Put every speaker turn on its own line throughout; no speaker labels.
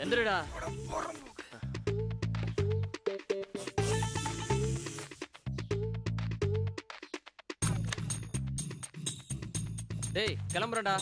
எந்திரடா. டேய் கிளம்புறடா.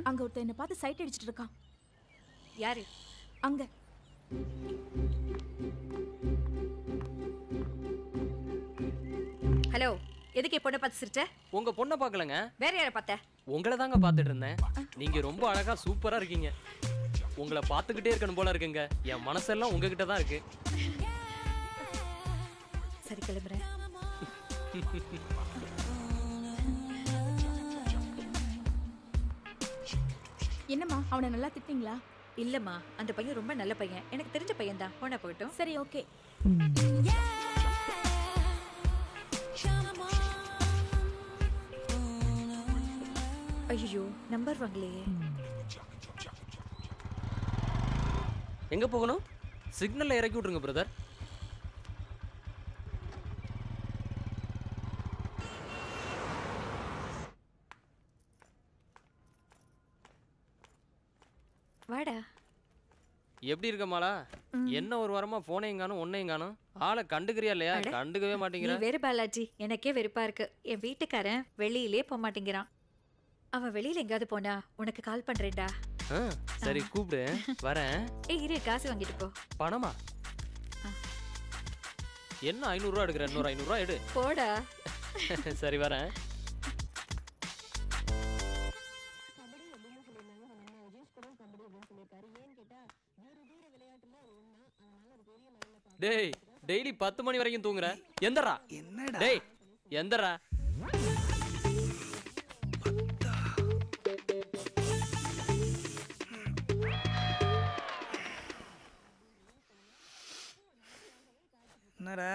அங்க ஒருத்தன் என்ன பார்த்து சைட் அடிச்சிட்டு இருக்கான்.
யாரு?
அங்க.
ஹலோ, எதுக்கு பொண்ணை பார்த்து சிரிச்ச?
உங்க பொண்ணை பார்க்கலங்க.
வேற யாரை பார்த்த?
உங்களை தாங்க பார்த்துட்டு இருந்தேன். நீங்க ரொம்ப அழகா சூப்பரா இருக்கீங்க. உங்களை பார்த்துக்கிட்டே இருக்கணும் போல இருக்குங்க. என் மனசெல்லாம் உங்ககிட்ட தான் இருக்கு.
சரி கிளம்புறேன்.
என்னம்மா அவனை நல்லா திட்டிங்களா?
இல்லம்மா, அந்த பையன் ரொம்ப நல்ல பையன். எனக்கு தெரிஞ்ச பையன் தான். போனா போகட்டும்.
சரி ஓகே.
ஐயோ, நம்பர் வாங்கலையே.
எங்க போகணும்? சிக்னல்ல இறக்கி விட்டுருங்க பிரதர்.
வாடா.
எப்படி இருக்க மாலா? என்ன ஒரு வாரமா போனையும் காணும் ஒன்னையும் காணும். ஆளை கண்டுக்கிறியா இல்லையா? கண்டுக்கவே மாட்டேங்கிறேன்.
வேறு பாலாஜி, எனக்கே வெறுப்பா இருக்கு. என் வீட்டுக்காரன் வெளியிலே போக மாட்டேங்கிறான். அவன் வெளியில எங்காவது போனா உனக்கு கால் பண்றேன்டா.
சரி கூப்பிடு, வரேன்.
இரு, காசு வாங்கிட்டு போ.
பணமா? என்ன 500 ரூபா எடுக்கிற? 500 ரூபா எடு.
போடா.
சரி வரேன். டேய், டெய்லி 10 மணி வரைக்கும் தூங்குற. எந்தரா?
என்னடா?
டேய், எந்தரா?
என்னடா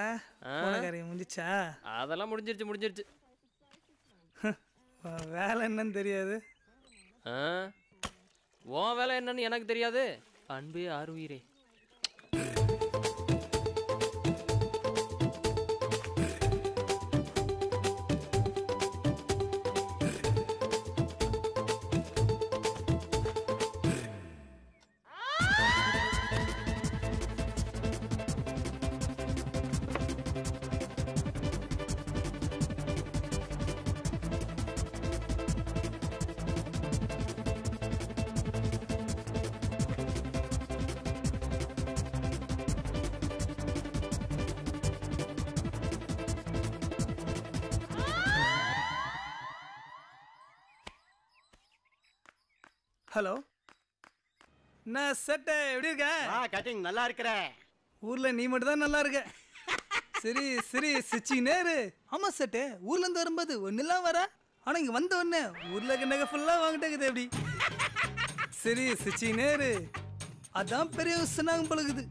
போனகாரியம் முடிஞ்சிச்சா?
அதெல்லாம் முடிஞ்சிருச்சு.
வேலை என்னன்னு தெரியாது.
உன் வேலை என்னன்னு எனக்கு தெரியாது. அன்பே ஆறுயிரே.
ஹலோ, நான் செட்ட எப்படி இருக்க?
கட்டிங் நல்லா இருக்கிற.
ஊர்ல நீ மட்டும் தான் நல்லா இருக்க. சரி சரி சிச்சி நேரு. ஆமா செட்டு, ஊர்ல இருந்து வரும்போது ஒன்னுலாம் வர. ஆனா இங்க வந்த உடனே ஊர்ல நகை ஃபுல்லா வாங்கிட்டேங்குது. எப்படி? சரி சிச்சி நேரு, அதான் பெரிய சொன்னாங்க பழகுது.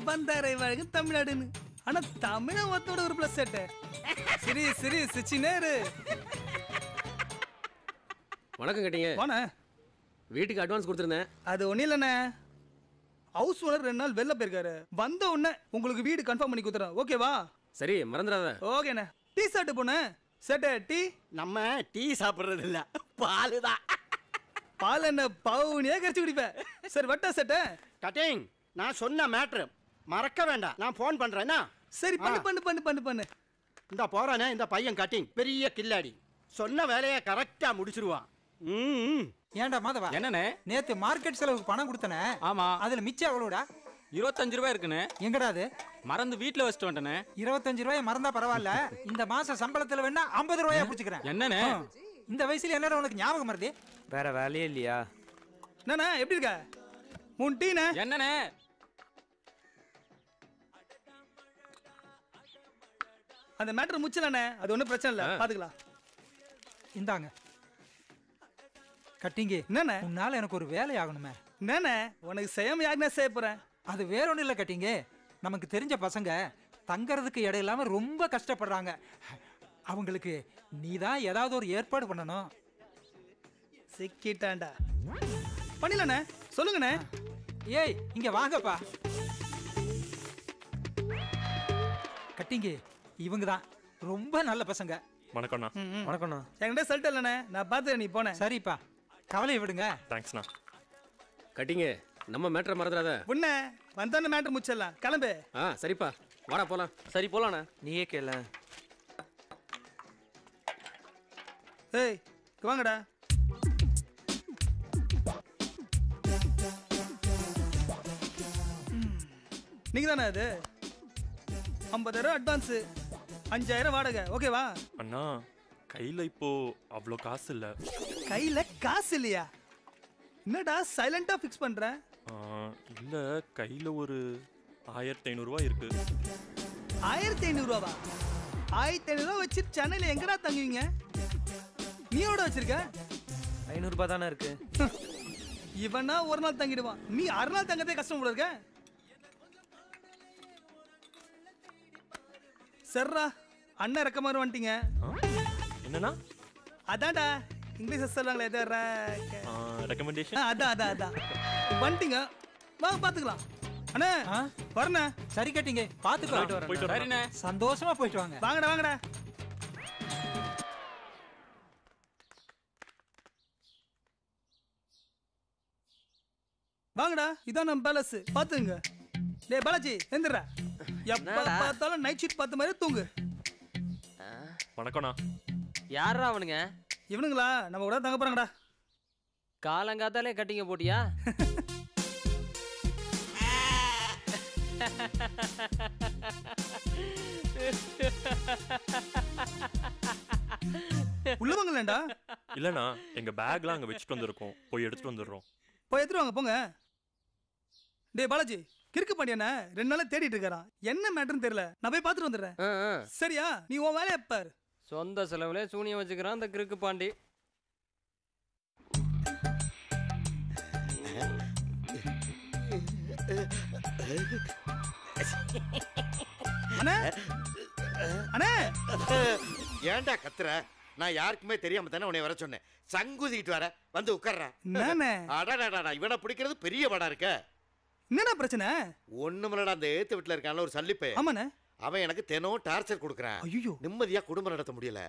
பந்தாரை வாழ்க தமிழ்நாடுன்னு. ஆனா தமிழ ஒத்தோட ஒரு பிளஸ் செட்ட. சரி சரி சிச்சி நேரு.
வணக்கம் கேட்டீங்க.
போன
வீட்டுக்கு அட்வான்ஸ் கொடுத்துருந்தேன்.
அது ஒன்றும் இல்லைண்ணே, ஹவுஸ் ஓனர் 2 நாள் வெளில போயிருக்காரு. வந்த உடனே உங்களுக்கு வீடு கன்ஃபார்ம் பண்ணி கொடுத்துறேன். ஓகேவா?
சரி மறந்துடாத.
ஓகேண்ணே. டீ சாப்பிட்டு போனேன். சேட்டை டீ?
நம்ம டீ சாப்பிட்றது இல்லை, பால் தான்.
பால் என்ன பவுனியா கரைச்சி குடிப்பேன். சரி வட்டா சேட்டை.
கட்டிங், நான் சொன்ன மேட்ரு மறக்க வேண்டாம். நான் ஃபோன் பண்ணுறேன்னா.
சரி பண்ணு பண்ணு பண்ணு பண்ணு பண்ணு.
இந்த போகிறானே இந்த பையன் கட்டிங் பெரிய கில்லாடி. சொன்ன வேலையை கரெக்டாக முடிச்சிருவான்.
ஏன்டா மாதவா,
என்னண்ணே?
நேத்து மார்க்கெட் செலவுக்கு பணம் கொடுத்தனே.
ஆமா.
அதுல மிச்சம் எவ்வளோடா?
25 ரூபாய் இருக்குண்ணே.
எங்கடா அது?
மறந்து வீட்டுல வச்சுட்டு வந்துட்டேனே.
25 ரூபாய் மறந்தா பரவாயில்ல, இந்த மாசம் சம்பளத்துல வேணா 50 ரூபாயா பிடிச்சிக்கிறேன்.
என்னண்ணே
இந்த வயசுல என்னடா உனக்கு ஞாபகம் மறதி?
வேற வேலையே இல்லையா?
என்னண்ணே எப்படி இருக்க 3 டீண்ணே.
என்னண்ணே?
அந்த மேட்டர் முச்சலண்ணே, அது ஒன்றும் பிரச்சனை இல்லை, பார்த்துக்கலாம்.
இந்தாங்க கட்டிங்க.
என்னண்ணே?
உன்னால எனக்கு ஒரு வேலை ஆகணுமே.
என்னண்ணே உனக்கு செய்யாம யாருன்னா செய்ய போறேன்.
அது வேற ஒன்றும் இல்லை கட்டிங்க. நமக்கு தெரிஞ்ச பசங்க தங்கறதுக்கு இடம் இல்லாம ரொம்ப கஷ்டப்படுறாங்க. அவங்களுக்கு நீ தான் ஏதாவது ஒரு ஏற்பாடு பண்ணணும்.
சிக்கிட்டாண்டா. பண்ணிடலண்ணே, சொல்லுங்கண்ணே.
ஏய் இங்க வாங்கப்பா. கட்டிங்க இவங்க தான் ரொம்ப நல்ல பசங்க.
வணக்கம்ண்ணா.
வணக்கம்ண்ணா.
என்கிட்ட சொல்லிட்டு இல்லைண்ணே, நான் பார்த்துக்கிறேன், நீ போனேன்.
சரிப்பா, கவலையை விடுங்க.
தேங்க்ஸ்ண்ணா.
கட்டிங்க, நம்ம மேட்டரை மறந்துடாத.
உன்ன வந்தான மேட்டர் முச்சிடலாம், கிளம்பு.
சரிப்பா, வாடா போலாம்.
சரி போலாண்ணே. நீயே கேள.
ஏய் வாங்கடா. நீங்க தானே அது 50,000 அட்வான்ஸு, 5,000 வாடகை, ஓகேவா?
அண்ணா கையில் இப்போ அவ்வளோ காசு இல்லை.
கையில காசு இல்லையா? என்னடா சைலண்டா ஃபிக்ஸ் பண்ற?
இல்லை, கையில் ஒரு 1500 ரூபா இருக்கு.
1500 ரூபாவா? 1500 ரூபா வச்சு சென்னையில எங்கடா தங்குவீங்க? நீ எவ்வளோ வச்சிருக்க?
500 ரூபாய் தானே இருக்கு.
இவனா ஒரு நாள் தங்கிடுவான், நீ 6 நாள் தங்கதே கஷ்டம் போல இருக்க. சரிடா, அண்ணன் ரெக்க மாதிரி வந்துட்டீங்க.
என்னண்ணா?
அதான்டா இங்கிலீஷ் சொல்லுவாங்களே, எதோ
ரெக்கமெண்டேஷன்.
அதான் வந்துட்டீங்க, வாங்க பார்த்துக்கலாம். அண்ணே வரண்ணே.
சரி கட்டிங்க, பார்த்துக்கலாம்.
போயிட்டு வரேன்.
சந்தோஷமா போயிட்டு வாங்க.
வாங்கடா. வாங்கடா, இதான் நம்ம பேலஸ், பாத்துங்க. டேய் பாலாஜி எந்திரா, எப்ப பார்த்தாலும் நைட் ஷீட் பார்த்த மாதிரி தூங்கு.
வணக்கம்ண்ணா.
யாரா அவனுங்க?
இவனுங்களா நம்ம கூட தங்க போறாங்கடா.
காலங்காத்தாலே கட்டிங்க போட்டியா?
உள்ள வாங்கலடா.
இல்லைண்ணா, எங்கள் பேக்லாம் அங்கே வச்சுட்டு வந்திருக்கோம், போய் எடுத்துட்டு வந்துடுறோம்.
போய் எடுத்துட்டு வாங்க போங்க. டேய் பாலாஜி, கிறுக்கு பாண்டியண்ணா 2 நாளா தேடிட்டு இருக்காராம், என்ன மேட்டர்னு தெரியல, நான் போய் பார்த்துட்டு வந்துடுறேன். சரியா, நீ உன் வேலையை பாரு.
சொந்த செலவுல சூனியம் வச்சுக்கிறான் அந்த கிறுக்கு பாண்டி.
அண்ணே அண்ணே,
ஏன்டா கத்துற? நான் யாருக்குமே தெரியாம தானே உன்னை வர சொன்னேன். சங்குதிட்டு வர வந்து உட்கார்ற. அடாடாடா, இவனை பிடிக்கிறது பெரிய படம் இருக்க.
என்னடா பிரச்சனை?
ஒண்ணுமில்லடா, அந்த ஏத்து வீட்டுல இருக்கான்ல ஒரு சல்லிப்பே,
ஆமாண்ணே,
அவன் எனக்கு தினம் டார்ச்சர் கொடுக்குறான்.
ஐயோ,
நிம்மதியா குடும்பம் நடத்த முடியல.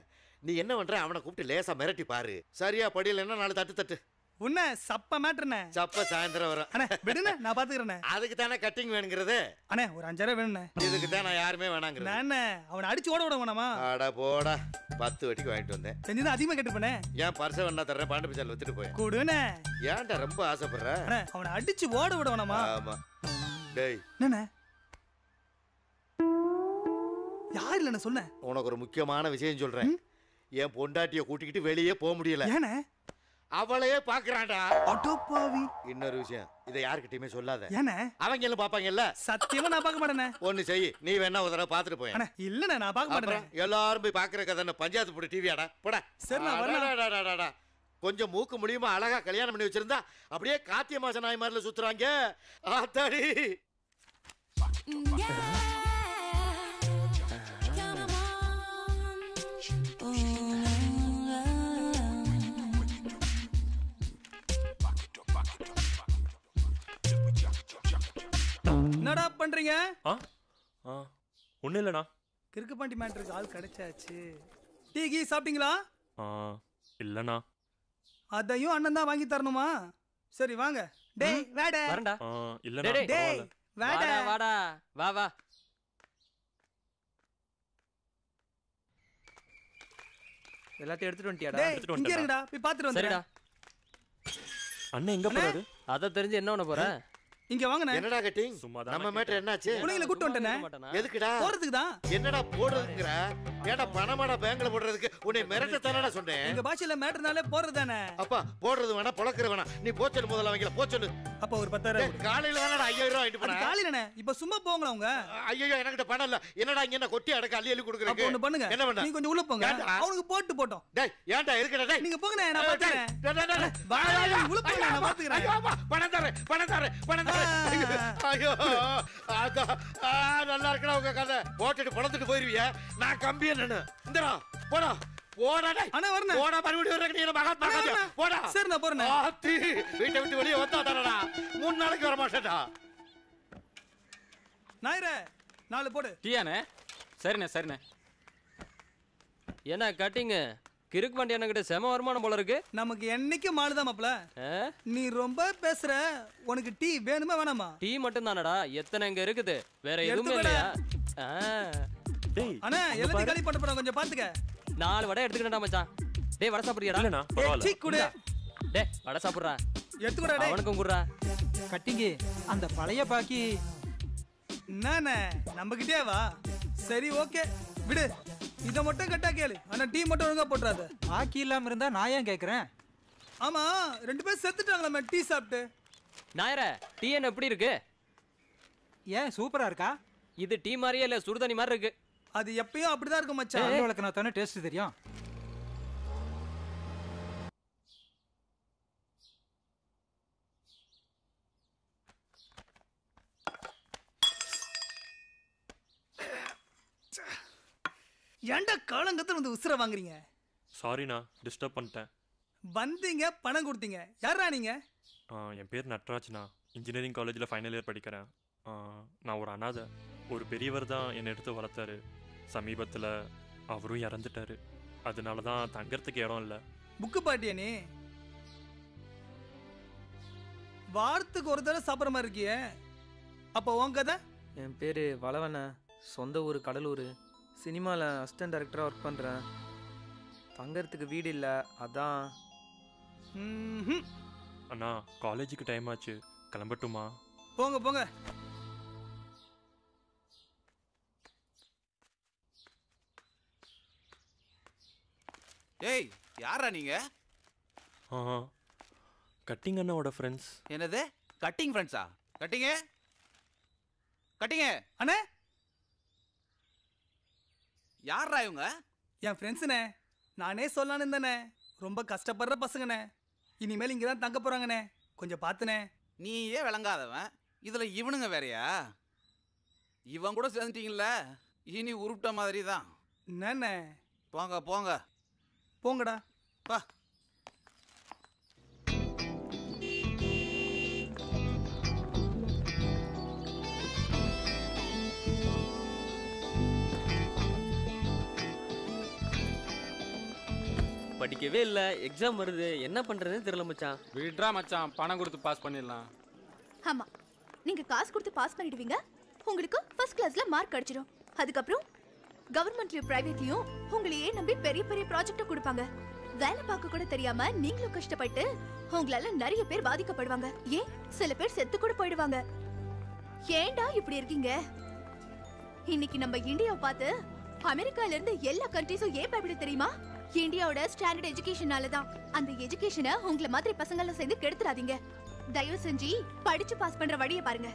நீ என்ன பண்ற, அவனை கூப்பிட்டு லேசா மிரட்டி பாரு. சரியா படியலன்னா 4 தட்டு.
உன்ன சப்ப மேட்டர்ண்ணே.
சப்ப சாயந்தரம் வரும்.
அண்ணே விடுண்ணே, நான் பாத்துக்கிறேண்ணே.
அதுக்கு தானே கட்டிங் வேணுங்கிறது.
அண்ணே ஒரு 5,000 வேணுண்ணே.
இதுக்கு தான் நான் யாருமே வேணாங்கிறது.
நான் அவனை அடிச்சு ஓட விட வேணாமா?
அட போடா, 10 வட்டிக்கு வாங்கிட்டு வந்தேன்.
செஞ்சுதான் அதிகமா கேட்டுப்பண்ணே.
ஏன் பர்ச வேணா தர்றேன், பாண்டு பிச்சால் வச்சுட்டு போய்
கூடுண்ணே.
ஏன்டா ரொம்ப ஆசைப்படுற?
அண்ணே அவனை அடிச்சு ஓட விட வேணாமா?
ஆமா. டேய்
என்னண்ணே, யார் இல்லைன்னு சொன்ன?
உனக்கு ஒரு முக்கியமான விஷயம் சொல்றேன். என் பொண்டாட்டிய கூட்டிக்கிட்டு வெளியே போக முடியல.
ஏனே?
அவளையே பாக்குறான்டா.
அடப்பாவி.
இன்னொரு விஷயம், இதை யார்கிட்டயுமே சொல்லாத.
ஏனே?
அவங்க எல்லாம் பாப்பாங்கல்ல.
சத்தியமா நான் பார்க்க மாட்டேனே.
ஒண்ணு செய், நீ வேணா ஒரு தடவை பாத்துட்டு போய்.
அண்ணே இல்லண்ணே, நான் பார்க்க மாட்டேன்.
எல்லாரும் போய் பாக்குற கதை பஞ்சாயத்து போட்டு டிவியாடா போடா.
சரி நான் வரேன்.
கொஞ்சம் மூக்கு முடியுமா அழகா கல்யாணம் பண்ணி வச்சிருந்தா அப்படியே கார்த்திகை மாச நாய் மாதிரில சுத்துறாங்க. ஆத்தாடி.
என்னடா பண்றீங்க?
ஒன்றும் இல்லைண்ணா.
கிறுக்கு பாண்டி மேட்டருக்கு ஆள் கிடைச்சாச்சு. டீ கீ சாப்பிட்டீங்களா?
இல்லைண்ணா.
அதையும் அண்ணன் தான் வாங்கி தரணுமா? சரி வாங்க. டேய் வாடா.
வரேன்டா.
இல்லைண்ணா.
டேய் வாடா.
வாடா வா. எல்லாத்தையும் எடுத்துட்டு வந்துட்டியாடா?
டேய் இங்க இருங்கடா, போய் பாத்துட்டு வந்துடுறேன்.
சரிடா.
அண்ணன் எங்க போறாரு?
அத தெரிஞ்சு என்ன பண்ண போற?
இங்க வாங்கண்ணே.
என்னடா கட்டிங்? நம்ம மேட்டர் என்னாச்சு?
உனங்களை கூட்டு வந்துட்டேனே.
எதுக்குடா?
போறதுக்கு தான்.
என்னடா போடுறதுங்கற? ஏடா பணமாடா பேங்க்ல போடுறதுக்கு உன்னை மிரட்ட தானடா சொன்னேன்.
எங்க பாஷையில மேட்டர்னாலே போறதுதானே.
அப்பா போடுறது வேணா பொளக்குற வேணா. நீ போச்சல் முதல்ல வாங்கல போச்சல்.
அப்ப ஒரு 10,000
காலையில தானடா 5000 ரூபாய் வாங்கிட்டு போறா.
காலையிலனே. இப்ப சும்மா போங்களா உங்க?
ஐயோ எனக்கிட்ட பணம் இல்ல. என்னடா இங்க என்ன கொட்டி அடக்க அள்ளி அள்ளி குடுக்குறீங்க?
அப்ப ஒண்ணு பண்ணுங்க.
என்ன பண்ண?
நீ கொஞ்சம் உள்ள போங்க. அவனுக்கு போட்டு போட்டோம்.
டேய் ஏன்டா இருக்கடா டேய்.
நீங்க போங்கண்ணே நான் பாத்துக்கறேன்.
டேய்
வாடா உள்ள போங்க நான் பாத்துக்கறேன்.
ஐயோ பணம் தரேன். ஐயோ ஆகா நல்லா இருக்கடா உங்க கதை. போட்டுட்டு பணத்துட்டு போயிருவியா? நான் கம்பி என்னன்னு. இந்தடா போடா. போடா டேய்.
அண்ணா வரணும்.
போடா மறுபடியும் வரக்கு நீ மகாத்மா காந்தியா. போடா.
சரி நான் போறேன்.
ஆத்தி வீட்டை விட்டு வெளிய வந்தாடா. 3 நாளைக்கு வர மாட்டேடா.
நாயரே 4 போடு.
டீயானே? சரிண்ணே. என்ன கட்டிங்க? கிறுக்கு வண்டி அண்ணகிட்ட செம வருமானம் போல இருக்கு.
நமக்கு என்னைக்கு மாலுதான் மாப்ள. நீ ரொம்ப பேசுற. உனக்கு டீ வேணுமா வேணாமா?
டீ மட்டும் தானடா. எத்தனை இங்க இருக்குது? வேற எதுவுமே இல்லையா?
டேய்
அண்ணா எல்லாத்தையும் காலி பண்ண போறேன் கொஞ்சம் பாத்துக்க.
4 வடை எடுத்துக்கிட்டா மச்சான். டேய் வடை சாப்பிடுறியாடா?
இல்லண்ணா பரவாயில்ல.
டீ குடு.
டேய் வடை சாப்பிடுறா.
எடுத்துக்கடா டேய்.
அவனுக்கும் குடுறா.
கட்டிங்க அந்த பழைய பாக்கி
நானே நம்மகிட்டே வா. சரி ஓகே விடு. இத மட்டும் கட்டா கேளு. ஆனா டீ மட்டும் ஒழுங்கா போட்றாத.
பாக்கி இல்லாம இருந்தா நான் ஏன் கேக்குறேன்?
ஆமா 2 பேர் செத்துட்டாங்களா டீ சாப்பிட்டு.
நாயரே டீ என்ன எப்படி இருக்கு?
ஏன் சூப்பரா இருக்கா?
இது டீ மாதிரியே இல்ல சுடுதண்ணி மாதிரி இருக்கு.
அது எப்பயும் அப்படிதான் இருக்கும் மச்சான்.
உங்களுக்கு நான் தானே டேஸ்ட் தெரியும்.
ஏன்டா காலங்கத்துல வந்து உசுர வாங்குறீங்க?
சாரிண்ணா டிஸ்டர்ப் பண்ணிட்டேன்.
வந்தீங்க பணம் கொடுத்தீங்க. யாரா நீங்க?
என் பேர் நட்ராஜ்ண்ணா. இன்ஜினியரிங் காலேஜில் ஃபைனல் இயர் படிக்கிறேன். நான் ஒரு அனாதை. ஒரு பெரியவர் தான் என்னை எடுத்து வளர்த்தாரு. சமீபத்தில் அவரும் இறந்துட்டாரு. அதனால தான் தங்கறதுக்கு இடம் இல்லை.
புக்கு பாட்டியா நீ? வாரத்துக்கு ஒரு தடவை சாப்பிட்ற மாதிரி இருக்கியே. அப்போ உன் கதை?
என் பேர் வளவண்ண. சொந்த ஊர் கடலூர். சினிமாவில் அசிஸ்டன்ட் டைரக்டராக ஒர்க் பண்ணுறேன். தங்கறதுக்கு வீடு இல்லை, அதான்.
அண்ணா காலேஜுக்கு டைம் ஆச்சு, கிளம்பட்டுமா?
போங்க போங்க.
ஏய் யாரா நீங்க?
கட்டிங் அண்ணாவோட ஃப்ரெண்ட்ஸ்.
என்னது கட்டிங் ஃப்ரெண்ட்ஸா? கட்டிங்க
அண்ணே.
யாரா இவங்க?
என் ஃப்ரெண்ட்ஸுண்ணே. நானே சொல்லலான்னு இருந்தேண்ணே. ரொம்ப கஷ்டப்படுற பசங்கண்ணே. இனிமேல் இங்கே தான் தங்க போகிறாங்கண்ணே. கொஞ்சம் பார்த்துண்ணே.
நீயே விளங்காதவன், இதில் இவனுங்க வேறையா? இவன் கூட சேர்ந்துட்டீங்கள, இனி உருப்பிட்ட மாதிரி தான்.
என்னண்ணே?
போங்க போங்க
போங்கடா
பா.
படிக்கவே இல்ல, எக்ஸாம் வருது, என்ன பண்றதுன்னு தெரியல மச்சான்.
விட்றா மச்சான், பணம் கொடுத்து பாஸ் பண்ணிடலாம்.
ஆமா, நீங்க காசு கொடுத்து பாஸ் பண்ணிடுவீங்க. உங்களுக்கு ஃபர்ஸ்ட் கிளாஸ்ல மார்க் கிடைச்சிடும். அதுக்கப்புறம் கவர்மெண்ட்லயும் பிரைவேட்லயும் உங்களையே நம்பி பெரிய பெரிய ப்ராஜெக்ட் கொடுப்பாங்க. வேலை பார்க்க கூட தெரியாம நீங்களும் கஷ்டப்பட்டு உங்களால நிறைய பேர் பாதிக்கப்படுவாங்க. ஏன் சில பேர் செத்து கூட போயிடுவாங்க. ஏன்டா இப்படி இருக்கீங்க? இன்னைக்கு நம்ம இந்தியாவை பார்த்து அமெரிக்கால இருந்து எல்லா கண்ட்ரீஸும் ஏன் பயப்பட தெரியுமா? இந்தியாவோட ஸ்டாண்டர்ட் எஜுகேஷனால தான். அந்த எஜுகேஷனை உங்களை மாதிரி பசங்க எல்லாம் சேர்ந்து கெடுத்துறாதீங்க. தயவு செஞ்சு படிச்சு பாஸ் பண்ற வழியை பாருங்க.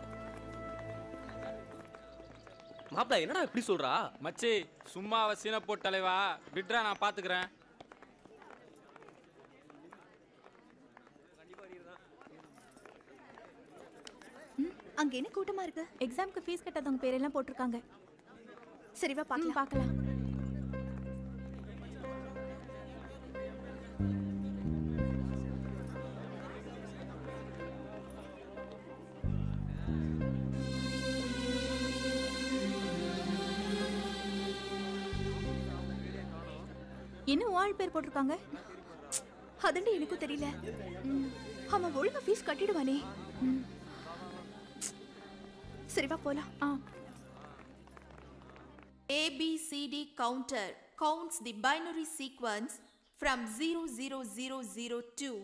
மாப்ள என்னடா இப்படி சொல்றா?
மச்சி சும்மா சீன போட்டு தலைவா, விட்றா நான் பாத்துக்கிறேன்.
அங்க என்ன கூட்டமா இருக்கு? எக்ஸாம்க்கு ஃபீஸ் கட்டாதவங்க பேரெல்லாம் போட்டிருக்காங்க. சரிவா பார்க்கலாம். இன்னும் ஆள் பேர் போட்டிருக்காங்க. அதண்டி எனக்கும் தெரியல. அவன் ஒழுங்கா ஃபீஸ் கட்டிடுவானே. சரிவா போலாம்.
ABCD counter counts the binary sequence from 00002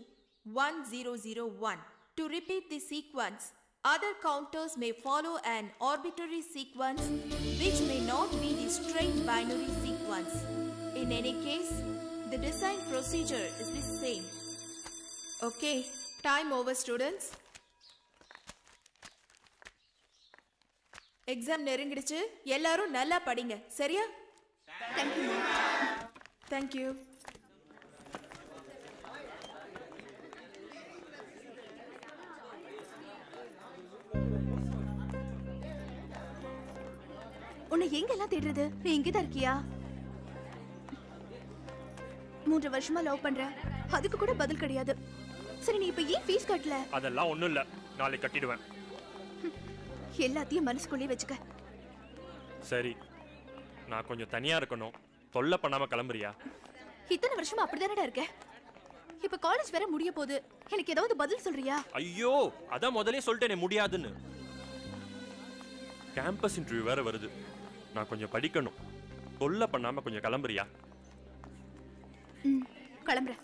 1001. To repeat the sequence, Other counters may follow an arbitrary sequence which may not be the straight binary sequence. In any case, the design procedure is the same. Okay, time over, students. Exam நெருங்கிடுச்சு. எல்லாரும் நல்லா படிங்க. சரியா?
Thank you.
Thank you.
உன்னை எங்கெல்லாம் தேடுறது? நீ இங்கதான் இருக்கியா? 3 வருஷமா லவ் பண்ற, அதுக்கு கூட பதில் கிடையாது. சரி, நீ இப்ப ஏன் ஃபீஸ் கட்டல?
அதெல்லாம் ஒண்ணும் இல்ல, நாளைக்கு கட்டிடுவேன்.
எல்லாத்தையும் மனசுக்குள்ளே வச்சுக்க.
சரி, நான் கொஞ்சம் தனியா இருக்கணும். தொல்லை பண்ணாம கிளம்புறியா?
இத்தனை வருஷமா அப்படிதானடா இருக்க. இப்ப காலேஜ் வேற முடிய போகுது. எனக்கு ஏதாவது பதில் சொல்றியா?
ஐயோ, அதான் முதல்லயே சொல்லிட்டேனே முடியாதுன்னு. கேம்பஸ் இன்டர்வியூ வேற வருது. நான் கொஞ்சம் படிக்கணும். தொல்லை பண்ணாம கொஞ்சம் கிளம்புறியா?
கிளம்புறேன்.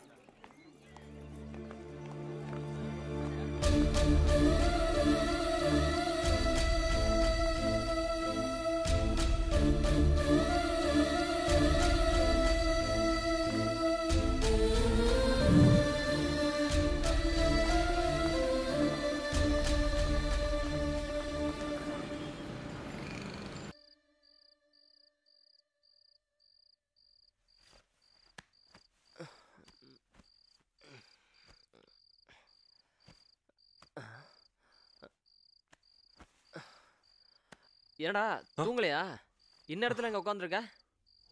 என்னடா தூங்கலையா? இந்நேரத்துல அங்க உட்காந்துருக்க?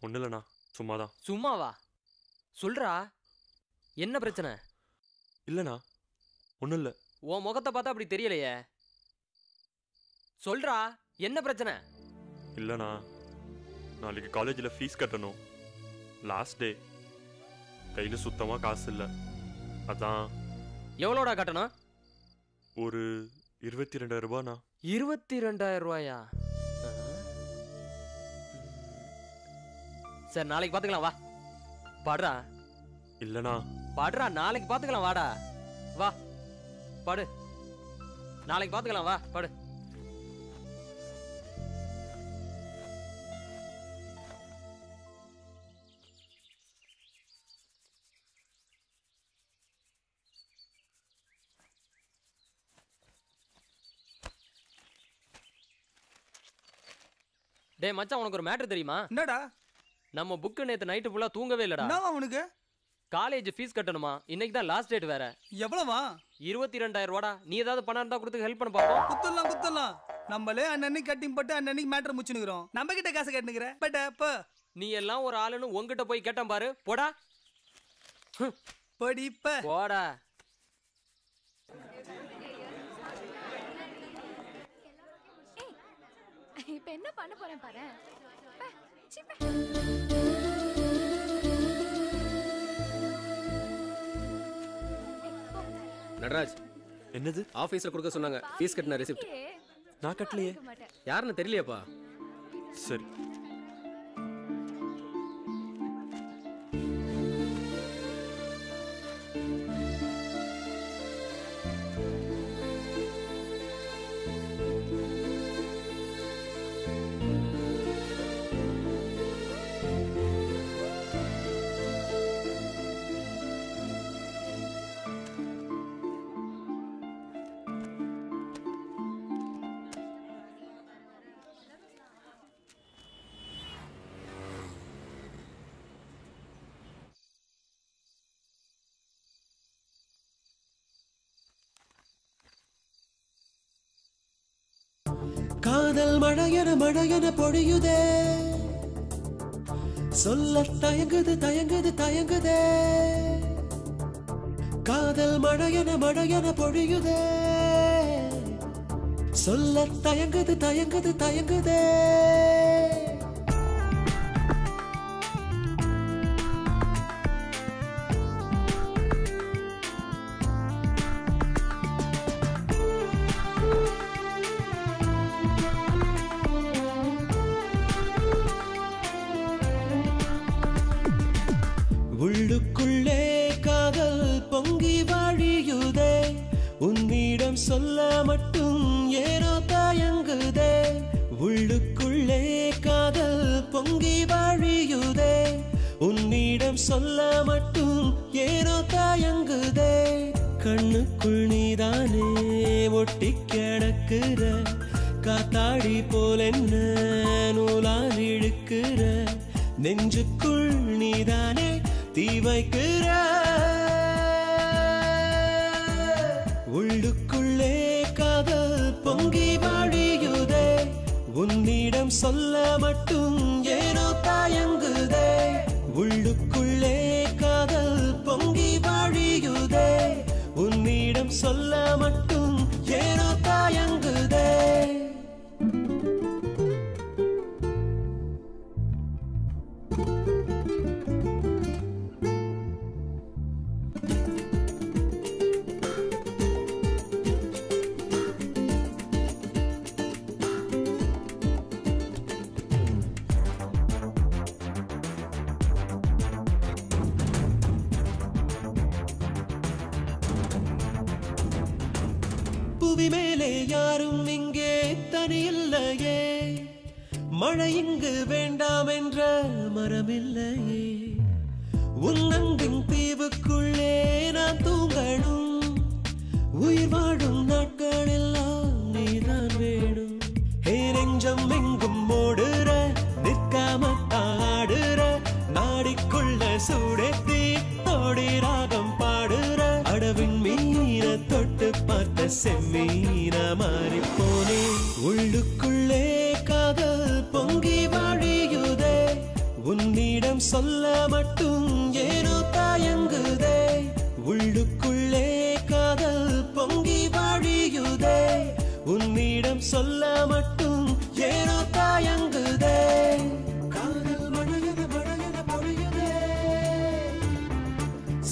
ஒன்றும் இல்லைண்ணா, சும்மாதான்.
சும்மாவா? சொல்றா, என்ன பிரச்சனை?
இல்லைண்ணா, ஒன்றும் இல்லை.
உன் முகத்தை பார்த்தா அப்படி தெரியலையே. சொல்றா, என்ன பிரச்சனை?
இல்லைண்ணா, நாளைக்கு காலேஜில் ஃபீஸ் கட்டணும். Last day. கையில் சுத்தமாக காசு இல்லை. அதான்.
எவ்வளோடா கட்டணும்?
ஒரு 22,000 ரூபாண்ணா.
22,000 ரூபாயா? சரி, நாளைக்கு பாத்துக்கலாம், வா. பாடுறா.
இல்லைண்ணா.
பாடுறா, நாளைக்கு பாத்துக்கலாம், வாடா. வா பாடு. நாளைக்கு பாத்துக்கலாம், வா பாடு. டேய் மச்சான், உனக்கு ஒரு மேட்டர் தெரியுமா?
என்னடா?
நம்ம புக்கு நேத்து நைட்டு ஃபுல்லா தூங்கவே இல்லடா.
என்னவா உனக்கு?
காலேஜ் ஃபீஸ் கட்டணுமா? இன்னைக்கு தான் லாஸ்ட் டேட் வேற.
எவ்வளவா?
22,000 ரூபாடா. நீ ஏதாவது பணம் இருந்தா கொடுத்து ஹெல்ப் பண்ண பாப்போம்.
குத்தலாம். நம்மளே அன்னன்னைக்கு கட்டிங் போட்டு அன்னன்னைக்கு மேட்டர் முடிச்சுனுக்குறோம். நம்ம கிட்ட காசு கட்டுனுக்குற. பட் அப்ப
நீ எல்லாம் ஒரு ஆளுன்னு உங்ககிட்ட போய் கேட்டான் பாரு. போடா.
படிப்ப.
போடா.
இப்ப என்ன பண்ண போறேன் பாரு.
நடராஜ்,
என்னது?
ஆபீஸ்ல கொடுக்க சொன்னாங்க. ஃபீஸ் கட்டின ரெசிப்ட்.
நான் கட்டலையே.
யாருன்னு தெரியலையாப்பா?
சரி.
காதல் மழையன பொழியுதே, சொல்ல தயங்குதே. காதல் மழையன பொழியுதே, சொல்ல தயங்குதே. உள்ளுக்குள்ளே காதல் பொங்கி வழியுதே, உன்னிடம் சொல்ல மட்டும் இருக்கிற காத்தாடி போல என்ன நூலால் இழுக்கிற நெஞ்சுக்குள் நீதானே தீ வைக்கிற உள்ளுக்குள்ளே காதல் பொங்கி வாழியுதே உன்னிடம் சொல்ல மட்டும் ஏனோ தயங்குதே உள்ளுக்குள்ளே காதல் பொங்கி வாழியுதே உன்னிடம் சொல்ல மட்டும் ஏனோ தயங்குதே புவி மேலே யாரும் இங்கே தனியில்லையே மழை இங்கு வேண்டாம் என்ற மரமில்லையே உன்னங்கின் தீவுக்குள்ளே நான் தூங்கணும் உயிர் வாழும் நாட்கள் எல்லாம் நீதான் வேணும் ஹே நெஞ்சம் எங்கும் ஓடுற நிற்காம ஆடுற நாடிக்குள்ள சூடேத்தி தோடி ராகம் பாடுற அடவின் மீன தொட்டு பார்த்த செம்மீன மாறி போனே உள்ளுக்குள்ளே காதல் பொங்கி வாழியுதே உன்னிடம் சொல்ல மட்டும் ஏனோ தயங்குதே உள்ளுக்குள்ளே காதல் பொங்கி வாழியுதே உன்னிடம் சொல்ல மட்டும் ஏனோ தயங்குதே காதல் மழையன மழையன பொழியுதே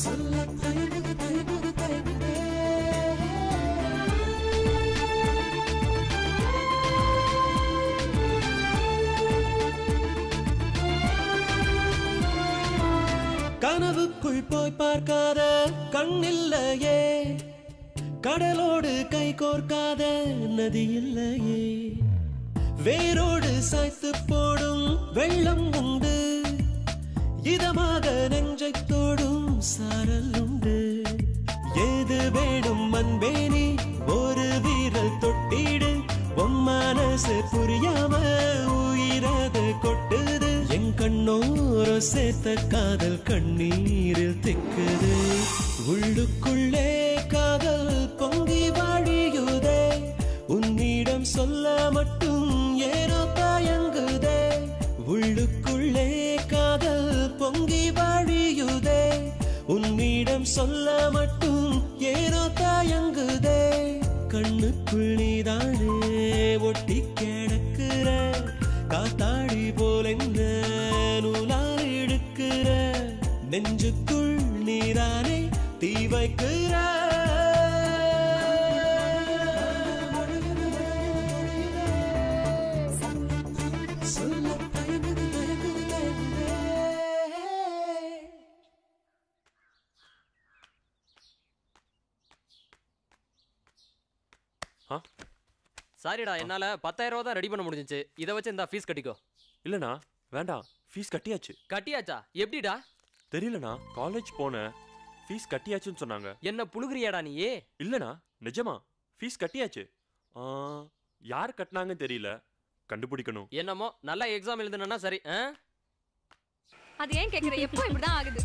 சொல்ல தயங்குது தயங்குது தயங்குதே கனவுக்குள் போய் பார்க்காத கண்ணில்லையே கடலோடு கை கோர்க்காத நதி இல்லையே வேரோடு சாய்த்து போடும் வெள்ளம் உண்டு இதமாக நெஞ்சை தோடும் சாரல் உண்டு ஏது வேணும் அன்பேனி ஒரு வீரல் தொட்டிடு உன் மனசு புரியாம உயிரது கொட்டுது என் கண்ணோர சேர்த்த காதல் கண்ணீரில் திக்குது உள்ளுக்குள்ளே காதல் பொங்கி வாழியுதே உன்னிடம் சொல்ல மட்டும் ஏனோ தயங்குதே உள்ளுக்குள்ளே காதல் பொங்கி வாழியுதே உன்னிடம் சொல்ல மட்டும் ஏனோ தயங்குதே கண்ணுக்குள் நீதானே ஒட்டி கிடக்கிற காத்தாடி போல என்ன நூலால் இழுக்கிற நெஞ்சுக்குள் நீதானே தீ வைக்கிற
சாரிடா என்னால 10,000 ரூபா தான் ரெடி பண்ண முடிஞ்சிச்சு இதை வச்சு இந்த ஃபீஸ் கட்டிக்கோ
இல்லைண்ணா வேண்டாம் ஃபீஸ் கட்டியாச்சு
கட்டியாச்சா எப்படிடா
தெரியலண்ணா காலேஜ் போனேன் ஃபீஸ் கட்டியாச்சுன்னு சொன்னாங்க
என்ன புழுகுறியாடா நீயே
இல்லைண்ணா நிஜமா ஃபீஸ் கட்டியாச்சு யார் கட்டினாங்கன்னு தெரியல கண்டுபிடிக்கணும்
என்னமோ நல்லா எக்ஸாம் எழுதுனா சரி
அது ஏன் கேக்குற எப்போ இப்படிதான் ஆகுது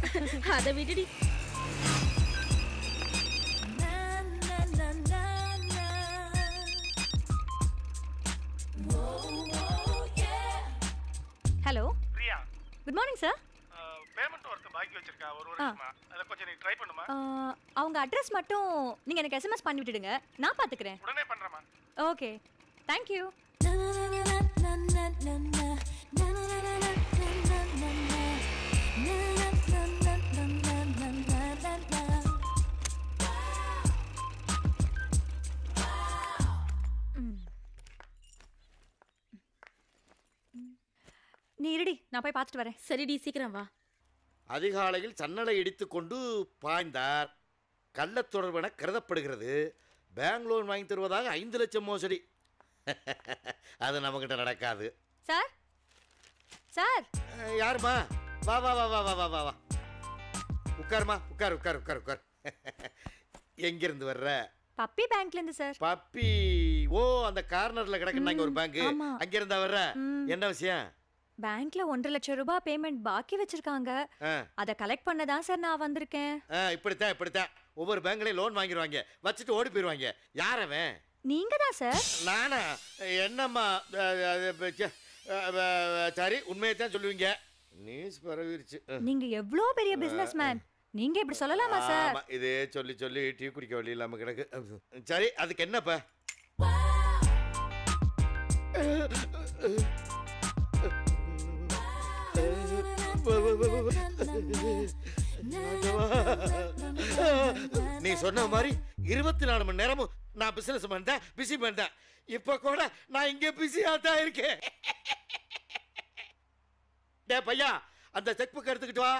அதை விடுடி
hello
Priya
good morning sir
payment work பாக்கி வச்சிருக்கா ஒரு வருஷமா அத கொஞ்சம் நீ ட்ரை பண்ணுமா
அவங்க அட்ரஸ் மட்டும் நீங்க எனக்கு எஸ்எம்எஸ் பண்ணி விட்டுடுங்க நான் பாத்துக்கிறேன்
உடனே பண்றேமா
ஓகே தேங்க் யூ நீ இருடி நான் போய் பார்த்துட்டு வரேன்
சரிடி சீக்கிரம் வா
அதிகாலையில் சன்னலை இடித்துக்கொண்டு பாய்ந்தார் கள்ளத் தொடர்பென கருதப்படுகிறது பேங்க் லோன் வாங்கி தருவதாக 5 லட்சம் மோசடி அது நம்மகிட்ட நடக்காது
சார் சார்
யாருமா வா வா வா வா வா வா வா வா உட்காருமா உட்கார் உட்கார் உட்கார் உட்கார் எங்கிருந்து வர்ற
பப்பி பேங்க்ல இருந்து சார்
பப்பி ஓ அந்த கார்னர்ல கிடக்குறாங்க ஒரு பேங்க். அங்க இருந்தா வர்ற. என்ன விஷயம்?
பேங்க்ல 1.5 லட்சம் ரூபாய் பேமெண்ட் பாக்கி வச்சிருக்காங்க. அத கலெக்ட் பண்ண தான் சார் நான் வந்திருக்கேன்.
இப்படித்தான் ஒவ்வொரு பேங்க்லயும் லோன் வாங்கிடுவாங்க, வச்சுட்டு ஓடி போயிடுவாங்க. யார் அவன்?
நீங்க தான் சார்.
நானா? என்னம்மா சரி, உண்மையை தான் சொல்லுவீங்க. நியூஸ் பரவிருச்சு.
நீங்க எவ்வளவு பெரிய பிசினஸ் மேன், நீங்க இப்படி சொல்லலாமா சார்?
இதே சொல்லி சொல்லி டீ குடிக்க வழி இல்லாம கிடக்கு. சரி, அதுக்கு என்னப்பா? நீ சொன்ன மாதிரி 24 மணி நேரமும் நான் பிசினஸ் பண்ணேன், பிஸி பண்ணேன். இப்ப கூட நான் இங்க பிஸியா தான் இருக்கேன். டேய் பையா, அந்த செக் புக் எடுத்துக்கிட்டு வா.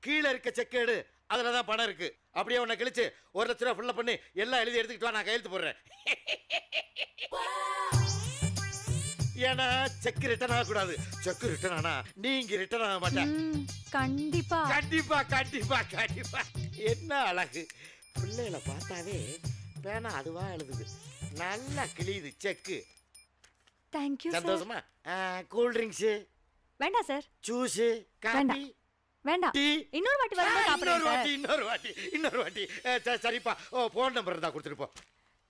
கீழே இருக்க செக் எடு, அதுல தான் பணம் இருக்கு. அப்படியே உன்னை கிழிச்சு 1 லட்ச ரூபா ஃபுல்லா பண்ணி எல்லாம் எழுதி எடுத்துக்கிட்டு வா, நான் கையெழுத்து போடுறேன். ஏன்னா செக் ரிட்டர்ன் ஆகக்கூடாது. செக் ரிட்டர்ன் ஆனா நீங்க ரிட்டர்ன் ஆக மாட்டேன்.
கண்டிப்பா
கண்டிப்பா கண்டிப்பா கண்டிப்பா. என்ன அழகு! பிள்ளைகளை பார்த்தாவே பேனா அதுவா எழுதுது. நல்லா கிழியுது செக்கு.
Thank you sir.
சந்தோஷமா? கூல் ட்ரிங்க்ஸ்
வேண்டாம் சார்.
ஜூஸ், காபி
வேண்டாம்.
டீ
இன்னொரு வாட்டி வரும்போது சாப்பிடுறேன்.
இன்னொரு வாட்டி. சரிப்பா. ஃபோன் நம்பர் இருந்தா கொடுத்துட்டு போ.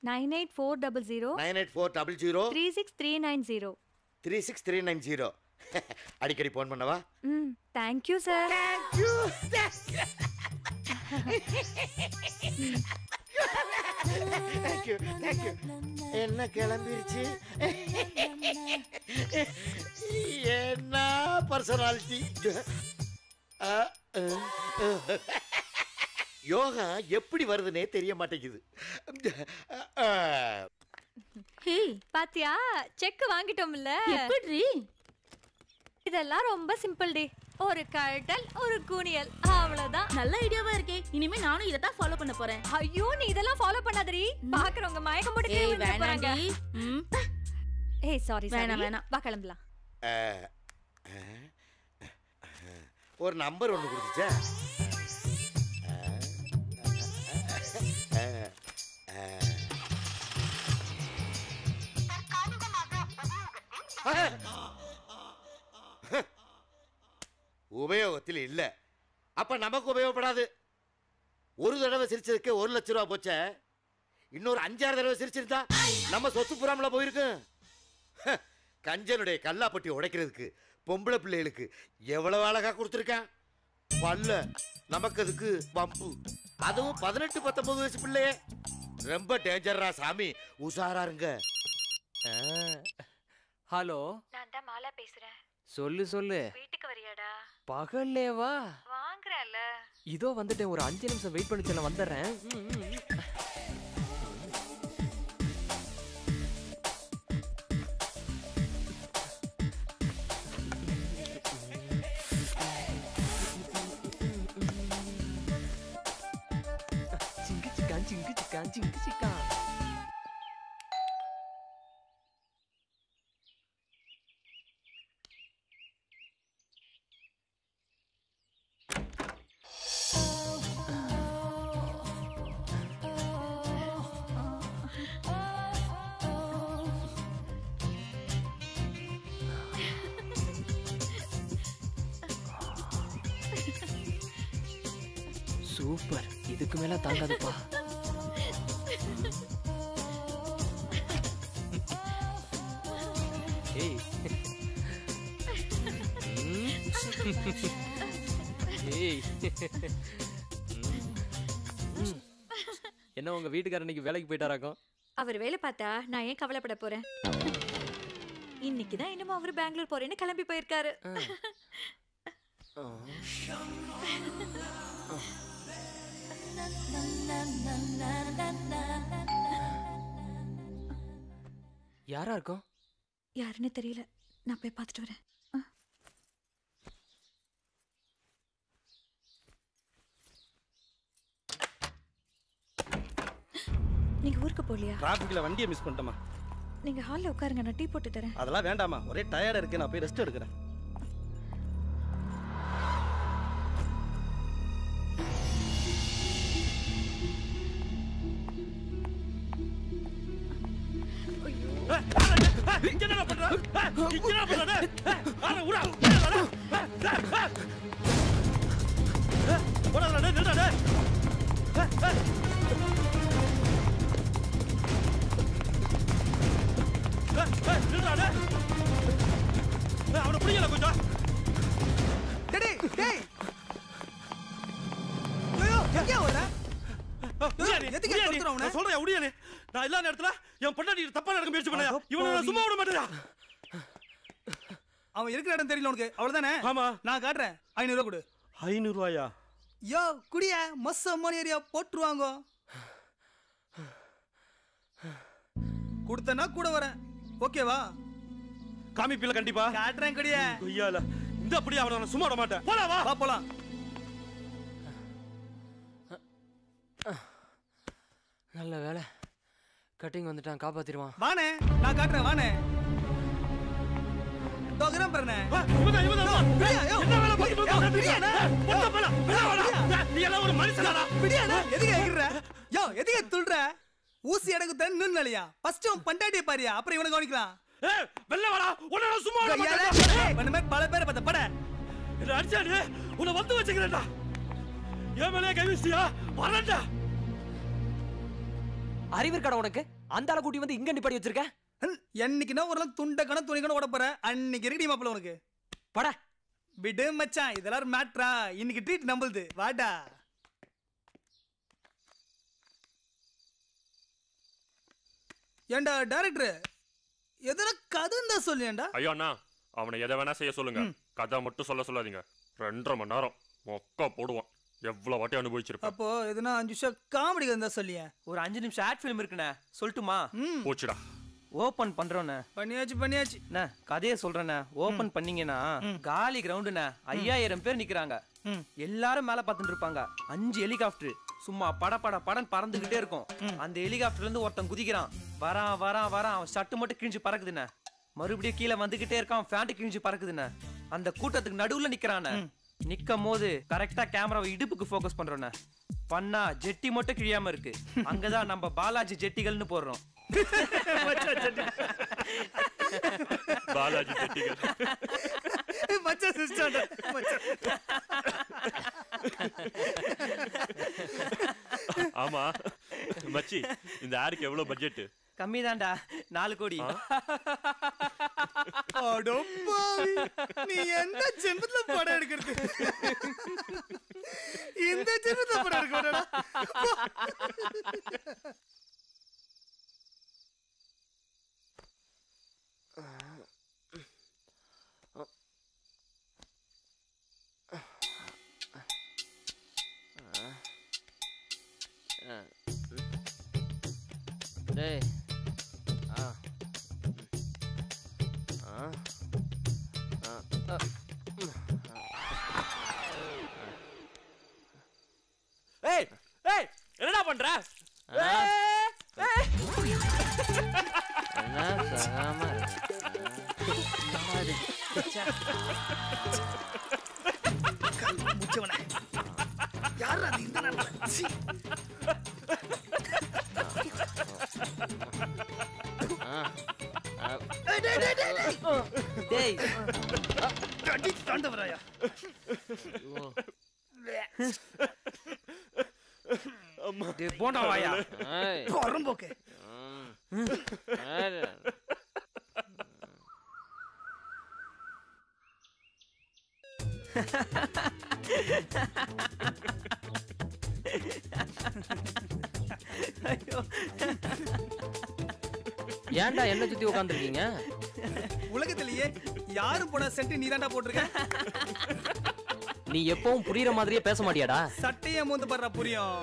98400
98400
36390.
36390. அடிக்கடி ஃபோன் பண்ணவா?
Thank you sir.
Thank you. என்ன கிளம்பிருச்சு? என்ன பர்சனாலிட்டி! யோகா எப்படி வருதுன்னே தெரிய மாட்டேங்குது.
ஹே பாத்தியா, செக் வாங்கிட்டோம்ல.
எப்படி?
இதெல்லாம் ரொம்ப சிம்பிள் டி. ஒரு கடல், ஒரு குனியல், அவ்வளவுதான்.
நல்ல ஐடியாவா இருக்கே. இனிமே நானும் இத தான் ஃபாலோ பண்ண போறேன்.
ஐயோ, நீ இதெல்லாம் ஃபாலோ பண்ணாதடி. பாக்குறவங்க மயக்கம் போட்டு கீழ விழுந்து போறாங்க. ஏய் சாரி சாரி. வேணாம் வா கிளம்பலாம்.
ஒரு நம்பர் ஒன்று கொடுத்துச்சா? உபயோகத்தில் இல்ல. அப்ப நமக்கு உபயோகப்படாது. ஒரு தடவை சிரிச்சதுக்கு 1 லட்சம் ரூபா போச்ச. இன்னொரு 5-6 தடவை சிரிச்சிருந்தா நம்ம சொத்து புறாமல போயிருக்கு. கஞ்சனுடைய கல்லாப்பட்டி உடைக்கிறதுக்கு பொம்பளை பிள்ளைகளுக்கு எவ்வளவு அழகா கொடுத்துருக்கான். பல்ல நமக்கு அதுக்கு பம்பு. அதுவும் 18-19 வயசு பிள்ளையே. ரொம்ப டேஞ்சரா சாமி, உஷாரா இருங்க.
ஹலோ,
நான் தான் மாலா பேசுறேன்.
சொல்லு சொல்லு.
வீட்டுக்கு வரியாடா?
பகல்லே வா.
வாங்குறல.
இதோ வந்துட்டேன். ஒரு 5 நிமிஷம் வெயிட் பண்ணி சொல்ல வந்துடுறேன். சூப்பர். இதுக்கு மேல தாங்காதுப்பா. ஏய் ஏய், என்ன உங்க வீட்டுக்காரர் இன்னைக்கு வேலைக்கு போயிட்டாராக்கும்?
அவர் வேலை பார்த்தா நான் ஏன் கவலைப்பட போறேன்? இன்னைக்கு தான் என்னமோ அவர் பெங்களூர் போறேன்னு கிளம்பி போயிருக்காரு.
யாரா இருக்கும்?
யாருன்னு தெரியல. நான் போய் பார்த்துட்டு வரேன். நீங்க ஊருக்கு போலியா?
டிராஃபிக்ல வண்டியை மிஸ் பண்ணிட்டேமா.
நீங்க ஹால்ல உட்காருங்க, நான் டீ போட்டு தரேன்.
அதெல்லாம் வேண்டாமா, ஒரே டயர்டா இருக்கு, நான் போய் ரெஸ்ட் எடுக்கிறேன்.
ஐயோ
இங்க என்ன பண்ற? இங்க என்ன பண்ற? ஆனா உடா. போடா டேய் நில்டா டேய். நில்டா டேய். அவனை பிடிக்கல கொஞ்சம்.
டேய் டேய். ஐயோ எங்க வர? எதுக்கு தொடுறவன?
நான் சொல்றேன் உடியானே. நான் இல்லாத நேரத்துல என் பொண்டாட்டி தப்பா நடக்க முயற்சி பண்ணயா? இவனை நான் சும்மா விட மாட்டேடா.
அவன் இருக்கிற இடம் தெரியல உனக்கு அவ்வளவுதானே?
ஆமா.
நான் காட்டுறேன். 500 ரூபாய் கொடு.
500 ரூபாயா?
யோ குடியா மொத்த மணி ஏரியா போட்டுருவாங்க. கொடுத்தனா கூட வரேன். ஓகேவா?
காமிப்பில கண்டிப்பா.
காட்டுறேன் குடியா.
கொய்யால. இந்த அப்படியே அவனை நான் சும்மா விட மாட்டேன். போடா வா.
வா போலாம்.
நல்ல வேலை கட்டிங் வந்துட்டான், காப்பாத்திடுவான்.
வானே நான் காட்டுறேன் வானே. தோகரம் பரனே.
இவதான் என்ன வேலை பார்த்துட்டு இருக்க?
பிடியானே.
போடா போடா. நீ எல்லாம் ஒரு மனுஷனாடா?
பிடியானே. எதுக்கு ஏக்குற? யோ எதுக்கு துள்ற? ஊசி அடகு தன் நின்னலையா? ஃபர்ஸ்ட் உன் பண்டாட்டியை பாரியா, அப்புறம் இவனை கவனிக்கலாம்.
ஏய் வெல்ல வாடா. உன்னை நான் சும்மா விட மாட்டேன்.
பண்ண மாதிரி பல பேரை பார்த்த பட.
என்ன அடிச்சானே? உன்னை வந்து வச்சுக்கிறேன்டா. ஏன் மேலே கை வீசியா? வரேன்டா.
அறிவிற்கடா உனக்கு? அந்த ஆளை கூட்டி வந்து இங்க நிப்பாடி வச்சிருக்க?
என்னைக்குனா ஒரு நாள் துண்டக்கண துணிக்கண ஓட போற. அன்னைக்கு இருக்கடி மாப்பிள்ள உனக்கு.
பட
விடு மச்சான், இதெல்லாம் மேட்ரா. இன்னைக்கு ட்ரீட் நம்புது. வாடா. ஏண்டா டைரக்டர் எதனா கதை தான் சொல்லியேண்டா?
ஐயோ அண்ணா, அவனை எதை வேணா செய்ய சொல்லுங்க, கதை மட்டும் சொல்லாதீங்க. 2.5 மணி நேரம் மொக்கா போடுவான். எவ்வளவு வாட்டி அனுபவிச்சிருப்பேன்.
அப்போ எதனா 5 நிமிஷம் காமெடி கதை தான் சொல்லியே.
ஒரு 5 நிமிஷம் ஆட் ஃபிலிம் இருக்குண்ணே, சொல்லட்டுமா?
போச்சுடா.
ஓபன் பண்றோண்ணே.
பண்ணியாச்சு.
அண்ணா கதையை சொல்றேண்ணே. ஓபன் பண்ணீங்கன்னா காலி கிரவுண்டுண்ணே. 5000 பேர் நிக்கிறாங்க. எல்லாரும் மேல பார்த்துட்டு இருப்பாங்க. 5 ஹெலிகாப்டர் சும்மா படன்னு பறந்துகிட்டே இருக்கும். அந்த ஹெலிகாப்டர்ல இருந்து ஒருத்தன் குதிக்கிறான். வரான். அவன் ஷர்ட் மட்டும் கிழிஞ்சு பறக்குதுண்ணே. மறுபடியும் கீழே வந்துகிட்டே இருக்கான். பேண்ட் கிழிஞ்சு பறக்குதுண்ணே. அந்த கூட்டத்துக்கு நடுவுல நிக்கிறானே. நிக்கும் போது கரெக்டா கேமராவை இடுப்புக்கு ஃபோக்கஸ் பண்றோண்ணே. பண்ணா ஜெட்டி மட்டும் கிழியாம இருக்கு. அங்கதான் நம்ம பாலாஜி ஜெட்டிகள்னு போடுறோம்.
பாலாஜி ஜெட்டிகள்.
மச்சா சிஸ்டர்
ஆமா மச்சி, இந்த ஆடுக்கு எவ்வளவு பட்ஜெட்?
கம்மிதான்டா, 4 கோடி.
அடப்பாவி, நீ எந்த ஜென்மத்துல படம் எடுக்கிறது? இந்த ஜென்மத்துல படம் எடுக்க மாட்டடா.
டேய்
ஏய் என்னடா பண்ற?
என்ன சகாம
முச்சவனே யாரா நீ? இந்த நேரத்துல
டேய்
கட்டி தாண்டவராயா?
அம்மா டேய் போடா வாயா.
பொறம்போக்கே.
ஏன்டா என்ன சுத்தி உட்கார்ந்திருக்கீங்க?
உலகத்திலேயே யாரும் போட சென்ட் நீ தான்டா போட்டிருக்க.
நீ எப்பவும் புரியுற மாதிரியே பேச மாட்டியாடா?
சட்டைய மூந்து படுற புரியும்.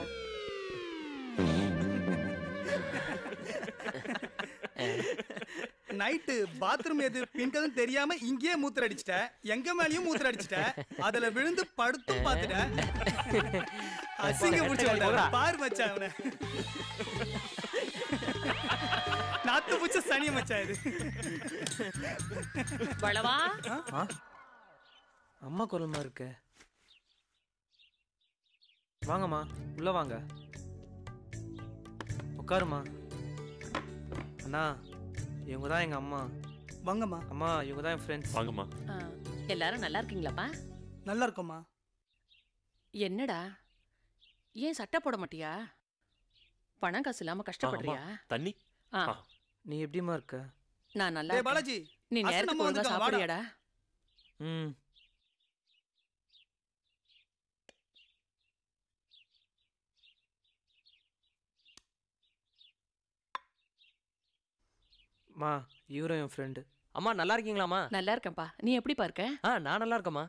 நைட்டு பாத்ரூம் எது பின்கதும் தெரியாம இங்கேயே மூத்திர அடிச்சிட்ட. எங்க மேலயும் மூத்திர அடிச்சிட்ட. அதுல விழுந்து படுத்தும் பாத்துட்ட. அசிங்க புடிச்ச பாரு மச்சான் அவனை. நாத்து புடிச்ச சனிய மச்சான் இது.
பளவா
அம்மா குரல்மா இருக்கு. வாங்கம்மா உள்ள வாங்க, உட்காருமா. அண்ணா இவங்க தான் எங்க அம்மா.
வாங்கம்மா.
அம்மா இவங்க தான் என் ஃப்ரெண்ட்ஸ்.
வாங்கம்மா.
எல்லாரும் நல்லா இருக்கீங்களாப்பா?
நல்லா இருக்கோம்மா.
என்னடா ஏன் சட்டை போட மாட்டியா? பணம் காசு இல்லாம கஷ்டப்படுறியா?
தண்ணி.
நீ எப்படிமா இருக்க?
நான் நல்லா
டேய் பாலாஜி,
நீ நேரத்துக்கு ஒழுங்கா சாப்பிடுறியாடா?
ம். மா இவரும் என் ஃப்ரெண்டு.
அம்மா நல்லா இருக்கீங்களாம்மா?
நல்லா இருக்கேன்ப்பா. நீ எப்படி பார்க்க?
நான் நல்லா இருக்கேம்மா.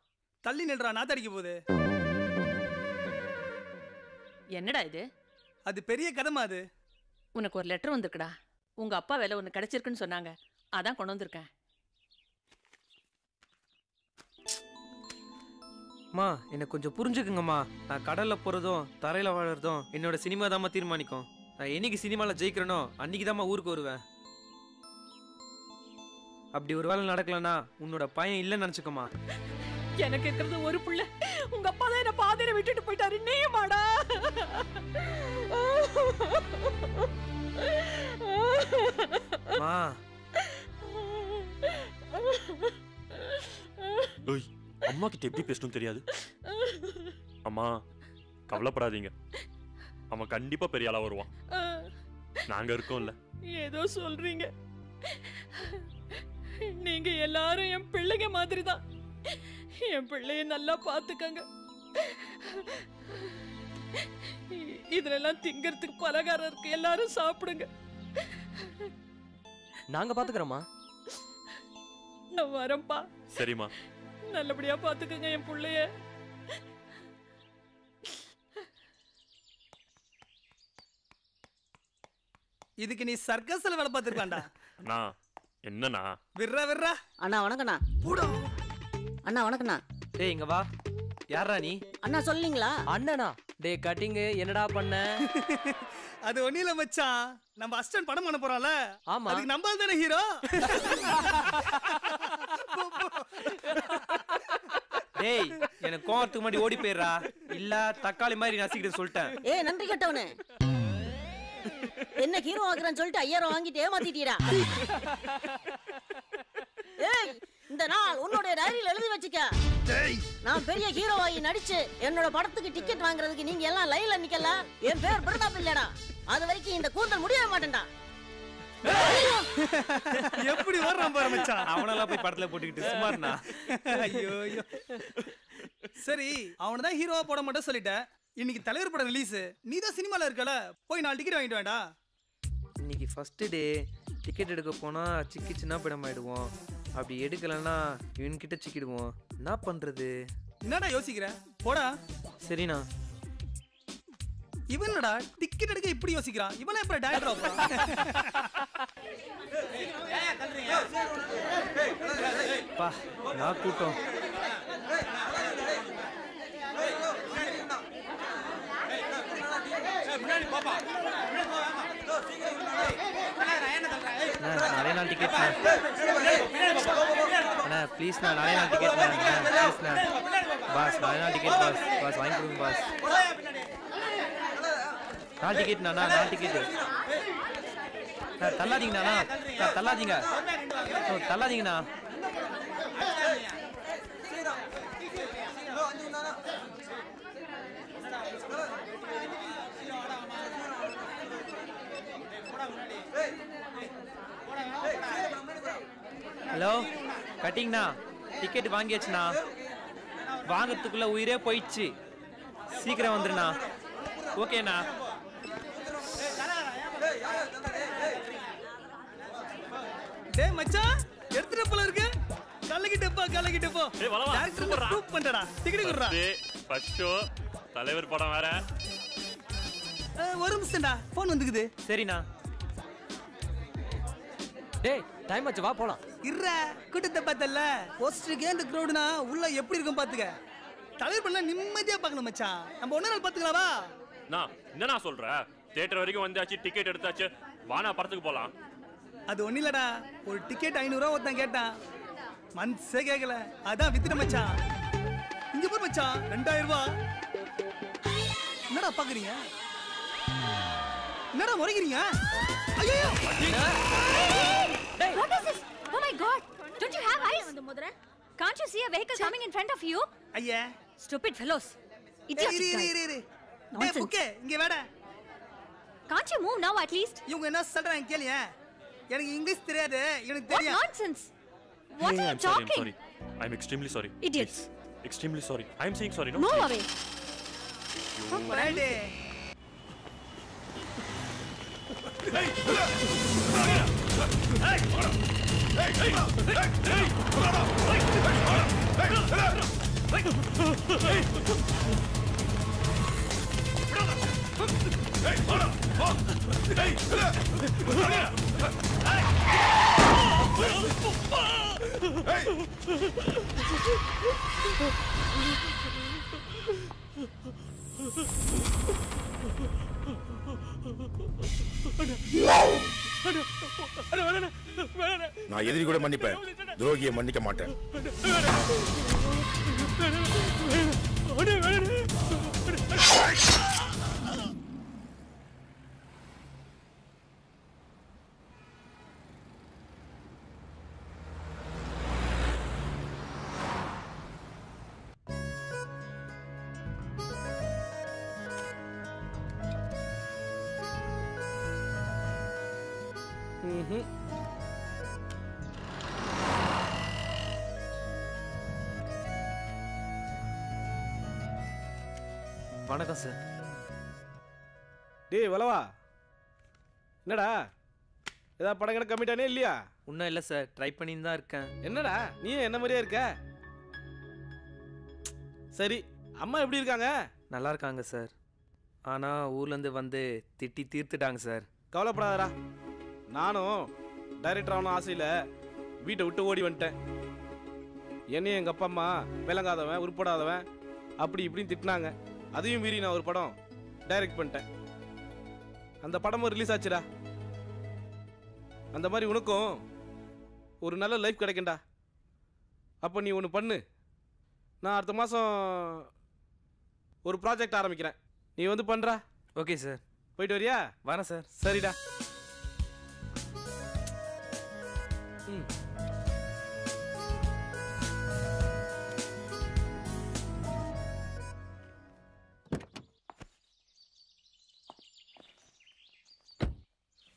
தள்ளி நில்றா, நாத்தடிக்க போகுது.
என்னடா இது?
அது பெரிய கதமா. அது
உனக்கு ஒரு லெட்டர் வந்திருக்குடா. உங்க அப்பா வேலை உனக்கு கிடைச்சிருக்குன்னு சொன்னாங்க, அதான் கொண்டு வந்திருக்கேன்.
மா எனக்கு கொஞ்சம் புரிஞ்சுக்குங்கம்மா. நான் கடல்ல போறதும் தரையில வாழறதும் என்னோட சினிமா தாம்மா தீர்மானிக்கும். நான் என்னைக்கு சினிமால ஜெயிக்கிறேனோ அன்னைக்கு தாம்மா ஊருக்கு வருவேன். அப்படி ஒரு வேலை நடக்கலன்னா உன்னோட பையன் இல்லைன்னு நினைச்சுக்கம்மா.
எனக்கு இருக்கிறது ஒரு புள்ள. உங்க அப்பா தான் என்ன பாதையில விட்டுட்டு போயிட்டாரு. நீயுமாடா?
மா
ஓய், அம்மா கிட்ட எப்படி பேசணும் தெரியாது. அம்மா கவலைப்படாதீங்க, அவன் கண்டிப்பா பெரிய ஆளா வருவான். நாங்க இருக்கோம்ல.
ஏதோ சொல்றீங்க. நீங்க எல்லாரும் என் பிள்ளைங்க மாதிரி தான். என் பிள்ளைய நல்லா பாத்துக்கங்க. இதெல்லாம் திங்கறதுக்கு பலகாரம் இருக்கு, எல்லாரும் சாப்பிடுங்க.
நாங்க பாத்துக்கிறோமா.
நான் வரேன்ப்பா.
சரிம்மா.
நல்லபடியா பாத்துக்கங்க என் பிள்ளைய.
இதுக்கு நீ சர்க்கஸ்ல வேலை பார்த்திருக்காண்டா.
அண்ணா என்னண்ணா?
விர்ரா
அண்ணா வணக்கண்ணா. அண்ணா வணக்கண்ணா.
டேய் இங்க வா. யாரா நீ?
அண்ணா சொல்லீங்களா?
அண்ணனா? டே கட்டிங் என்னடா பண்ண?
அது ஒண்ணு இல்ல மச்சான், நம்ம அசிஸ்டன்ட் படம் பண்ண போறோம்ல.
ஆமா.
அதுக்கு நம்ம தானே ஹீரோ.
டேய் எனக்கு கோவத்துக்கு முன்னாடி ஓடி போயிடுறா, இல்ல தக்காளி மாதிரி நசிக்கிட்டு சொல்லிட்டேன்.
ஏய் நன்றி கட்டவனே, என்ன ஹீரோ ஆகுறேன்னு சொல்லிட்டு 5000 வாங்கிட்டு ஏமாத்திட்டீரா. ஏய் இந்த நாள் உன்னோட டைரியில எழுதி வச்சுக்க. நான் பெரிய ஹீரோவாகி நடிச்சு என்னோட படத்துக்கு டிக்கெட் வாங்குறதுக்கு நீங்க எல்லாம் லைன்ல நிக்கல. என் பேர் பிரதாப் இல்லடா. அது வரைக்கும் இந்த கூந்தல் முடியவே மாட்டேன்டா.
எப்படி வர்றான் பாரு மச்சான்.
அவனெல்லாம் போய் படத்துல போட்டுக்கிட்டு சுமார்னா.
ஐயோ ஐயோ. சரி அவனை தான் ஹீரோவா போட மாட்டேன் சொல்லிட்டேன். இன்னைக்கு தலைவர் படம் ரிலீஸ், நீ தான் சினிமால இருக்கல, போய் 4 டிக்கெட் வாங்கிட்டு வேண்டா.
இன்னைக்கு ஃபர்ஸ்ட் டே. டிக்கெட் எடுக்க போனா சிக்கி சின்ன படம் ஆயிடுவோம். அப்படி எடுக்கலன்னா இவன்கிட்ட சிக்கிடுவோம். என்ன பண்றது?
என்னடா யோசிக்கிற? போடா.
சரிண்ணா.
இவன் என்னடா டிக்கெட் எடுக்க இப்படி யோசிக்கிறான்? இவனே எப்ப டைரக்டர் ஆகுறான்?
பா நான் கூட்டம். நிறைய நாள் டிக்கெட் அண்ணா ப்ளீஸ்ண்ணா, நிறைய நாள் டிக்கெட் ப்ளீஸ்ண்ணா. பாஸ் நிறைய நாள் டிக்கெட் பாஸ். பாஸ் வாங்கி கொடுங்க பாஸ். 4 டிக்கெட்ண்ணா. 4 டிக்கெட்டு. தள்ளாதீங்கண்ணா. தள்ளாதீங்க தள்ளாதீங்கண்ணா. ஹலோ கட்டிங்கண்ணா, டிக்கெட் வாங்கியாச்சுண்ணா. வாங்கிறதுக்குள்ள உயிரே போயிடுச்சு. சீக்கிரம் வந்துருண்ணா. ஓகேண்ணா.
டேய் மச்சான் எடுத்துட்டு போல இருக்கு. கலக்கிட்டு போ. டைரக்டர் ப்ரூவ் பண்றடா. டிக்கெட் குடுறா.
ஃபர்ஸ்ட் ஷோ தலைவர் படம் வேற.
ஒரு நிமிஷம்டா, ஃபோன் வந்துக்குது.
சரிண்ணா.
டேய் டைம் ஆச்சு, வா போலாம்.
இருடா, கூட்டத்தை பார்த்தல. போஸ்டருக்கு அந்த கிரவுட்னா உள்ள எப்படி இருக்கும் பாத்துக்க. தலைவர் பண்ண நிம்மதியா பார்க்கணும் மச்சான். நம்ம ஒண்ணு நாள் பாத்துக்கலாம் வா.
நான் என்னண்ணா சொல்ற? தியேட்டர் வரைக்கும் வந்தாச்சு, டிக்கெட் எடுத்தாச்சு, வானா படத்துக்கு போலாம்.
அது ஒண்ணு இல்லடா, ஒரு டிக்கெட் 500 ரூபா ஒருத்தன் கேட்டான். மனசே கேட்கல, அதான் வித்துட்ட மச்சான். இங்க போய் மச்சான் 2000 ரூபாய். என்னடா பாக்குறீங்க? என்னடா முறைக்கிறீங்க? ஐயோ
What is this? Oh my god!
Can't you see a vehicle coming in front of you?
ஐயா
Stupid fellows. Idiotic guys.
டேய்
Nonsense.
புக்கே இங்க வாடா.
Can't you move now at least?
இவங்க என்ன சொல்றாங்க கேளியா? எனக்கு இங்கிலீஷ் தெரியாது, எனக்கு
What
தெரியும்.
nonsense? What are you
I'm sorry,
talking?
I'm sorry. I'm extremely sorry.
Idiots.
Extremely sorry. I'm saying sorry, no?
Move
please.
away.
Ready.
நான் எதிரி கூட மன்னிப்பேன், துரோகியை மன்னிக்க மாட்டேன்.
வணக்கம் சார்.
டேய் வளவா, என்னடா ஏதாவது படம் கிட்ட கம்மிட்டானே இல்லையா?
ஒன்றும் இல்லை சார், ட்ரை பண்ணின்னு தான் இருக்கேன்.
என்னடா நீ என்ன மாதிரியே இருக்க? சரி, அம்மா எப்படி இருக்காங்க?
நல்லா இருக்காங்க சார். ஆனால் ஊர்லேருந்து வந்து திட்டி தீர்த்துட்டாங்க சார்.
கவலைப்படாதடா, நானும் டைரக்டர் ஆகணும் ஆசையில் வீட்டை விட்டு ஓடி வந்துட்டேன். என்னையும் எங்கள் அப்பா அம்மா விளங்காதவன், உருப்படாதவன் அப்படி இப்படின்னு திட்டினாங்க. அதையும் மீறி நான் ஒரு படம் டைரக்ட் பண்ணிட்டேன். அந்த படமும் ரிலீஸ் ஆச்சுடா. அந்த மாதிரி உனக்கும் ஒரு நல்ல லைஃப் கிடைக்கும்டா. அப்போ நீ ஒன்று பண்ணு, நான் அடுத்த மாதம் ஒரு ப்ராஜெக்ட் ஆரம்பிக்கிறேன், நீ வந்து பண்ணுறா.
Okay sir.
போயிட்டு வரியா?
வரேன் சார்.
சரிடா.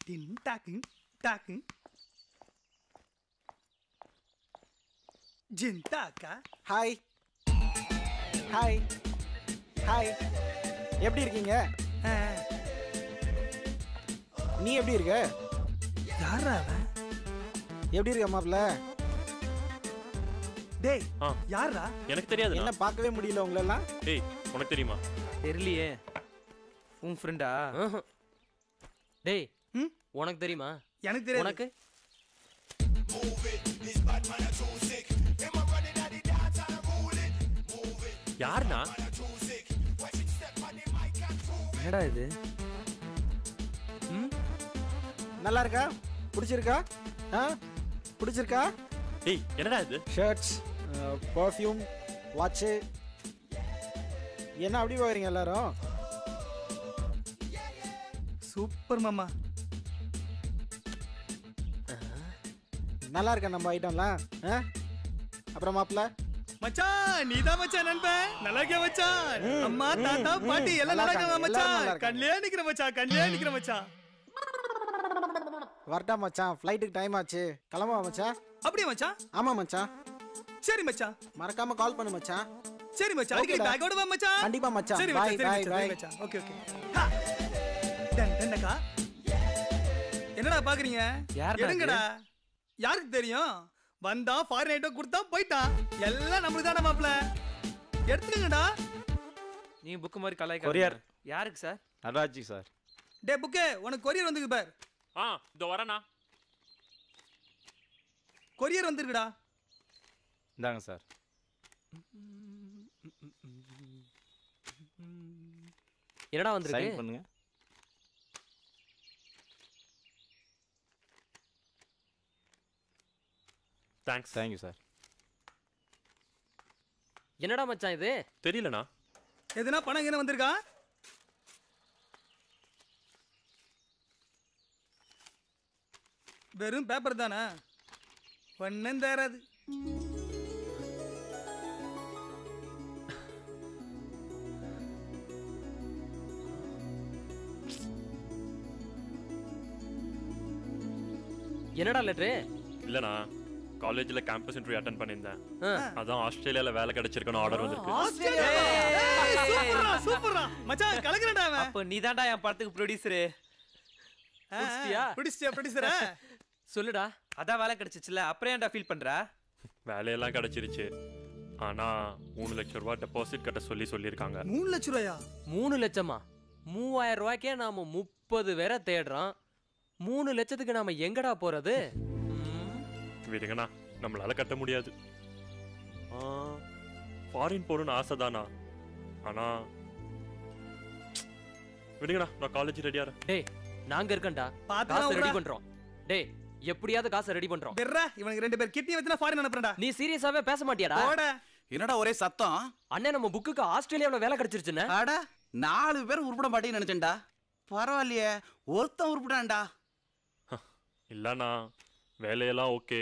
Tin taking, taking. Jintaka.
Hi hi hi, எப்படி இருக்கீங்க? நீ எப்படி இருக்க?
யாரா அவன்?
எப்படி இருக்க மாப்ள?
டேய் யாரா?
எனக்கு தெரியாது.
என்ன பார்க்கவே முடியல உங்களெல்லாம்.
டேய் உனக்கு தெரியுமா?
தெரியலையே. உன் ஃப்ரெண்டா?
டேய் உனக்கு தெரியுமா?
எனக்கு தெரியாது.
உனக்கு?
யாருண்ணா?
என்னடா இது?
நல்லா இருக்கா? பிடிச்சிருக்கா? பிடிச்சிருக்கா?
டேய் என்னடா இது?
Shirts, perfume, watch. என்ன அப்படி போகிறீங்க எல்லாரும்?
சூப்பர் மாமா.
நல்லா இருக்கா நம்ம ஐட்டம்லாம்? அப்புறம் மாப்பிள்ள
மச்சான், நீதான் மச்சான் நண்பன். நல்லா இருக்கியா மச்சான்? அம்மா தாத்தா பாட்டி எல்லாம் நல்லா இருக்காங்க மச்சான். கண்ணிலே நிக்கிற மச்சான், கண்ணிலே நிக்கிற மச்சான்.
வரட்டா மச்சான், ஃப்ளைட்டுக்கு டைம் ஆச்சு, கிளம்பா மச்சான்.
அப்படியே மச்சான்?
ஆமா மச்சான்.
சரி மச்சான்,
மறக்காம கால் பண்ணு மச்சான்.
சரி மச்சான், அடிக்கடி பேக்கோட வா மச்சான்.
கண்டிப்பா மச்சான்.
சரி
பை
மச்சான்,
பை
சரி
பை
மச்சான். Okay okay. டன்னக்கா என்னடா பாக்குறீங்க? எடுங்கடா. யாருக்கு தெரியும்? வந்தா ஃபாரின் ஐட்டம் கொடுத்தா போயிட்டான். எல்லாம் நமக்கு தானே மாப்ள. எடுத்துக்கங்கடா.
நீ புக் மாதிரி கலாய்க்க.
கொரியர்
யாருக்கு சார்?
நடராஜி சார்.
டே புக்கே, உனக்கு கொரியர் வந்திருக்கு பார்.
இதோ வரேண்ணா.
கொரியர் வந்திருக்குடா.
இந்தாங்க சார்.
என்னடா வந்திருக்கு?
சைன் பண்ணுங்க.
தேங்க்ஸ்.
Thank you sir.
என்னடா மச்சான் இது?
தெரியலண்ணா.
எதுனா பணம் என்ன வந்திருக்கா? வெறும் பேப்பர் தானா? ஒன்னும் தராது.
என்னடா லெட்ரு?
இல்லண்ணா, காலேஜ்ல கேம்பஸ் இன்டர்வியூ அட்டெண்ட் பண்ணியிருந்தேன். அதான் ஆஸ்திரேலியால வேலை கிடைச்சிருக்கணும் ஆர்டர் வந்திருக்கு.
சூப்பர்ரா மச்சான், கலக்குறடா அவன்.
அப்ப நீதான்டா என் படத்துக்கு ப்ரொடியூசர்.
ப்ரொடியூசரா?
சொல்லுடா.
அதான் வேலை கிடைச்சிச்சுல, அப்புறம் ஏன்டா ஃபீல் பண்ற?
வேலையெல்லாம் கிடைச்சிருச்சு. ஆனா 3 லட்சம் ரூபாய் டெபாசிட் கட்ட சொல்லியிருக்காங்க.
3 லட்சம் ரூபாயா?
3 லட்சமா? 3000 ரூபாய்க்கே நாம 30 பேரை தேடுறோம். 3 லட்சத்துக்கு நாம எங்கடா போறது?
விடுங்கண்ணா, நம்மளால கட்ட முடியாது. ஃபாரின் போகணும்னு ஆசை தானா, ஆனா விடுங்கண்ணா, நான் காலேஜ் ரெடியா.
டேய் நாங்க இருக்கேன்டா, காசு ரெடி பண்றோம். டேய் எப்படியாவது காசை ரெடி பண்றோம்.
பெர்ரா, இவனுக்கு 2 பேர் கிட்னி வச்சுனா ஃபாரின் அனுப்புறடா.
நீ சீரியஸாவே பேச மாட்டியாடா?
போடா.
என்னடா ஒரே சத்தம்?
அண்ணே நம்ம புக்குக்கு ஆஸ்திரேலியாவுல வேலை கிடைச்சிருச்சுன்னு.
அட 4 பேர் உருப்பட மாட்டேன்னு நினைச்சேன்டா. பரவாயில்லையே, ஒருத்தன் உருப்படான்டா.
இல்லண்ணா, வேலையெல்லாம் ஓகே,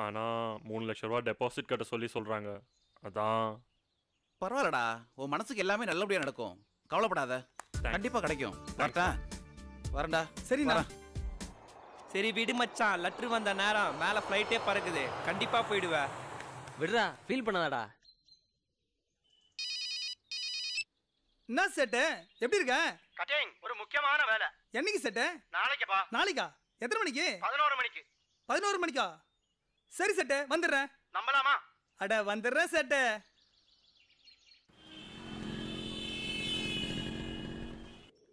ஆனா 3 லட்சம் ரூபாய் டெபாசிட் கட்ட சொல்றாங்க. அதான்.
பரவாயில்லடா, உன் மனசுக்கு எல்லாமே நல்லபடியா நடக்கும், கவலைப்படாத. கண்டிப்பா கிடைக்கும். வரேன்டா.
சரிண்ணா.
சரி விடு மச்சான், லெட்டர் வந்த நேரம், மேல ஃப்ளைட்டே பறக்குது, கண்டிப்பா போயிடுவ.
விடுறா, ஃபீல் பண்ணாதடா.
என்ன செட், எப்படி இருக்க?
கட்டிங், ஒரு முக்கியமான வேலை.
என்னைக்கு செட்?
நாளைக்குப்பா.
நாளைக்கா? எத்தனை மணிக்கு?
11 மணிக்கு.
11 மணிக்கா? சரி செட், வந்துடுறேன்.
நம்பலாமா?
அட வந்துடுறேன் செட்.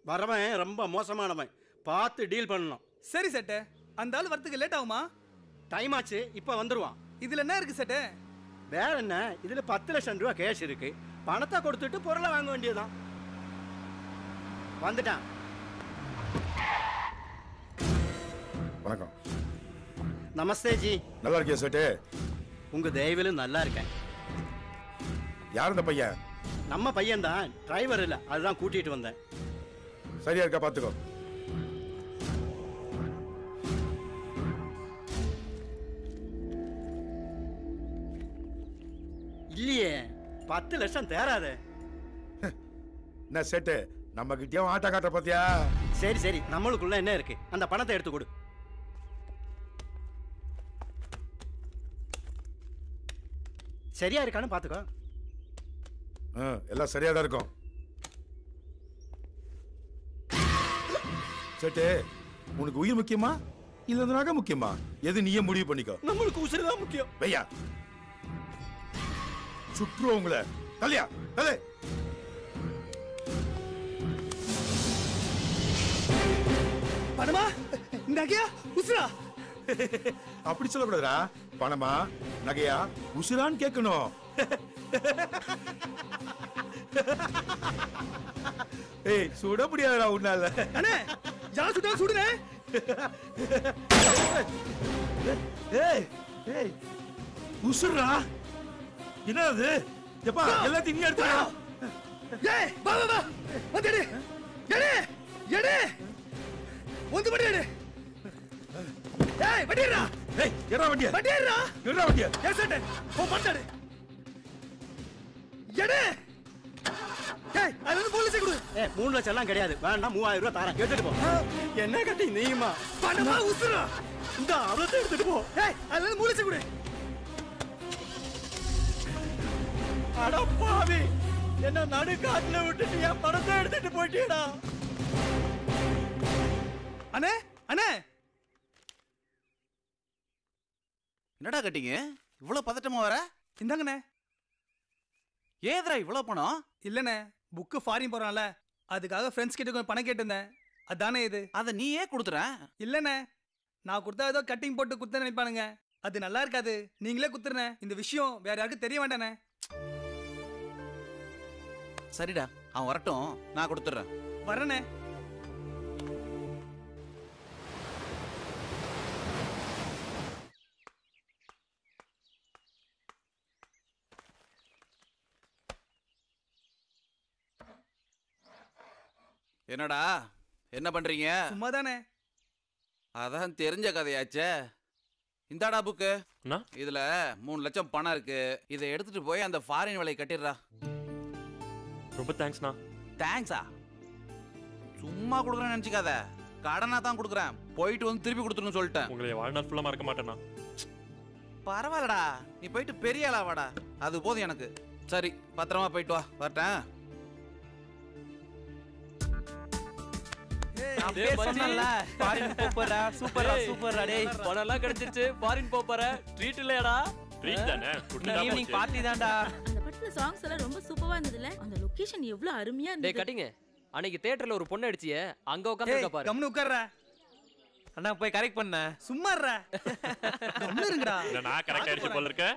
வரவன் ரொம்ப மோசமானவன், பார்த்து டீல் பண்ணணும்.
சரி செட், அந்த ஆள் வரத்துக்கு லேட் ஆகுமா?
டைம் ஆச்சு, இப்போ வந்துடுவான்.
இதுல என்ன இருக்கு செட்?
வேற என்ன, இதுல 10 லட்சம் ரூபா கேஷ் இருக்கு. பணத்தை கொடுத்துட்டு பொருளை வாங்க வேண்டியதுதான். வந்துட்டான்.
வணக்கம்.
நமஸ்தே ஜி.
நல்லா இருக்கியா சேட்டு?
உங்க தயவிலும் நல்லா இருக்கேன்.
யார் இந்த பையன்?
நம்ம பையன் தான், டிரைவர் இல்ல, அதுதான் கூட்டிட்டு வந்தேன்.
சரியா இருக்கா பாத்துக்கோ.
இல்லையே, 10 லட்சம் தேராதே.
என்ன சேட்டு, நம்ம கிட்டயும் ஆட்டா காட்ட பாத்தியா?
சரி சரி, நம்மளுக்குள்ள என்ன இருக்கு, அந்த பணத்தை எடுத்து கொடு. சரியா இருக்கான்னு பாத்துக்கோ.
எல்லாம் சரியா தான் இருக்கும். சேட்டு, உனக்கு உயிர் முக்கியமா இல்ல நகை முக்கியமா? எது நீயே முடிவு பண்ணிக்கோ.
நம்மளுக்கு உயிர் தான் முக்கியம்.
பையா சுற்றுவோம் உங்களை. தலையா தலை.
பணமா நகையா உசுரா?
அப்படி சொல்லக்கூடாதுடா. பணமா நகையா உசுரான்னு கேட்கணும். ஏய் சுட முடியாதுடா உன்னால.
அண்ணே யார் சுட்டா சுடுனே.
ஏய் ஏய் உசுரா? என்னது? எப்பா எல்லாத்தையும் நீ எடுத்துடா.
ஏய் வா வா வா வந்துடு. எடு எடு வந்து வண்டியடு. ஏய் வண்டியடா.
ஏய் ஏறா வண்டிய.
வண்டியடா.
ஏறா வண்டிய.
ஏய் சட்டே போ பட்டடு. எடு. ஏய் அது வந்து போலீஸ் கொடு.
3 லட்சம் எல்லாம் கிடையாது, வேண்டாம் 3000 ரூபாய் தரேன், எடுத்துட்டு போ. என்ன கட்டி நீயுமா?
பணமா உசுரா?
இந்த அவளத்தை எடுத்துட்டு போ.
ஏய் அது வந்து போலீஸ் கொடு.
அட பாவி, என்ன நடு காட்டுல விட்டுட்டு என் பணத்தை எடுத்துட்டு போயிட்டியடா.
அண்ணே அண்ணே.
என்னடா கட்டிங்க, இவ்வளவு பதட்டமா வர?
இந்தாங்கண்ணே.
ஏதுடா இவ்வளவு பணம்?
இல்லண்ணே, புக்கு ஃபாரின் போறான்ல, அதுக்காக ஃப்ரெண்ட்ஸ் கிட்ட கொஞ்சம் பணம் கேட்டிருந்தேன். அதானே இது.
அதை நீயே கொடுத்துற?
இல்லண்ணே, நான் கொடுத்தா ஏதோ கட்டிங் போட்டு குத்த நினைப்பானுங்க, அது நல்லா இருக்காது. நீங்களே குத்துறனே. இந்த விஷயம் வேற யாருக்கும் தெரிய வேண்டானே.
சரிடா, அவன் வரட்டும், நான் கொடுத்துறேன்.
வரனே.
என்னடா என்ன பண்றீங்க?
சும்மாதானே.
அதான் தெரிஞ்ச கதையாச்சே. இந்தாடா புக்கு. இதுல 3 லட்சம் பணம் இருக்கு. இதை எடுத்துட்டு போய் அந்த ஃபாரின் வேலையை கட்டிடுறா.
ரொம்ப தேங்க்ஸ்ண்ணா.
தேங்க்ஸா? சும்மா கொடுக்குறேன்னு நினைச்சுக்காத, கடனா தான் கொடுக்குறேன். போயிட்டு வந்து திருப்பி கொடுத்துருன்னு சொல்லிட்டேன்.
உங்களை வாழ்நாள் ஃபுல்லா மறக்க மாட்டேனா?
பரவாயில்லடா, நீ போயிட்டு பெரிய ஆளா வாடா, அது போதும் எனக்கு. சரி, பத்திரமா போயிட்டு வா, வரட்டேன்.
பணம்லாம் கிடைச்சிருச்சு, ஃபாரின் போற ட்ரீட் இல்லையாடா?
ட்ரீட் தானே,
ஈவினிங் பார்ட்டி தான்டா.
அந்த படத்துல சாங்ஸ் எல்லாம் ரொம்ப சூப்பரா இருந்ததுல, அந்த லொகேஷன் எவ்வளவு அருமையா இருந்தது.
டேய் கட்டிங்க, அன்னைக்கு தியேட்டர்ல ஒரு பொண்ணு அடிச்சியே, அங்க உட்கார்ந்திருக்க பாரு.
கம்னு உட்கார்றா.
அண்ணா போய் கரெக்ட் பண்ண.
சும்மா இருடா. கம்னு இருங்கடா.
நான் கரெக்ட் ஆயிடுச்சு போல இருக்க.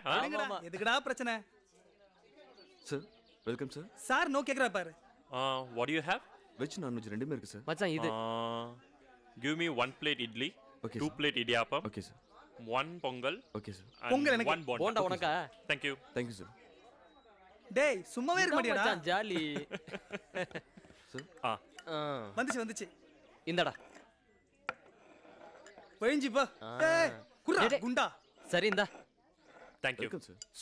எதுக்குடா பிரச்சனை?
Sir welcome sir.
Sir no கேக்குறா பாரு.
What do you have?
Veg non veg ரெண்டுமே இருக்கு சார்.
மச்சான் இது.
Give me 1 plate idli,
Okay,
2 plate idiyappam.
Okay sir.
1 pongal.
Okay sir.
Pongal எனக்கு.
1 bonda.
போண்டா உனக்கா?
Thank you.
Thank you sir.
டேய் சும்மாவே இருக்க மாட்டியாடா?
மச்சான் ஜாலி.
சார்
வந்துச்சு.
இந்தடா.
போயிஞ்சி போ. டேய் குறா குண்டா.
சரி இந்தா.
Thank you.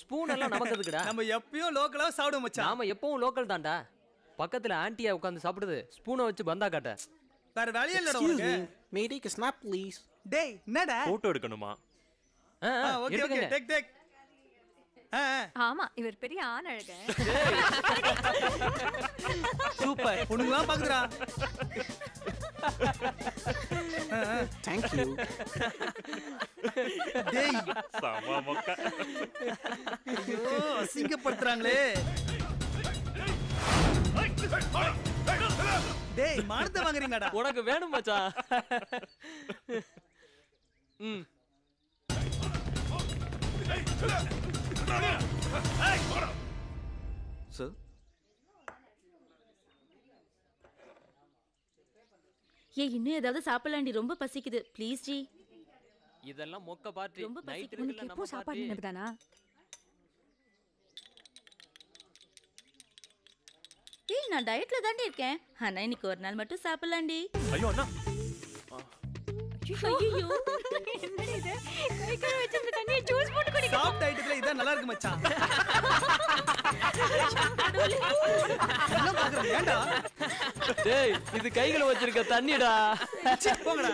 ஸ்பூன் எல்லாம் நமக்கு எதுக்குடா?
நம்ம எப்பவும் லோக்கலா சாப்பிடுவோம் மச்சான்.
நாம எப்பவும் லோக்கல் தான்டா. பக்கத்துல ஆன்ட்டியா உட்கார்ந்து சாப்பிடுது, ஸ்பூனை வச்சு பந்தா காட்ட.
வேற வேலையே இல்லடா உனக்கு.
May I take a snap please?
டேய் என்னடா?
போட்டோ எடுக்கணுமா?
Okay okay take.
ஆமா, இவர் பெரிய ஆண் அழகன்.
சூப்பர். பொண்ணுங்களா பாக்குறா.
Thank you.
டேய்
சமா மொக்க.
ஐயோ அசிங்கப்படுத்துறாங்களே. டேய் மானத்தை வாங்குறீங்கடா.
உனக்கு வேணும் மச்சான்.
சார்
இன்னும் ஏதாவது சாப்பிடலாண்டி, ரொம்ப பசிக்குது ப்ளீஸ் ஜி.
இதெல்லாம் மொக்க பார்ட்டி.
ரொம்ப
நைட்
பசிக்குது.
இருக்குல்ல நம்ம
எப்போ சாப்பாடு
பார்ட்டி.
நினைப்புதானா?
ஏய் நான் டயட்ல தாண்டி இருக்கேன். ஆனா இன்னைக்கு ஒரு நாள் மட்டும் சாப்பிடலாண்டி.
ஐயோ அண்ணா.
ஐயோ
என்னடி இது? கை கழுவி வச்சிருந்த தண்ணியை ஜூஸ் போட்டு குடிக்க.
சாப்பிட்ட ஐட்டத்துல இதான் நல்லா இருக்கு மச்சான். என்ன பாக்குறீங்க? ஏண்டா?
டேய் இது கைகளை வச்சிருக்க தண்ணிடா.
போங்கடா.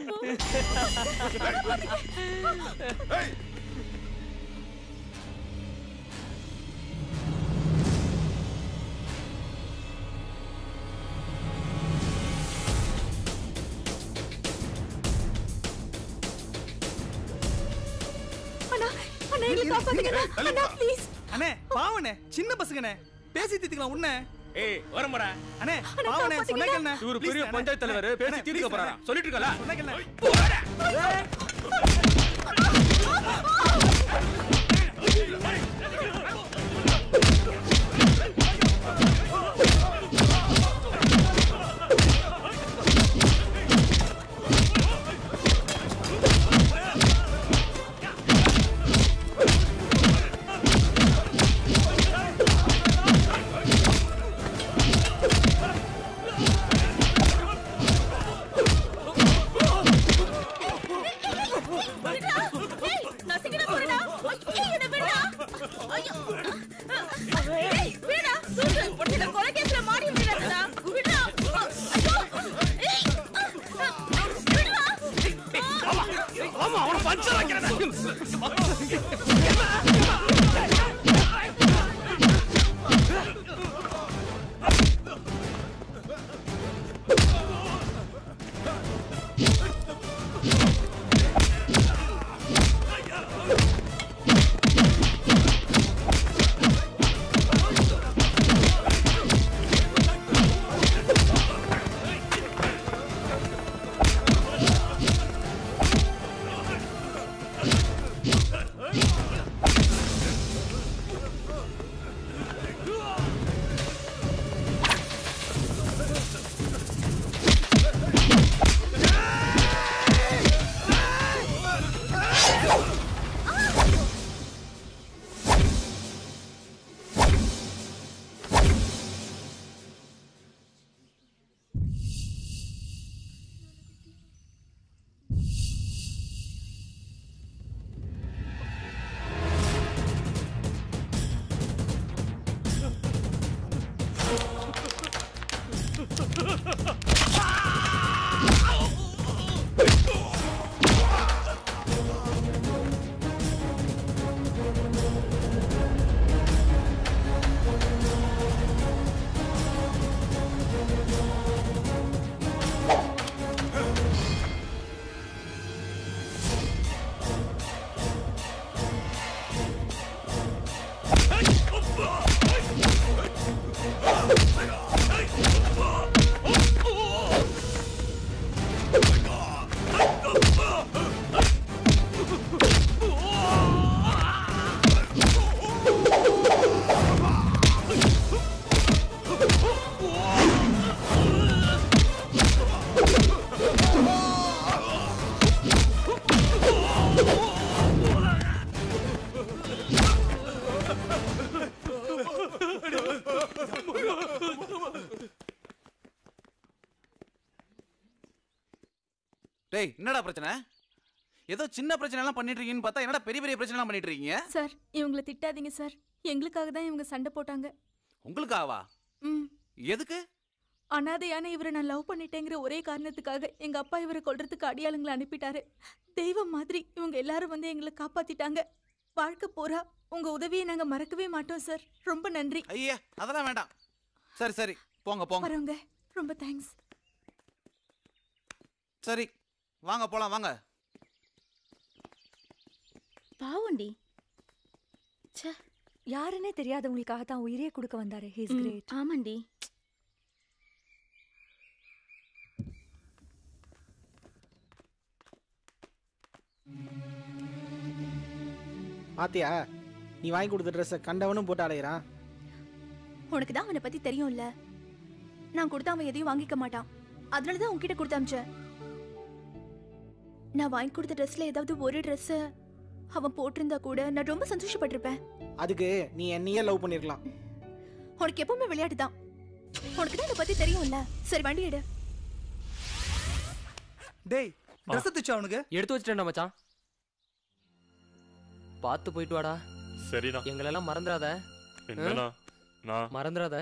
அண்ணா என்ன காப்பாத்துங்க அண்ணா ப்ளீஸ்.
அண்ணே பாவனே சின்ன பசங்கனே பேசி தீத்துக்கலாம் உன்ன.
ஏய் வரமடா.
அண்ணே பாவனே சொன்னேக்கண்ணே.
இவரு பெரிய பஞ்சாயத்து தலைவர், பேசி தீர்க்க போறாரா? சொல்லிட்டு இருக்கல.
சொன்னேக்கண்ணே.
டேய் என்னடா பிரச்சனை? ஏதோ சின்ன பிரச்சனை எல்லாம் பண்ணிட்டு இருக்கீங்கன்னு பார்த்தா என்னடா பெரிய பெரிய பிரச்சனை எல்லாம் பண்ணிட்டு இருக்கீங்க?
சார் இவங்களை திட்டாதீங்க சார். எங்களுக்காக தான் இவங்க சண்டை போட்டாங்க.
உங்களுக்காவா? எதுக்கு?
அனாதையான இவரை நான் லவ் பண்ணிட்டேங்கிற ஒரே காரணத்துக்காக எங்க அப்பா இவரை கொல்றதுக்கு அடியாளுங்களை அனுப்பிட்டாரு. தெய்வம் மாதிரி இவங்க எல்லாரும் வந்து எங்களை காப்பாத்திட்டாங்க. வாழ்க்கை போறா உங்க உதவியை நாங்க மறக்கவே மாட்டோம் சார். ரொம்ப நன்றி.
ஐயா அதெல்லாம் வேண்டாம். சரி சரி போங்க போங்க.
வரவங்க ரொம்ப தேங்க்ஸ்.
சரி வாங்க போலாம் வாங்க.
பாவண்டி
யாருன்னே தெரியாதவங்களுக்காக தான் உயிரே கொடுக்க வந்தாரு. He is great.
ஆமாண்டி.
பாத்தியா நீ வாங்கி கொடுத்த ட்ரெஸ்ஸை கண்டவனும் போட்டு அலையிறான்.
உனக்கு தான் அவனை பத்தி தெரியும்ல. நான் கொடுத்தா அவன் எதையும் வாங்கிக்க மாட்டான். அதனாலதான் உன்கிட்ட கொடுத்து அமிச்சேன். நான் வாங்கி கொடுத்த ட்ரெஸ்ல ஏதாவது ஒரு ட்ரெஸ் அவன் போட்டிருந்தா கூட நான் ரொம்ப சந்தோஷப்பட்டிருப்பேன்.
அதுக்கு நீ என்னையே லவ் பண்ணிருக்கலாம்.
உனக்கு எப்பவுமே விளையாட்டு தான். உனக்கு தான் இதை பத்தி தெரியும்ல. சரி வண்டி எடு.
டேய் ட்ரெஸ் தூச்சா அவனுக்கு
எடுத்து வச்சிட்டேன்டா மச்சான். பார்த்து போயிட்டு வாடா.
சரிடா.
எங்களெல்லாம் மறந்துடாத.
என்னண்ணா நான்
மறந்துடாத.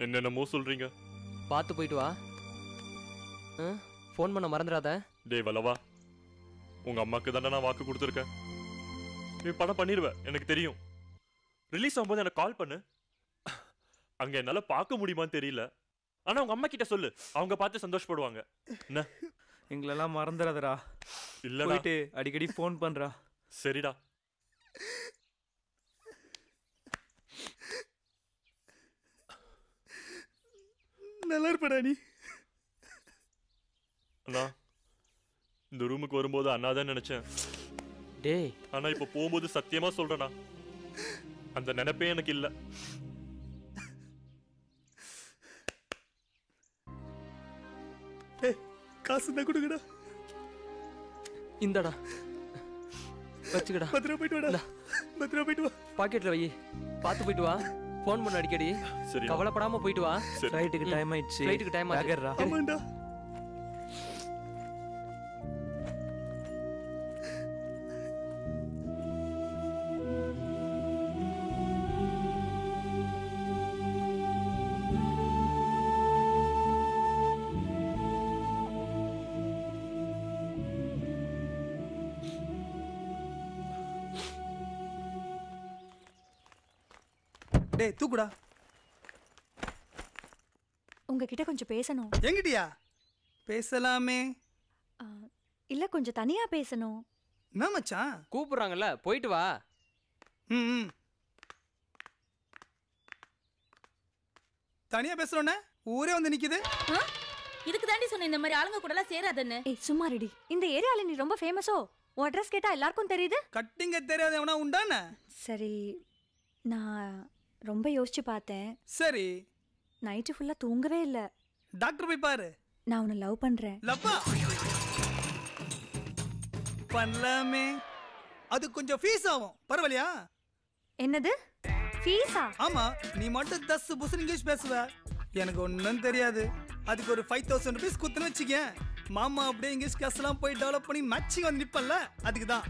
என்னென்னமோ சொல்றீங்க.
பார்த்து போயிட்டு வா. ஃபோன் பண்ண மறந்துடாத.
டேய் வல்லவா, உங்க அம்மாக்கு தானே நான் வாக்கு கொடுத்துருக்கேன். நீ படம் பண்ணிடுவ எனக்கு தெரியும். ரிலீஸ் ஆகும்போது எனக்கு கால் பண்ணு. அங்க என்னால பார்க்க முடியுமான்னு தெரியல. ஆனா உங்க அம்மா கிட்ட சொல்லு, அவங்க பார்த்து சந்தோஷப்படுவாங்க. என்ன
எங்களெல்லாம் மறந்துடாதடா.
இல்ல
போயிட்டு அடிக்கடி ஃபோன் பண்றா.
சரிடா.
நல்லா இருப்படா நீ.
அண்ணா இந்த ரூமுக்கு வரும்போது அண்ணாதான் நினைச்சேன்.
டேய்
ஆனா இப்ப போகும்போது சத்தியமா சொல்றேனா, அந்த நினைப்பே எனக்கு இல்ல.
காசு தான் கொடுங்கடா.
இந்தடா வச்சுக்கடா.
பத்திரமா போயிட்டு வாடா. பத்திரமா போயிட்டு வா.
பாக்கெட்ல வை. பார்த்து போயிட்டு வா. ஃபோன் பண்ண அடிக்கடி.
சரி
கவலைப்படாம போயிட்டு வா.
ஃளைட்டுக்கு டைம் ஆயிடுச்சு.
ஃளைட்டுக்கு டைம் ஆகுதுடா.
ஆமாண்டா. டேய் தூக்குடா.
உங்ககிட்ட கொஞ்சம் பேசணும்.
எங்கிட்டியா? பேசலாமே.
இல்ல கொஞ்சம் தனியா பேசணும்.
என்ன மச்சான்?
கூப்பிடுறாங்கல்ல போயிட்டு வா.
தனியா பேசுறோன்னே ஊரே வந்து நிக்குது.
இதுக்கு தாண்டி சொன்ன இந்த மாதிரி ஆளுங்க கூட எல்லாம் சேராதன்னு.
ஏய் சும்மா ரெடி. இந்த ஏரியால நீ ரொம்ப ஃபேமஸோ? உன் அட்ரஸ் கேட்டா எல்லாருக்கும் தெரியுது.
கட்டிங்க தெரியாத எவனா உண்டானே?
சரி நான் ரொம்ப யோசிச்சு பார்த்தேன்.
சரி
நைட்டு ஃபுல்லா தூங்கவே இல்ல.
டாக்டர் போய் பாரு.
நான் உன்னை லவ் பண்றேன்.
லவ்வா? பண்ணலாமே. அது கொஞ்சம் ஃபீஸ் ஆகும். பரவாயில்லையா?
என்னது ஃபீஸா?
ஆமா நீ மட்டும் 10 புசு இங்கிலீஷ் பேசுவ. எனக்கு ஒன்றும் தெரியாது. அதுக்கு ஒரு 5000 rupees குத்துன்னு வச்சுக்க. மாமா அப்படியே இங்கிலீஷ் கிளாஸ்லாம் போய் டெவலப் பண்ணி மேட்சிங் வந்து நிப்பல்ல, அதுக்கு தான்.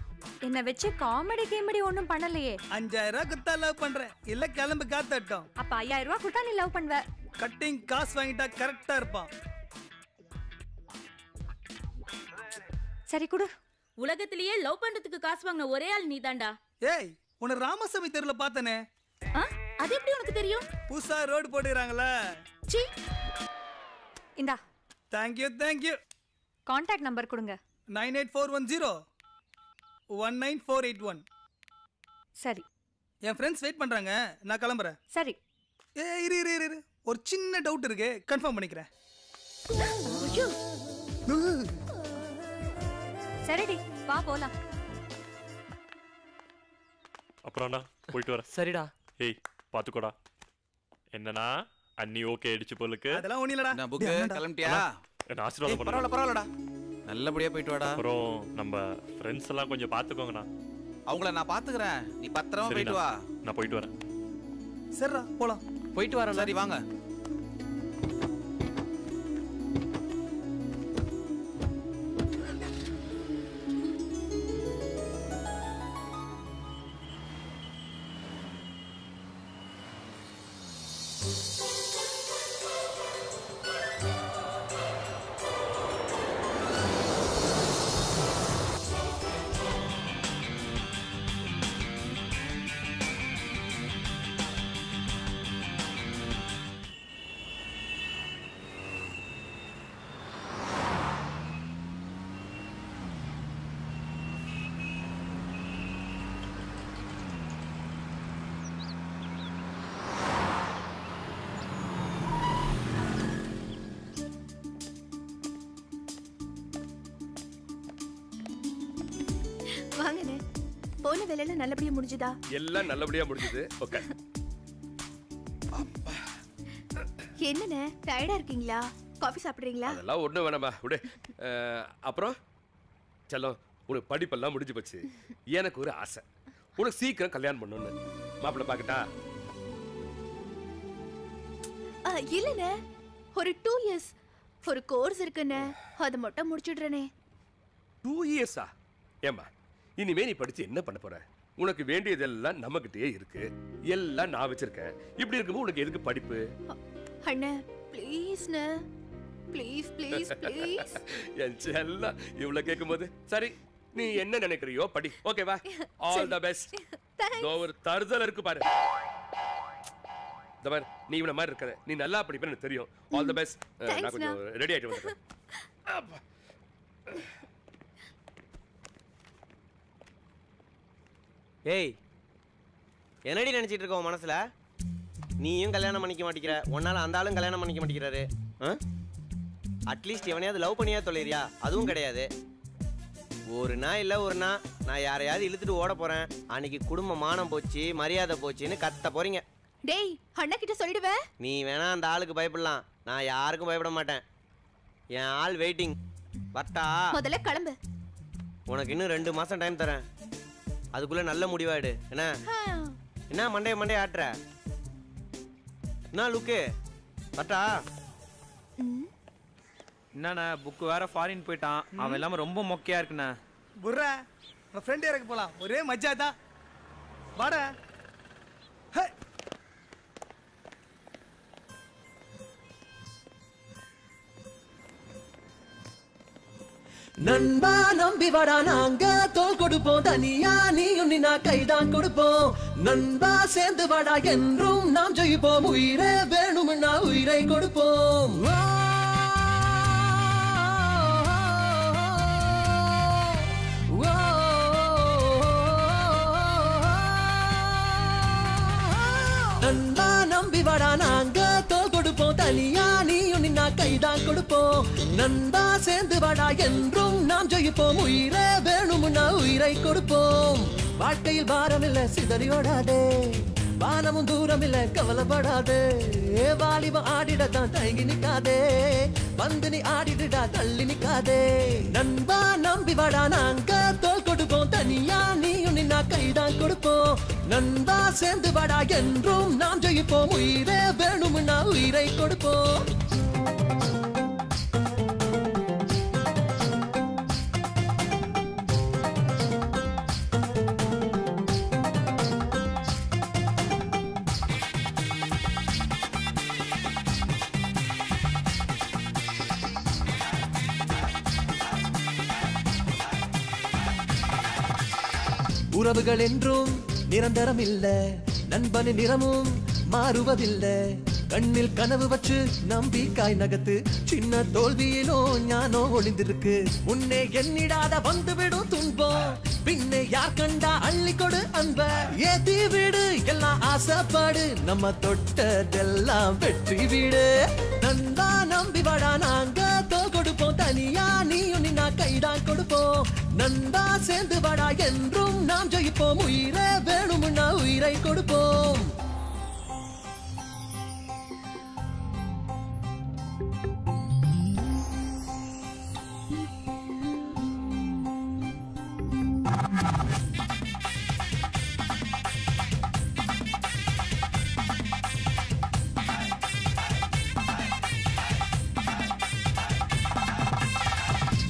என்ன வச்சு காமெடி கேமெடி ஒன்றும் பண்ணலையே.
5000 ரூபாய் குத்தா லவ் பண்றேன். இல்ல கிளம்பு காத்தட்டும்.
அப்ப 5000 ரூபாய் கொடுத்தா நீ லவ் பண்ணுவ.
கட்டிங் காசு வாங்கிட்டா கரெக்டா இருப்பான்.
சரி கொடு.
உலகத்திலேயே லவ் பண்றதுக்கு காசு வாங்கின ஒரே ஆள் நீதான்டா.
ஏய் உன்னை ராமசாமி தெருல பார்த்தனே.
அது எப்படி உனக்கு தெரியும்?
புதுசா ரோடு போட்டுறாங்களா?
சீ.
இந்தா.
Thank you.
கான்டாக்ட் நம்பர் கொடுங்க.
98410 19481.
சரி.
என் ஃப்ரெண்ட்ஸ் வெயிட் பண்றாங்க. நான் கிளம்புறேன்.
சரி.
இரு. ஒரு சின்ன டவுட் இருக்கு. கன்ஃபார்ம் பண்ணிக்கிறேன்.
சரிடி வா போலாம்.
அப்புறம்டா போயிட்டு வரேன்.
சரிடா.
ஏய் பாத்துக்கோடா. என்னன்னா அண்ணி ஓகே அடிச்சு போலுக்கு.
அதெல்லாம் ஒண்ணு இல்லடா.
நான் புக் கிளம்பிட்டியா?
என்ன ஆசீர்வாதம் பண்ணு.
பரவாயில்லடா. நல்லபடியா போயிட்டு வாடா.
அப்புறம் நம்ம ஃப்ரெண்ட்ஸ் எல்லாம் கொஞ்சம் பாத்துக்கோங்கண்ணா.
அவங்கள நான் பாத்துக்கறேன். நீ பத்திரமா போயிட்டு வா.
நான் போயிட்டு வரேன்.
சரிடா போலாம்.
போயிட்டு வரேன்.
சரி வாங்க.
வாங்கண்ணே. போன வேலையில நல்லபடியா முடிஞ்சுதா?
எல்லாம் நல்லபடியா முடிஞ்சது. ஓகே.
என்னண்ணே டயர்டா இருக்கீங்களா? காபி சாப்பிடுறீங்களா?
அதெல்லாம் ஒண்ணும் வேணாமா விடு. அப்புறம் செல்லம், உனக்கு படிப்பெல்லாம் முடிஞ்சு போச்சு. எனக்கு ஒரு ஆசை, உனக்கு சீக்கிரம் கல்யாணம் பண்ணணும்னு. மாப்பிள்ளை பார்க்கட்டா?
இல்லண்ணே, ஒரு 2 இயர்ஸ் ஒரு கோர்ஸ் இருக்குண்ணே, அதை மட்டும் முடிச்சிடுறேனே.
2 இயர்ஸா? ஏம்மா, இனிமே நீ படிச்சு என்ன பண்ண போற? உனக்கு வேண்டியதெல்லாம் நம்மகிட்டயே இருக்கு, எல்லாம் நான் வச்சிருக்கேன். இப்படி இருக்கும்போது உனக்கு எதுக்கு படிப்பு?
அண்ணே ப்ளீஸ்ண்ணே, ப்ளீஸ் ப்ளீஸ் ப்ளீஸ்.
என் செல்லம் இவ்வளவு கேட்கும்போது சரி, நீ என்ன நினைக்கிறியோ படி. ஓகேவா? All the best. ஒரு தருதல் இருக்கு பாரு. தவர், நீ இவன மாதிரி இருக்கற, நீ நல்லா படிப்பேன்னு எனக்கு தெரியும். All the best. நான் கொஞ்சம் ரெடி ஆயிட்டு வந்துட்டேன்.
ஏய், என்னடி நினைச்சிட்டு இருக்க உன் மனசுல? நீயும் கல்யாணம் பண்ணிக்க மாட்டேங்கிற, உன்னால அந்த ஆளும் கல்யாணம் பண்ணிக்க மாட்டேங்கிறாரு. அட்லீஸ்ட் எவனையாவது லவ் பண்ணியா தொலைறியா? அதுவும் கிடையாது. ஒரு நாள் இல்லை ஒரு நாள் நான் யாரையாவது இழுத்துட்டு ஓட போறேன், அன்னைக்கு குடும்ப மானம் போச்சு, மரியாதை போச்சுன்னு கத்த போறீங்க.
டேய், அண்ணா கிட்ட சொல்லிடுவே.
நீ வேணா அந்த ஆளுக்கு பயப்படலாம், நான் யாருக்கும் பயப்பட மாட்டேன். என் ஆள் வெயிட்டிங். வரட்டா?
முதல்ல கிளம்பு.
உனக்கு இன்னும் 2 மாசம் டைம் தரேன், அதுக்குள்ள நல்ல முடிவாயிடு. என்ன என்ன மண்டைய ஆட்டுற? என்ன லுக்கு? வரட்டா?
என்னண்ணா, புக்கு வேற ஃபாரின் போயிட்டான், அவன் இல்லாம ரொம்ப மொக்கையா இருக்குண்ணா.
புர்ரா, நம்ம ஃப்ரெண்ட் இறக்க போலாம், ஒரே மஜா தான். வாடா.
நண்பா நம்பி வாடா, நாங்க தோல் கொடுப்போம், தனியா நீயும் நின்னா கைதான் கொடுப்போம். நண்பா சேர்ந்து வாடா, என்றும் நாம் ஜெயிப்போம், உயிரே வேணும்னா உயிரை கொடுப்போம். நண்பா நம்பி வாடா, நாங்க தோல் கொடுப்போம், தனியா நீயும் நின்னா கைதான் கொடுப்போம். நண்பா சேர்ந்து வாடா, என்றும் நாம் ஜெயிப்போம், உயிரே வேணும்னா உயிரை கொடுப்போம். வாழ்க்கையில் பாரம் இல்ல சிதறியோடாதே, வானமும் தூரம் இல்ல கவலைப்படாதே. வாலிபம் ஆடிடத்தான் தயங்கி நிக்காதே, வந்து நீ ஆடிடுடா தள்ளி நிக்காதே. நண்பா நம்பி வாடா, நாங்க தோல் கொடுப்போம், தனியா நீயும் நின்னா கைதான் கொடுப்போம். நண்பா சேர்ந்து வாடா, என்றும் நாம் ஜெயிப்போம், உயிரே வேணும்னா உயிரை கொடுப்போம். உறவுகள் என்றும் நிரந்தரம் இல்ல, நண்பனின் நிறமும் மாறுவதில்லை. கண்ணில் கனவு வச்சு நம்பிக்காய் நகத்து, சின்ன தோல்வியிலும் ஞானம் ஒளிந்திருக்கு. முன்னே எண்ணிடாத வந்துவிடும் துன்பம், பின்னே யார் கண்டா அள்ளி கொடு அன்ப. ஏத்தி விடு எல்லாம் ஆசைப்பாடு, நம்ம தொட்டதெல்லாம் வெற்றி வீடு. நண்பா நம்பி வாடா, நாங்க தோல் கொடுப்போம், தனியா நீயும் நின்னா கைதான் கொடுப்போம். நண்பா சேர்ந்து வாடா, என்றும் நாம் ஜெயிப்போம், உயிரே வேணும்னா உயிரை கொடுப்போம்.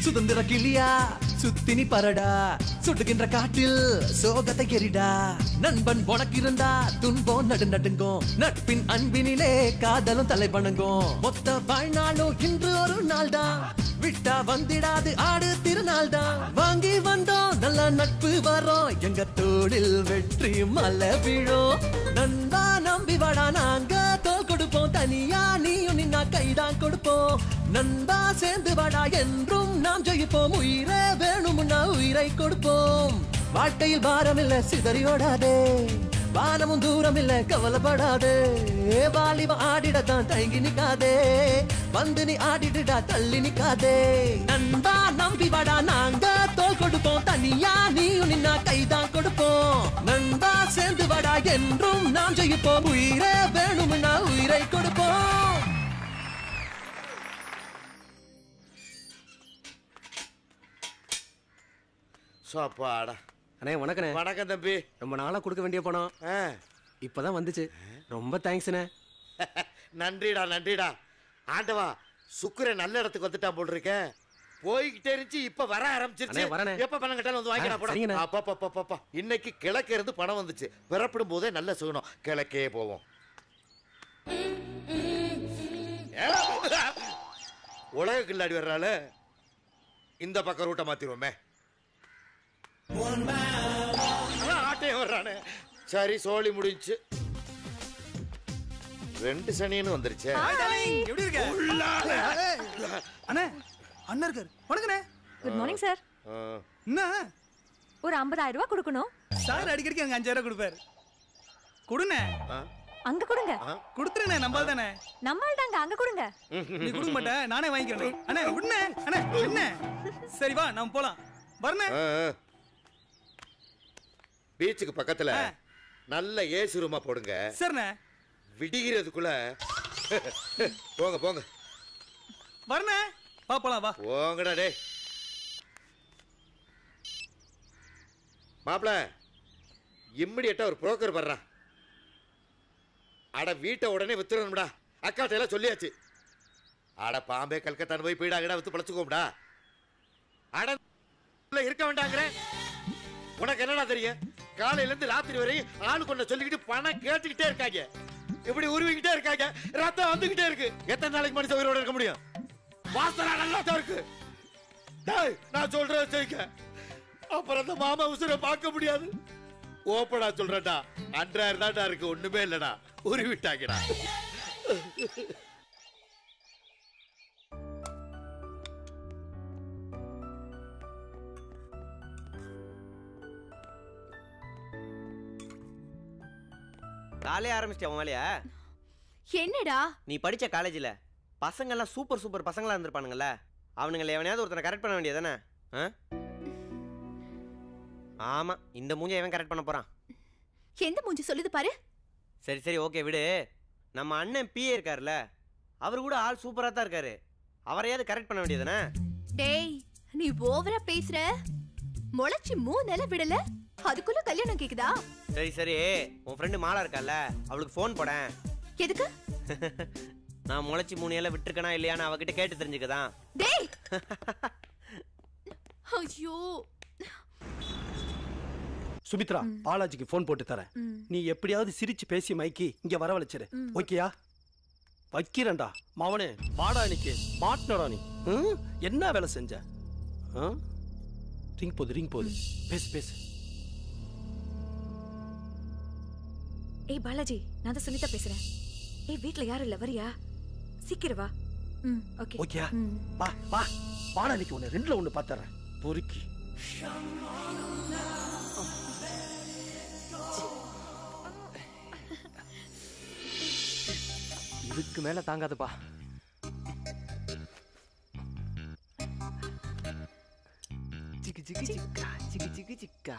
சுதந்திர கிளியா சுத்தினி பரடா, சுட்டுகின்ற காட்டில் சோகத்தை எரிடா நண்பன் உனக்கு இருந்தா துன்பம் நடுங்கும் நட்பின் அன்பினிலே காதலும் தலை வணங்கும் மொத்த வாழ்நாளும் இன்று ஒரு நாள் தான் விட்டா வந்திடாது ஆடு திருநாள் தான் வாங்கி வந்தோம் நல்ல நட்பு வரோம் எங்க தோளில் வெற்றி மலை விழும் நண்பா நம்பி வாடா நாங்க தோல் கொடுப்போம் தனியா நீயும் நின்னா கைதான் கொடுப்போம் நண்பா சேர்ந்து வாடா என்றும் நாம் ஜெயிப்போம் உயிரே வேணும்னா உயிரை கொடுப்போம் வாழ்க்கையில் பாரம் இல்ல சிதறியோடாதே வானமும் தூரம் இல்ல கவலைப்படாதே வாலிப ஆடிடத்தான் தயங்கி நிக்காதே வந்து நீ ஆடிடுடா தள்ளி நிக்காதே நண்பா நம்பி வாடா நாங்க தோல் கொடுப்போம் தனியா நீயும் நின்னா கைதான் கொடுப்போம் நண்பா சேர்ந்து வாடா என்றும் நாம் ஜெயிப்போம் உயிரே வேணும்னா உயிரை கொடுப்போம்
சாப்பாடா
அண்ணே வணக்கண்ணே.
வணக்கம் தம்பி.
ரொம்ப நாளா கொடுக்க வேண்டிய பணம் இப்பதான் வந்துச்சு. ரொம்ப தேங்க்ஸ்ண்ணே.
நன்றிடா நன்றிடா. ஆண்டவா சுக்கிரன் நல்ல இடத்துக்கு வந்துட்டான் போல் இருக்கேன். போய்கிட்டே இருந்துச்சு இப்ப வர ஆரம்பிச்சிருச்சு. எப்ப பணம் கட்டாலும் வந்து வாங்கிடா போடா. அப்பா இன்னைக்கு கிழக்கே இருந்து பணம் வந்துச்சு. பிறப்படும் போதே நல்ல சுகணும். கிழக்கே போவோம். உலக கில்லாடி வர்றால இந்த பக்கம் ரூட்டை மாத்திருவோமே. ஆட்டையும் வர்றானே. சரி சோழி முடிஞ்சு 2 சனின்னு வந்துருச்சு.
எப்படி இருக்க அண்ணே? அண்ணா இருக்காரு. வணக்கண்ணே.
Good morning sir.
என்ன
ஒரு 50000 ரூபாய் கொடுக்கணும்.
சார் அடிக்கடிக்கு அங்க 5000 கொடுப்பாரு. கொடுண்ணே.
அங்க கொடுங்க.
கொடுத்துறேனே நம்பால் தானே.
நம்மால் தாங்க அங்க கொடுங்க.
நீ கொடுக்க மாட்டே நானே வாங்கிக்கிறேன். அண்ணே விடுண்ணே. அண்ணே என்ன சரி வா நம்ம போலாம். வரண்ணே.
பீச்சுக்கு பக்கத்துல நல்ல ஏசி ரூமா போடுங்க.
சரிண்ணே.
விடிகிறதுக்குள்ள போங்க போங்க.
வரண்ணே. வா போலாம் வா.
போங்கடா டேய். மாப்ள இம்மிடியட்டா ஒரு புரோக்கர் வர்றான். அட வீட்டை உடனே வித்துறணும்டா. அக்காட்ட எல்லாம் சொல்லியாச்சு. அட பாம்பே கல்கத்தான் போய் பீடாங்கடா வித்து பழச்சுக்கோம்டா. அட இருக்க வேண்டாங்கிறேன். உனக்கு என்னடா தெரியும்? காலையில இருந்து ராத்திரி வரையும் ஆளு கொண்ட சொல்லிக்கிட்டு பணம் கேட்டுக்கிட்டே இருக்காங்க. இப்படி உருவிக்கிட்டே இருக்காங்க. ரத்தம் வந்துகிட்டே இருக்கு. எத்தனை நாளைக்கு மனுஷன் உயிரோட இருக்க முடியும்? வாசனை நல்லா தான் இருக்கு. டேய் நான் சொல்றேன் செய்யுங்க. அப்புறம் அந்த மாமா உசுரை பார்க்க முடியாது. ஓப்பனா சொல்றேன்டா. 5000 தான்டா இருக்கு. ஒண்ணுமே இல்லடா. உருவிட்டாங்கடா.
காலே ஆரம்பிச்சிட்டியா உன் வேலையா?
என்னடா
நீ படிச்ச காலேஜில் பசங்கள்லாம் சூப்பர் சூப்பர் பசங்களா இருந்திருப்பானுங்கல்ல. அவனுங்களை எவனையாவது ஒருத்தனை கரெக்ட் பண்ண வேண்டியதானே? ஆமா இந்த மூஞ்சை எவன் கரெக்ட் பண்ண போறான்?
எந்த மூஞ்சி சொல்லுது பாரு.
சரி சரி ஓகே விடு. நம்ம அண்ணன் பிஏ இருக்காருல்ல, அவரு கூட ஆள் சூப்பரா தான் இருக்காரு. அவரையாவது கரெக்ட் பண்ண வேண்டியதானே?
டேய் நீ ஓவரா பேசுற. முளைச்சி 3 நிலை விடல அதுக்குள்ள கல்யாணம் கேக்குதா?
சரி சரி உன் ஃப்ரெண்டு மாலா இருக்கால, அவளுக்கு ஃபோன் போடேன்.
எதுக்கு?
நான் முளைச்சி 3 இலை விட்டுருக்கனா இல்லையான்னு அவகிட்ட கேட்டு தெரிஞ்சுக்கதான்.
டேய் ஐயோ
சுமித்ரா பாலாஜிக்கு ஃபோன் போட்டு தரேன். நீ எப்படியாவது சிரிச்சு பேசி மைக்கி இங்க வரவழைச்சிரு. ஓகேயா? வைக்கிறேன்டா. மாவனே வாடா இன்னைக்கு மாட்டினடா நீ. என்ன வேலை செஞ்ச? ரிங் போது பேசு பேசு.
ஏய் பாலாஜி நான் தான் சுனிதா பேசுறேன். ஏய் வீட்ல யாரும் இல்ல வரியா? சீக்கிரம் வா. ஓகே
ஓகேயா? வா வா வாடா இன்னைக்கு ஒன்று 2ல 1 பார்த்துறேன். பொறுக்கி
இதுக்கு மேல தாங்காதுப்பா. சிக்கு சிக்கு சிக்கா சிக்கு சிக்கு சிக்கா.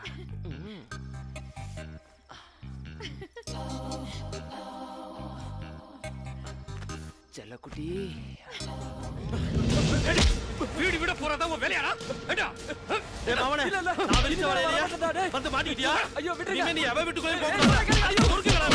செல்லக்குட்டி
வீடு விட போறதா உன் வேலையாடா? ஏடா டேய் மாவனே நான் வெளிச்ச வரையலையா வந்து மாட்டிக்கிட்டியா? ஐயோ விட்டுங்க. நீ அவ வீட்டுக்குள்ளே போக கூடாது. ஐயோ குறுக்குடா.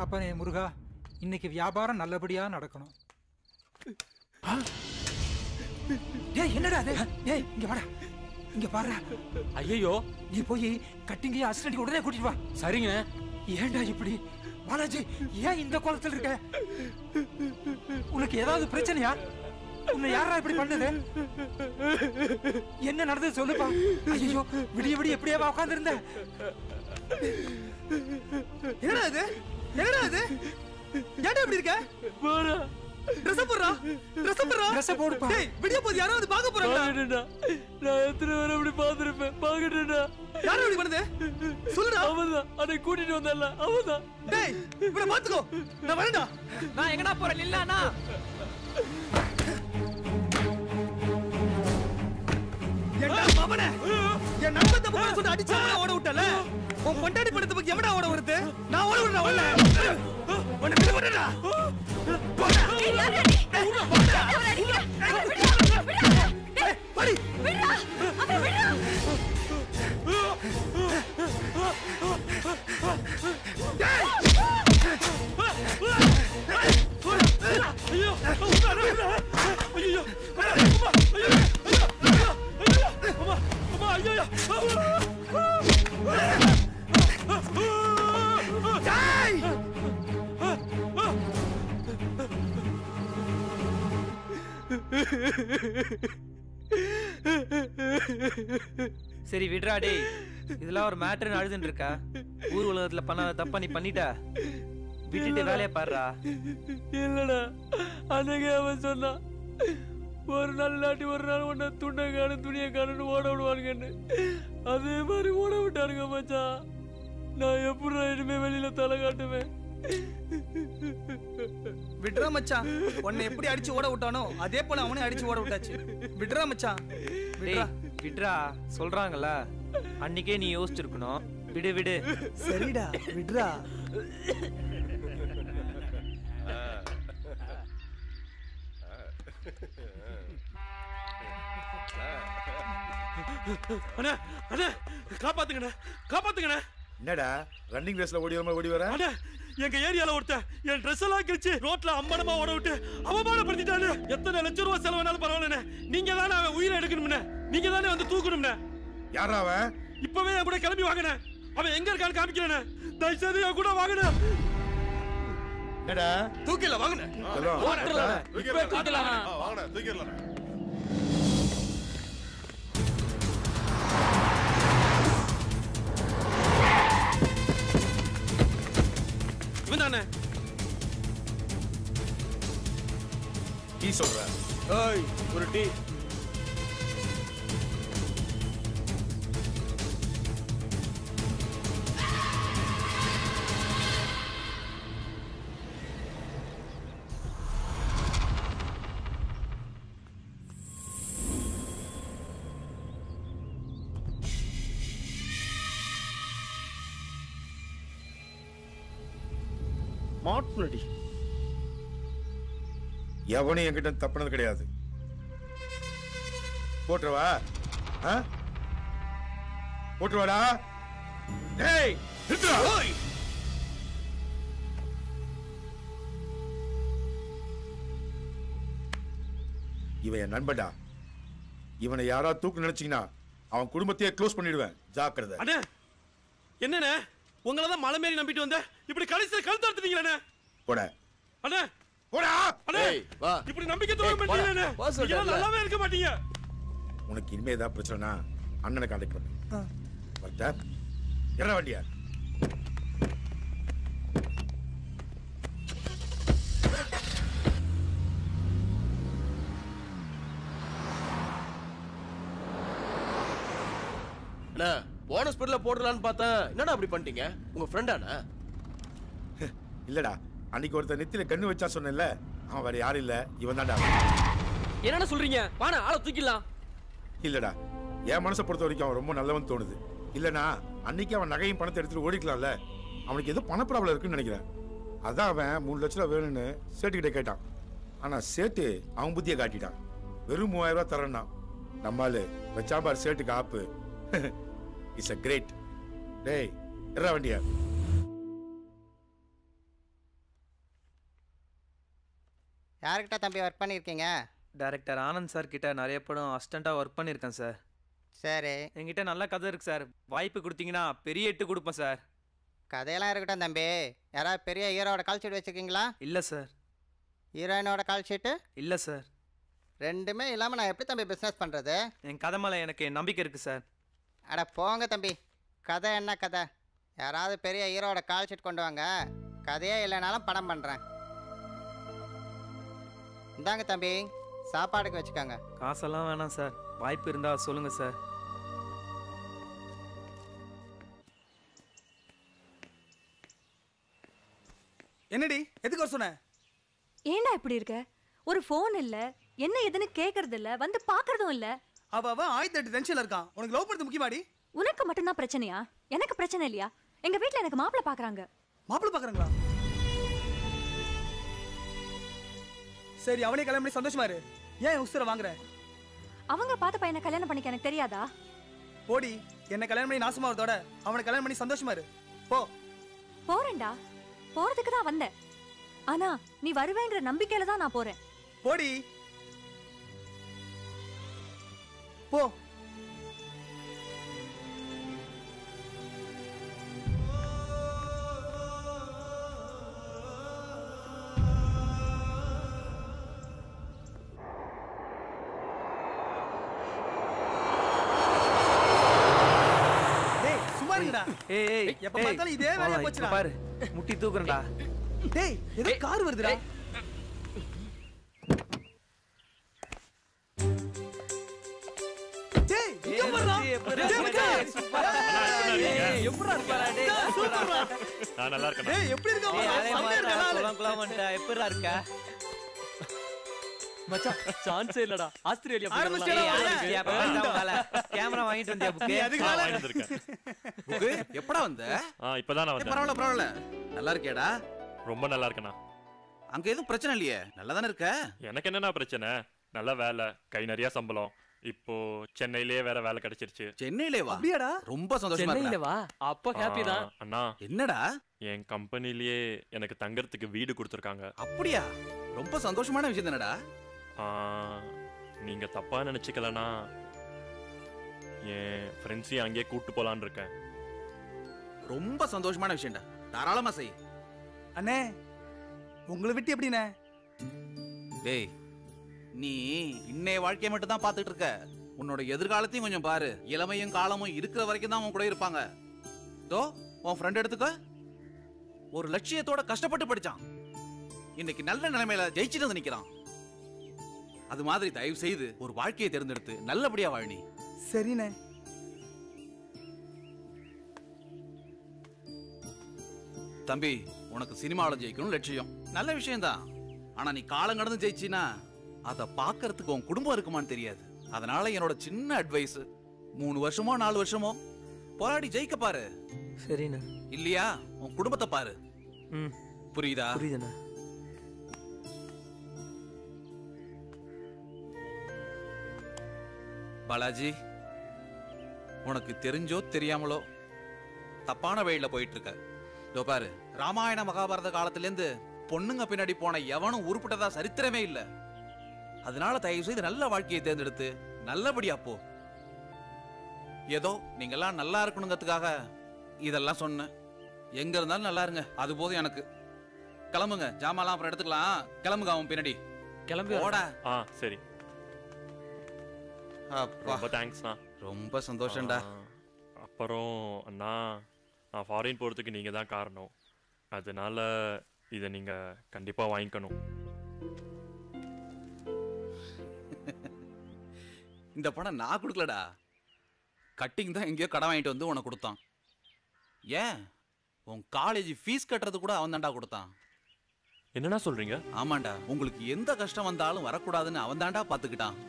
அப்பனே முருகா, இன்னைக்கு வியாபாரம் நல்லபடியா நடக்கணும். ஏய் என்னடா அது? ஏய் இங்க வாடா, இங்க பாரு.
ஐயோ,
நீ போய் கட்டிங்க அசிஸ்டன்ட் உடனே கூட்டிட்டு வா.
சரிங்க.
ஏன்டா இப்படி பாலாஜி, ஏன் இந்த கோலத்தில் இருக்க? உனக்கு ஏதாவது பிரச்சனையா? உன்னை யாரா இப்படி பண்ணது? என்ன நடந்தது சொல்லுப்பா. ஐயோ, விடிய விடிய எப்படியே உட்கார்ந்து இருந்த?
என்னடா இது? என்னடா இது? ஏன்டா இப்படி இருக்க?
போடா.
Dress போடுறா. Dress போடுறா.
Dress போடுப்பா.
டேய், விடிய போது யாராவது பார்க்க போறாங்கடா.
பாக்கட்டடா. நான் எத்தனை வரை அப்படி பாத்துறேன். பாக்கட்டடா.
யாரா இப்படி பண்ணுது? சொல்லுடா.
அவன்தான். அதை கூட்டிட்டு வந்தல்ல. அவன்தான்.
டேய், இவனை பாத்துக்கோ. நான் வரேன்டா.
நான் எங்கடா போறேன் இல்லண்ணா.
ஏண்டா மவனே? என் நண்பன் தப்பு பண்ண சொல்லி அடிச்சு ஓட விட்டல. உன் பொண்டாட்டி படத்தை பத்தி எவடா ஓட வருது? நான் ஓட விடுறேன் ஓட. உன்னை விட விடுடா. போடா.
ஏய் யாரா நீ? போடா. விடுடா. டேய்,
படி.
விடுடா. அவரை விடுடா.
டேய்.
ஐயோ, ஐயோ.
சரி விடுறா டேய், இதெல்லாம் ஒரு மேட்டர்னு அழுதுன்னு இருக்கா? ஊர் உலகத்துல பண்ணாத தப்பா நீ பண்ணிட்ட, விட்டுட்டு வேலையை பாடுறா.
இல்லடா, அன்னைக்கு அவன் சொன்னான், ஒரு நாள் இல்லாட்டி ஒரு நாள் உன்னை துண்டை காணு துணியை காணுன்னு ஓட விடுவானுங்கன்னு. அதே மாதிரி ஓட விட்டாருங்க மச்சான். நான் எப்படி இனிமே வெளியில தலை காட்டுவேன்?
விடுறா மச்சான். உன்னை எப்படி அடிச்சு ஓட விட்டானோ அதே போல அவனே அடிச்சு ஓட விட்டாச்சு. விடுறா மச்சான். விடுறா.
விடுறா சொல்றாங்கல்ல, அன்னைக்கே நீ யோசிச்சிருக்கணும். விடு விடு.
சரிடா, விடுறா.
அண்ணா, அண்ணா, காப்பாத்துங்கண்ணா, காப்பாத்துங்கண்ணா.
என்னடா ரன்னிங் ரேஸ்ல ஓடி வர?
அண்ணா, எங்க ஏரியால ஒருத்தன் என் ட்ரெஸ் எல்லாம் கிழிச்சு ரோட்ல அம்பனமா ஓட விட்டு அவமானப்படுத்திட்டானு. எத்தனை லட்சம் ரூபாய் செலவானாலும் பரவாயில்ல. நீங்க தானே அவன் உயிரை எடுக்கணும்னு, நீங்க தானே வந்து தூக்கணும்னு.
யாரா அவன்?
இப்பவே என் கூட கிளம்பி வாங்கண்ணே. அவன் எங்க இருக்கான்னு காமிக்கிறேன்னு. தயவுசெய்து என் கூட வாங்கண்ணே.
என்னடா
தூக்கில வாங்கண்ணே.
இப்பவே தூக்கிடலாம். வாங்கண்ணே, தூக்கிடலாம்.
இவன்தானே?
டீ சொல்ற?
ஏய், ஒரு டீ.
மாட்டுனடி. எவனும் என்கிட்ட தப்புனது கிடையாது. போட்டுருவா. போட்டுருவாடா. டேய் நிறுத்துடா. இவன் என் நண்பன்டா. இவனை யாரா தூக்கு நினைச்சீங்கன்னா அவன் குடும்பத்தையே க்ளோஸ் பண்ணிடுவேன். ஜாக்கிரதை.
அண்ணே, என்னண்ணே உங்களை தான் மலை மேரி நம்பிட்டு வந்தேன். இப்படி கடைசியில் கழுத்து அறுத்துட்டீங்களே.
போட.
அண்ணே
போடா.
அண்ணே, இப்படி நம்பிக்கை துரோகம் பண்ணிட்டீங்களே. நீங்க நல்லாவே இருக்க மாட்டீங்க.
உனக்கு இனிமே ஏதாவது பிரச்சனைனா அண்ணனை கான்டாக்ட் பண்ணு. வரட்டா? என்ன வண்டியா?
அண்ணா, போனஸ் ஸ்பீட்ல போடலான்னு பார்த்தேன். என்னடா அப்படி பண்ணிட்டீங்க? உங்க ஃப்ரெண்டானா?
இல்லடா, அன்னைக்கு ஒருத்தர் நெத்தில கண்ணு வச்சா சொன்னேன்ல, அவன் வேற யாரும் இல்ல, இவன் தான்டா.
என்னடா சொல்றீங்க? வாணா ஆளை தூக்கிடலாம்.
இல்லடா, என் மனசை பொறுத்த வரைக்கும் அவன் ரொம்ப நல்லவன் தோணுது. இல்லனா அன்னைக்கு அவன் நகையும் பணத்தை எடுத்துட்டு ஓடிக்கலாம்ல. அவனுக்கு ஏதோ பண ப்ராப்ளம் இருக்குன்னு நினைக்கிறேன். அதான் அவன் 3 லட்சம் ரூபா வேணும்னு சேட்டுக்கிட்ட கேட்டான். ஆனா சேட்டு அவன் புத்தியை காட்டிட்டான். வெறும் 3000 ரூபாய் தரேன்னா. நம்மால வச்சாபார் சேட்டுக்கு ஆப்பு. It's a great. டேய் எறா வண்டியா.
யார்கிட்ட தம்பி ஒர்க் பண்ணியிருக்கீங்க?
டைரக்டர் ஆனந்த் சார் கிட்ட நிறைய படம் அசிஸ்டண்ட்டாக ஒர்க் பண்ணியிருக்கேன் சார்.
சரி.
என்கிட்ட நல்ல கதை இருக்கு சார். வாய்ப்பு கொடுத்தீங்கன்னா பெரிய எட்டு கொடுப்பேன் சார்.
கதையெல்லாம் இருக்கட்டும் தம்பி. யாராவது பெரிய ஹீரோட கால் ஷீட் வச்சுருக்கீங்களா?
இல்லை சார்.
ஹீரோயினோட கால் ஷீட்டு?
இல்லை சார்.
ரெண்டுமே இல்லாமல் நான் எப்படி தம்பி பிஸ்னஸ் பண்ணுறது?
என் கதை மேலே எனக்கு நம்பிக்கை இருக்குது சார்.
அட போங்க தம்பி, கதை என்ன கதை? யாராவது பெரிய ஹீரோட கால் ஷீட் கொண்டு வாங்க, கதையே இல்லைனாலும் படம் பண்ணுறேன். இந்தாங்க தம்பி, சாப்பாடுக்கு வச்சுக்கோங்க.
காசெல்லாம் வேணாம் சார், வாய்ப்பு இருந்தால் சொல்லுங்கள் சார்.
என்னடி எதுக்கு வர சொன்ன?
ஏண்டா இப்படி இருக்க? ஒரு ஃபோன் இல்ல, என்ன எதுன்னு கேக்குறது இல்ல, வந்து பாக்குறதும் இல்ல.
அவ ஆயிரத்தி டென்ஷன்ல இருக்கான். உனக்கு லவ் பண்றது முக்கியமாடி?
உனக்கு மட்டும் தான் பிரச்சனையா? எனக்கு பிரச்சனை இல்லையா? எங்க வீட்ல எனக்கு மாப்பிள்ளை பாக்குறாங்க.
மாப்பிள்ளை பாக்குறாங்களா? சரி, அவனே கல்யாணம் பண்ணி சந்தோஷமா இரு. ஏன் உசுர வாங்குற?
அவங்க பார்த்த பையனை கல்யாணம் பண்ணிக்க எனக்கு தெரியாதா?
போடி, என்ன கல்யாணம் பண்ணி நாசமா வரதோட அவனை கல்யாணம் பண்ணி சந்தோஷமா இரு. போ.
போறேன்டா, போறதுக்கு தான் வந்தேன். ஆனா நீ வருவேங்கிற நம்பிக்கையில தான் நான் போறேன்.
போடி. போ.
ஏய்
எப்ப பார்த்தாலும் இதே வேலையா போச்சுடா.
பாரு, முட்டி தூக்குறேன்டா.
டேய், ஏதோ கார் வருதுடா. டேய், இங்க வரடா.
டேய், எப்பறா இருக்கடா? டேய், சூப்பர்டா.
நான் நல்லா இருக்கேன்.
டேய், எப்படி இருக்க? எப்பறா இருக்க?
மச்சான், சான்ஸே இல்லடா. ஆஸ்திரேலியா
கேமரா வாங்கிட்டு வந்தியா புக்கு?
வாங்கிட்டு இருக்கேன்.
புக்கு எப்படா வந்த?
இப்பதான் நான் வந்தேன்.
பரவாயில்ல பரவாயில்ல. நல்லா இருக்கியாடா?
ரொம்ப நல்லா இருக்கேனா.
அங்க எதுவும் பிரச்சனை இல்லையே? நல்லா தானே இருக்க?
எனக்கு என்னன்னா பிரச்சனை? நல்ல வேலை, கை நிறைய சம்பளம். இப்போ சென்னையிலேயே வேற வேலை கிடைச்சிருச்சு.
சென்னையிலே வா.
அப்படியாடா?
ரொம்ப சந்தோஷமா
சென்னையில வா. அப்ப ஹாப்பி தான்.
அண்ணா,
என்னடா?
என் கம்பெனிலேயே எனக்கு தங்கறதுக்கு வீடு கொடுத்துருக்காங்க.
அப்படியா? ரொம்ப சந்தோஷமான விஷயம் தானடா.
நீங்க தப்பா நினைச்சுக்கலனா என் ஃப்ரெண்ட்ஸையும் அங்கேயே கூட்டு போலான்னு இருக்கேன்.
ரொம்ப சந்தோஷமான விஷயம்டா. தாராளமா செய்.
அண்ணே, உங்களை விட்டு எப்படிண்ணே?
டேய், நீ இன்னைய வாழ்க்கையை மட்டும் தான் பார்த்துட்டு இருக்க. உன்னோட எதிர்காலத்தையும் கொஞ்சம் பாரு. இளமையும் காலமும் இருக்கிற வரைக்கும் தான் உன் கூட இருப்பாங்க. தோ உன் ஃப்ரெண்ட் எடுத்துக்க. ஒரு லட்சியத்தோட கஷ்டப்பட்டு படிச்சான். இன்னைக்கு நல்ல நிலைமையில ஜெயிச்சுட்டு வந்து நிக்கிறான். அது மாதிரி தயவு செய்து ஒரு வாழ்க்கையை தேர்ந்தெடுத்து நல்லபடியா வாழி.
சரிண்ணே.
தம்பி, உனக்கு சினிமாவில் ஜெயிக்கணும் லட்சியம், நல்ல விஷயம்தான். ஆனா நீ காலம் கடந்து ஜெயிச்சினா அதை பார்க்கறதுக்கு உன் குடும்பம் இருக்குமான்னு தெரியாது. அதனால என்னோட சின்ன அட்வைஸ், 3 வருஷமோ 4 வருஷமோ போராடி ஜெயிக்க பாரு.
சரிண்ணா.
இல்லையா உன் குடும்பத்தை பாரு. புரியுதா?
புரியுதுண்ணா.
பாலாஜி, உனக்கு தெரிஞ்சோ தெரியாமலோ தப்பான வழியில போயிட்டு இருக்க. இதோ பாரு, ராமாயண மகாபாரத காலத்திலேருந்து பொண்ணுங்க பின்னாடி போன எவனும் உருப்பட்டதா சரித்திரமே இல்ல. அதனால தயவு செய்து நல்ல வாழ்க்கையை தேர்ந்தெடுத்து நல்லபடியா போ. ஏதோ நீங்க எல்லாம் நல்லா இருக்கணுங்கிறதுக்காக இதெல்லாம் சொன்னேன். எங்க இருந்தாலும் நல்லா இருங்க, அது போதும் எனக்கு. கிளம்புங்க, ஜாமான்லாம் அப்புறம் எடுத்துக்கலாம். கிளம்புங்க அவன் பின்னாடி.
கிளம்பி
ஓடா.
சரி. ரொம்ப தேங்க்ஸ்ண்ணா.
ரொம்ப சந்தோஷம்டா.
அப்புறம் அண்ணா, நான் ஃபாரின் போகிறதுக்கு நீங்கள் தான் காரணம். அதனால இதை நீங்கள் கண்டிப்பாக வாங்கிக்கணும்.
இந்த பணம் நான் கொடுக்கலடா. கட்டிங் தான் எங்கேயோ கடன் வாங்கிட்டு வந்து உனக்கு கொடுத்தான். ஏன், உன் காலேஜ் ஃபீஸ் கட்டுறது கூட அவன் தாண்டா கொடுத்தான்.
என்னண்ணா சொல்கிறீங்க?
ஆமாண்டா, உங்களுக்கு எந்த கஷ்டம் வந்தாலும் வரக்கூடாதுன்னு அவன் தாண்டா பார்த்துக்கிட்டான்.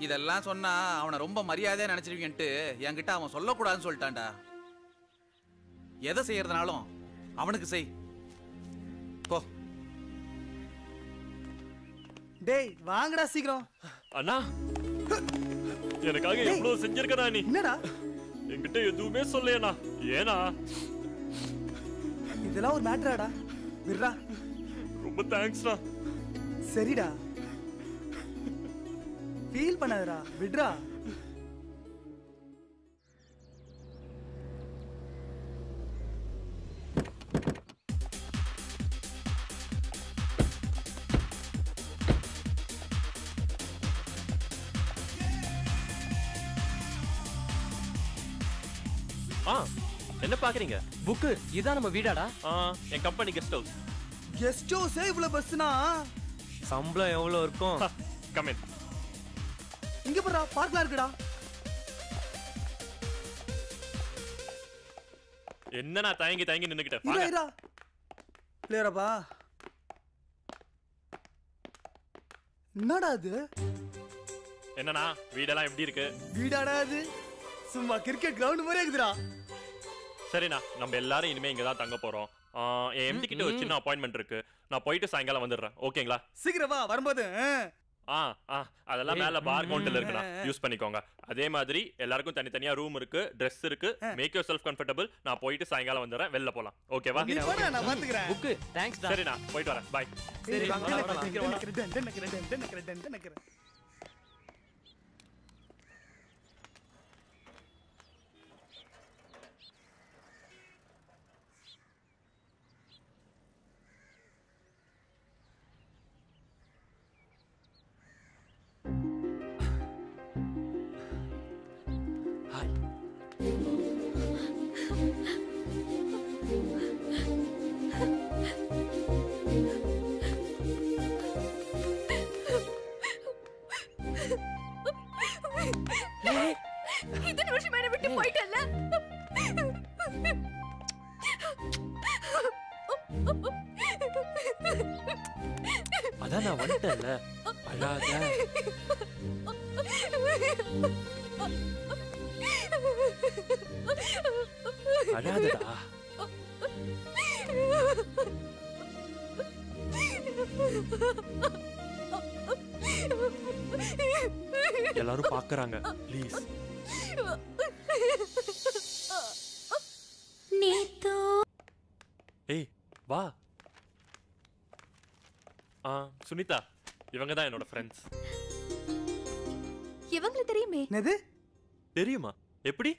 இதெல்லாம் சொன்னா அவனை ரொம்ப மரியாதையா நினைச்சிருவீங்கன்ட்டு என்கிட்ட அவன் சொல்லக்கூடாதுன்னு சொல்லிட்டான்டா. எதை செய்யறதுனாலும் அவனுக்கு செய். போ.
டேய், வாங்கடா சீக்கிரம்.
அண்ணா, எனக்காக எவ்வளவு செஞ்சிருக்கடா நீ.
என்னடா?
என்கிட்ட எதுவுமே சொல்லையண்ணா. ஏனா
இதெல்லாம் ஒரு மேட்டராடா? விர்ரா.
ரொம்ப தேங்க்ஸ்டா.
சரிடா, ஃபீல் பண்ணாதடா, விட்றா.
என்ன பாக்குறீங்க?
புக்கு இதான் நம்ம வீடாடா?
என் கம்பெனி கெஸ்ட் ஹவுஸ்.
கெஸ்ட் ஹவுஸே இவ்வளவு பஸ்னா
சம்பளம் எவ்வளவு இருக்கும்?
Come in.
இங்க போறா, பார்க்லாம் இருக்குடா.
என்ன நான் தயங்கி நின்னுக்கிட்டேன்.
இரா பிளேயரப்பா, என்னடா அது?
என்னண்ணா வீடெல்லாம் எப்படி இருக்கு?
வீடாடா அது? சும்மா கிரிக்கெட் கிரவுண்ட் மாதிரி இருக்குதுடா.
சரிண்ணா, நம்ம எல்லாரும் இனிமே இங்க தான் தங்க போறோம். என் எம்டி கிட்ட ஒரு சின்ன அப்பாயின்மெண்ட் இருக்கு. நான் போயிட்டு சாயங்காலம் வந்துடுறேன். ஓகேங்களா?
சீக்கிரம் வா, வரும்போது.
அதெல்லாம் மேல பார் கவுண்டர்ல இருக்குண்ணா, யூஸ் பண்ணிக்கோங்க. அதே மாதிரி எல்லாருக்கும் தனித்தனியா ரூம் இருக்கு, ட்ரெஸ் இருக்கு. Make yourself comfortable. நான் போயிட்டு சாயங்காலம் வந்துடுறேன், வெளில போலாம். ஓகேவா?
நான் பாத்துக்கிறேன்.
புக்கு தேங்க்ஸ் டா.
சரிண்ணா, போயிட்டு வரேன். பை.
சரி வாங்க.
இத்தனை வருஷம் என்ன விட்டு போயிட்டல்ல.
அதான் நான் வந்துட்டேன்ல, அழாத. அழாதடா. எல்லாரும் பாக்குறாங்க, ப்ளீஸ். ஏய் வா. சுனிதா, இவங்க தான் என்னோட ஃப்ரெண்ட்ஸ்.
இவங்கள தெரியுமே.
என்னது?
தெரியுமா? எப்படி?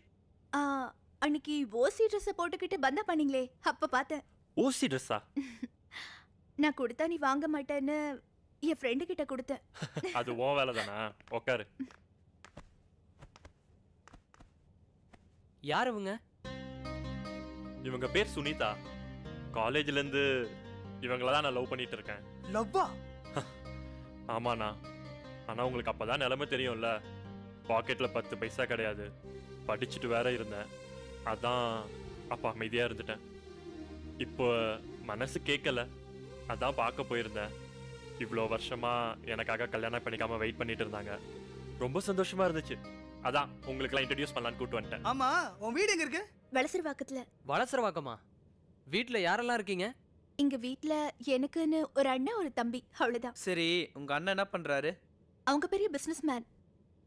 அன்னைக்கு ஓசி ட்ரெஸ் போட்டுக்கிட்டு பந்தா பண்ணீங்களே, அப்ப பார்த்தேன்.
ஓசி ட்ரெஸ்ஸா?
நான் கொடுத்தா நீ வாங்க மாட்டேன்னு என் ஃப்ரெண்டு கிட்ட கொடுத்தேன்.
அது உன் வேலை தானா? உட்காரு.
யார் இவங்க?
இவங்க பேர் சுனிதா. காலேஜ்ல இருந்து இவங்கள தான் நான் லவ் பண்ணிட்டு இருக்கேன்.
லவ்வா?
ஆமாண்ணா. ஆனா உங்களுக்கு அப்பதான் நிலைமை தெரியும்ல. பாக்கெட்ல 10 பைசா கிடையாது. படிச்சுட்டு வேற இருந்தேன். அதான் அப்ப அமைதியா இருந்துட்டேன். இப்போ மனசு கேட்கல. அதான் பார்க்க போயிருந்தேன். இவ்வளோ வருஷமா எனக்காக கல்யாணம் பண்ணிக்காம வெயிட் பண்ணிட்டு இருந்தாங்க. ரொம்ப சந்தோஷமா இருந்துச்சு. அதான் உங்களுக்குலாம் இன்ட்ரடியூஸ் பண்ணலான்னு கூட்டு வந்துட்டேன்.
ஆமா, உன் வீடு எங்க இருக்கு?
வலசரவாக்கத்துல.
வலசரவாக்கமா? வீட்ல யாரெல்லாம் இருக்கீங்க?
எங்க வீட்ல எனக்குன்னு ஒரு அண்ணன் ஒரு தம்பி, அவ்வளவுதான்.
சரி, உங்க அண்ணன் என்ன பண்றாரு?
அவங்க பெரிய பிசினஸ் மேன்.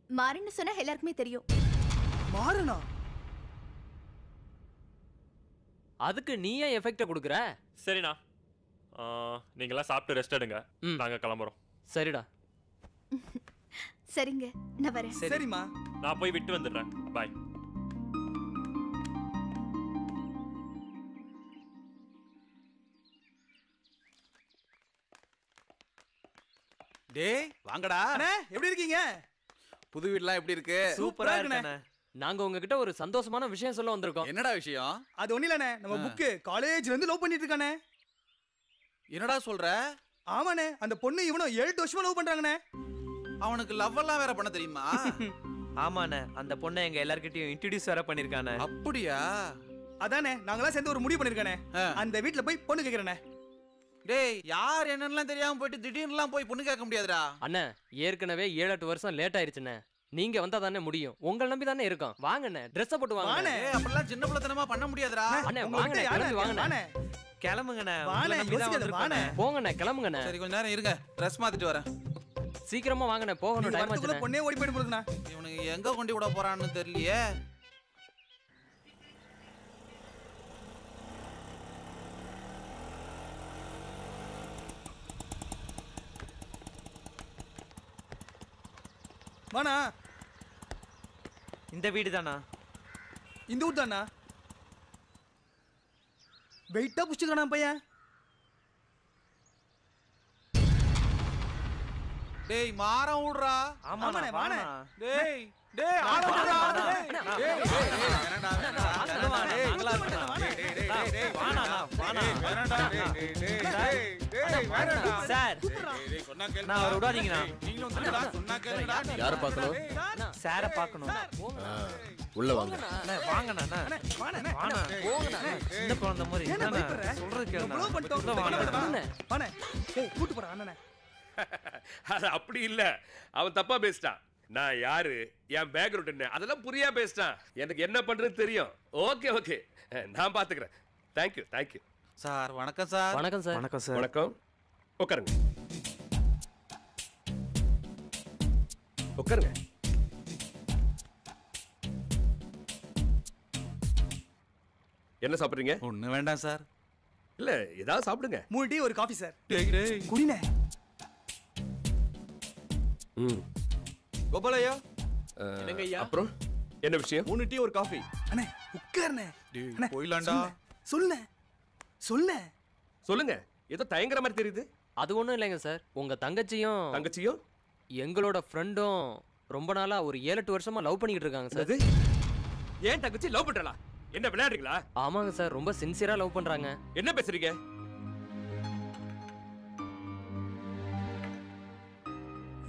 மாறன்னு சொன்னா எல்லாருக்குமே தெரியும்.
மாறனா?
அதுக்கு நீ ஏன் எஃபெக்ட் கொடுக்குற?
சரிண்ணா, நீங்களாம் சாப்பிட்டு ரெஸ்ட் எடுங்க. நாங்க கிளம்புறோம்.
சரிடா.
சரிங்க, நான் வரேன்.
சரிம்மா.
நான் போய் விட்டு வந்துடுறேன். பாய்.
டேய் வாங்கடா.
அண்ணே, எப்படி இருக்கீங்க?
புது வீட்லாம் எப்படி இருக்கு?
சூப்பரா இருக்குண்ணே.
நாங்க உங்ககிட்ட ஒரு சந்தோஷமான விஷயம் சொல்ல வந்திருக்கோம்.
என்னடா விஷயம்?
அது ஒண்ணு இல்லண்ணே, நம்ம புக்கு காலேஜ்ல இருந்து லவ் பண்ணிட்டு இருக்கானே.
என்னடா சொல்ற?
ஆமாண்ணே, அந்த பொண்ணு இவனும் 7 வருஷமா லவ் பண்றாங்கண்ணே.
அவனுக்கு லவ் எல்லாம் வேற பண்ண தெரியுமா?
ஆமாண்ணே, அந்த பொண்ணை எங்க எல்லார்கிட்டயும் இன்ட்ரோடியூஸ் வேற பண்ணிருக்கானே.
அப்படியா?
அதானே, நாங்களாம் சேர்ந்து ஒரு முடிவு பண்ணிருக்கானே. அந்த வீட்ல போய் பொண்ணு கேக்குறேனே.
டேய், யார் என்னன்னலாம் தெரியாம போயிட்டு திடீர்னுலாம் போய் பொண்ணு கேட்க முடியாதுடா.
அண்ணே, ஏற்கனவே 7-8 வருஷம் லேட் ஆயிருச்சுண்ணே. நீங்க வந்தா தானே முடியும். உங்களை நம்பி தானே இருக்கோம். வாங்கண்ணே, ட்ரெஸ் போட்டு வாங்க.
அப்பெல்லாம் சின்ன பிள்ளைத்தனமா பண்ண முடியாதுடா.
அண்ணே வாங்கண்ணே, கிளம்பி வாங்கண்ணே.
கிளம்புங்கண்ணே.
போங்கண்ணே, கிளம்புங்கண்ணே.
சரி, கொஞ்ச நேரம் இருங்க, ட்ரெஸ் மாத்திட்டு வரேன்.
சீக்கிரமா வாங்கண்ணே, போகணும், டைம் ஆச்சுண்ணே.
பொண்ணே ஓடி போயிட்டு போகுதுண்ணா.
இவனுக்கு எங்க கொண்டு விட போறான்னு தெரியலையே.
வாண்ணா.
இந்த வீடு தானா?
இந்த வீடு தானா? வெயிட்டா புடிச்சுக்கணா பையன்.
டேய் மாரம் விடுறா.
ஆமாண்ணே வாண்ணே.
டேய் டேய் ஆள விடுறா. டேய் வேணடா வேணடா. டேய் அங்கலா இருக்கடா. டேய் டேய் வாடா வாடா. வேணடா டேய் டேய் டேய் வேணடா.
சார்
டேய் சொன்னா கேளுடா.
நான் அவரை விடாதீங்கண்ணா.
நீங்களும் வந்துடா. சொன்னா கேளுடா.
யாரை பார்க்கணும்?
சாரை பார்க்கணும்.
உள்ள வாங்க.
அண்ணா வாங்கண்ணா. வாண்ணா. வாண்ணா. போங்கண்ணா. சின்ன குழந்தை மாதிரி. என்னண்ணா சொல்றது கேளுண்ணா. உள்ள வாங்கண்ணா.
வாண்ணே. ஏய் கூட்டி போடா அண்ணனே.
அது அப்படி இல்ல, அவன் தப்பா பேசிட்டான். நான் யாரு, என் பேக்ரவுண்ட் என்ன, அதெல்லாம் புரியா பேசிட்டான். எனக்கு என்ன பண்றது தெரியும். ஓகே ஓகே, நான் பாத்துக்கிறேன். Thank you thank you.
சார் வணக்கம் சார்.
வணக்கம் சார்.
வணக்கம் சார்.
வணக்கம். உட்காருங்க உட்காருங்க. என்ன சாப்பிடுறீங்க?
ஒண்ணு வேண்டாம் சார்.
இல்ல ஏதாவது சாப்பிடுங்க.
3 டீ ஒரு காஃபி சார்.
டேய் டேய்
குடினே.
கோபாலையா
என்னங்க ஐயா? அப்புறம் என்ன விஷயம்?
3 டீ ஒரு காஃபி.
அண்ணே உட்கார்னே.
டேய் போய்லாம்டா.
சொல்லுண்ணே. சொல்லுண்ணே.
சொல்லுங்க. ஏதோ தயங்கற மாதிரி தெரியுது.
அது ஒண்ணும் இல்லைங்க சார். உங்க தங்கச்சியும் எங்களோட ஃப்ரெண்டும் ரொம்ப நாளா ஒரு 7-8 வருஷமா லவ் பண்ணிட்டு இருக்காங்க சார்.
ஏன் தங்கச்சி லவ் பண்றா? என்ன விளையாடுறீங்களா?
ஆமாங்க சார், ரொம்ப சின்சியரா லவ் பண்றாங்க.
என்ன பேசுறீங்க?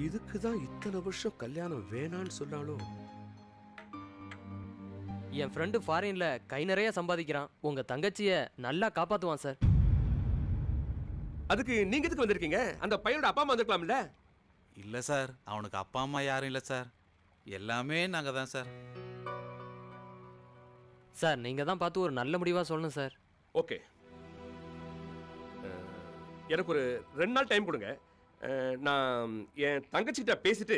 இதுக்கு தான் இத்தனை வருஷம் கல்யாணம் வேணான்னு சொன்னாலும்.
என் ஃப்ரெண்டு ஃபாரின்ல கை நிறைய சம்பாதிக்கிறான். உங்க தங்கச்சிய நல்லா காப்பாத்துவான் சார்.
அதுக்கு நீங்க எதுக்கு வந்திருக்கீங்க? அந்த பையனோட அப்பா அம்மா வந்திருக்கலாம்ல?
இல்ல சார், அவனுக்கு அப்பா அம்மா யாரும் இல்ல சார். எல்லாமே நாங்க தான் சார்.
சார் நீங்க தான் பார்த்து ஒரு நல்ல முடிவா சொல்லணும் சார்.
ஓகே, எனக்கு ஒரு 2 நாள் டைம் கொடுங்க. நான் என் தங்கச்சிகிட்ட பேசிட்டு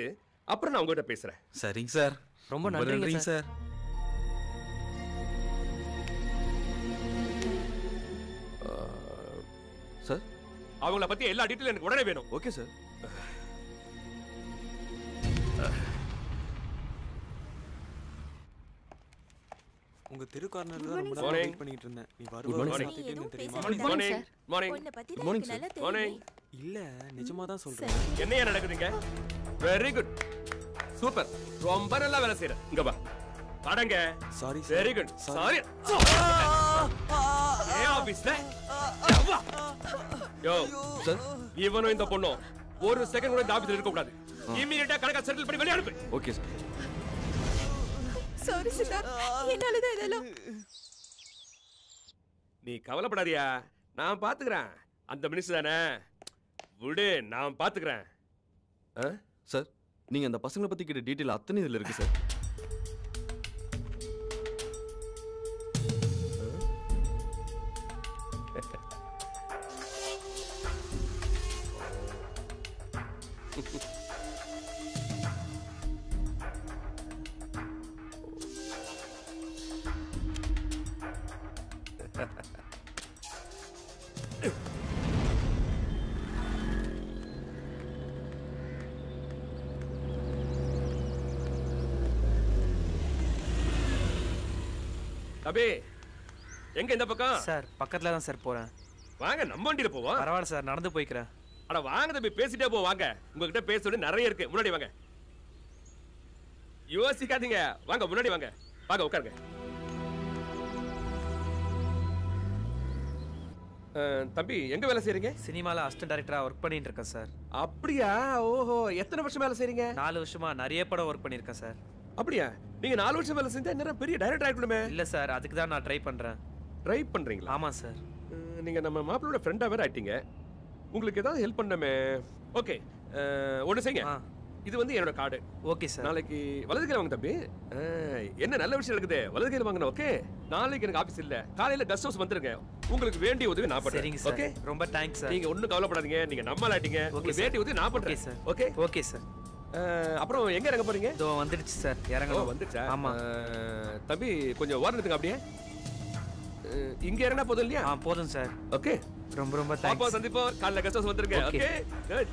அப்புறம் நான் உங்ககிட்ட பேசுறேன்.
சரிங்க சார்.
ரொம்ப நன்றிங்க
சார்.
சார் அவங்கள பத்தி எல்லா டீட்டெயிலும் எனக்கு உடனே வேணும்.
Okay sir.
உங்க தெரு கார்னர்ல தான் ரொம்ப நேரம் வெயிட் பண்ணிட்டு இருந்தேன். நீ வருவா காத்துட்டே தெரியுமா?
Morning morning
morning sir.
Morning.
இல்ல நிஜமா தான் சொல்றேன்.
என்னையா நடக்குதுங்க? வெரி குட், சூப்பர், ரொம்ப நல்லா வேலை செய்யற. இங்க வா பாடங்க.
Sorry
very good. சாரி. ஏ ஆபீஸ்ல வா. யோ சார், இவனும் இந்த பொண்ணும் ஒரு செகண்ட் கூட இந்த ஆபீஸ்ல இருக்க கூடாது. இமிடியேட்டா கணக்க செட்டில் பண்ணி வெளிய அனுப்பு.
Okay sir.
சாரி சித்தார்த், என்னால தான் இதெல்லாம்.
நீ கவலைப்படாதியா, நான் பாத்துக்கிறேன். அந்த மினிஸ்டர் தானே, விடு, நான் பாத்துக்கிறேன்.
சார் நீங்க அந்த பசங்களை பத்தி கேட்ட டீடைல் அத்தனை இதுல இருக்கு சார்.
தம்பி எங்க இந்த பக்கம்?
சார் பக்கத்துல தான் சார் போறேன்.
வாங்க நம்ம வண்டியில போவோம்.
பரவாயில்ல சார், நடந்து போய்க்கிறேன்.
அட வாங்க தம்பி, பேசிட்டே போ. வாங்க, உங்ககிட்ட பேச நிறைய இருக்கு. முன்னாடி வாங்க, யோசிக்காதீங்க. வாங்க முன்னாடி வாங்க. வாங்க உட்காருங்க. தம்பி எங்க வேலை செய்றீங்க?
சினிமால அசிஸ்டன்ட் டைரக்டரா ஒர்க் பண்ணிட்டு இருக்கேன் சார்.
அப்படியா? ஓஹோ, எத்தனை வருஷம் வேலை செய்றீங்க?
4 வருஷமா நிறைய படம் ஒர்க் பண்ணிருக்கேன் சார்.
அப்படியா? நீங்க 4 வருஷம் வேலை செஞ்சா என்ன பெரிய டைரக்டர் ஆயிடணுமே.
இல்ல சார், அதுக்கு தான் நான் ட்ரை பண்றேன்.
ட்ரை பண்றீங்களா?
ஆமா சார்.
நீங்க நம்ம மாப்பிளோட ஃப்ரெண்டா வேற ஆயிட்டீங்க. உங்களுக்கு ஏதாவது ஹெல்ப் பண்ணமே. ஓகே, ஒண்ணு செய்யுங்க. இது வந்து என்னோட கார்டு.
Okay sir.
நாளைக்கு வலது கையில வாங்க தம்பி. என்ன நல்ல விஷயம் இருக்குது, வலது கையில வாங்கணும். ஓகே, நாளைக்கு எனக்கு ஆபீஸ் இல்ல, காலையில கெஸ்ட் ஹவுஸ் வந்துருங்க. உங்களுக்கு வேண்டிய உதவி நான் பண்றேன்.
சரிங்க சார்.
ஓகே,
ரொம்ப தேங்க்ஸ் சார்.
நீங்க ஒண்ணும் கவலைப்படாதீங்க, நீங்க நம்மள ஆயிட்டீங்க. உங்களுக்கு வேண்டிய உதவி நான் பண்றேன் சார். Okay
okay sir.
அப்புறம் எங்க இறங்க போறீங்க?
இதோ வந்துடுச்சு சார், இறங்கணும்.
வந்துடுச்சா?
ஆமா
தம்பி கொஞ்சம் ஓரத்துக்கு அப்படியே. இங்க இறங்கினா போதும் இல்லையா?
போதும் சார்.
ஓகே,
ரொம்ப ரொம்ப தேங்க்ஸ்.
அப்போ சந்திப்போம், காலையில கெஸ்ட் ஹவுஸ் வந்துருங்க. Okay good.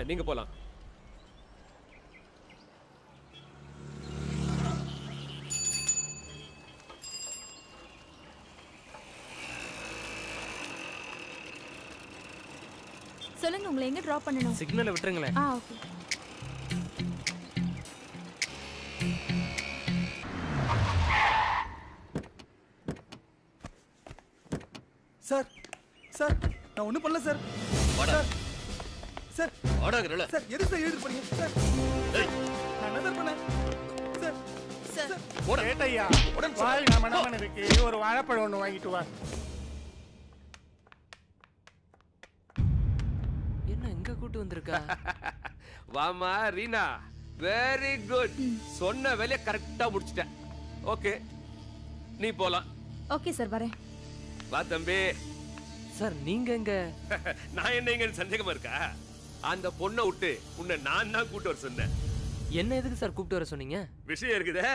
நீங்க போலாம்.
சொல்லுங்க உங்களை எங்க டிராப் பண்ணணும்?
சிக்னலை விட்டுருங்களேன்.
ஓகே.
சார் சார் நான் ஒண்ணும் பண்ணல சார். சார் சார்
வாடாங்கறல.
சார் எது சார் எழுதி பண்ணீங்க சார்? நான் என்ன சார் பண்ணேன்? சார்
சார்
ஏட்டையா வாய் நமனமன இருக்கு. ஒரு வாழைப்பழம் ஒன்று வாங்கிட்டு வா.
என்ன எங்க கூட்டு வந்திருக்கா?
வாமா ரீனா, வெரி குட். சொன்ன வேலைய கரெக்டா முடிச்சிட்ட. ஓகே, நீ போலாம்.
ஓகே சார், வரேன்.
வா தம்பி.
சார் நீங்க எங்க?
நான் என்ன இங்க சந்தேகமா இருக்கா? அந்த பொண்ணை விட்டு உன்னை நான் தான் கூட்டு வர சொன்னேன்.
என்ன எதுக்கு சார் கூப்பிட்டு வர சொன்னீங்க?
விஷயம் இருக்குதே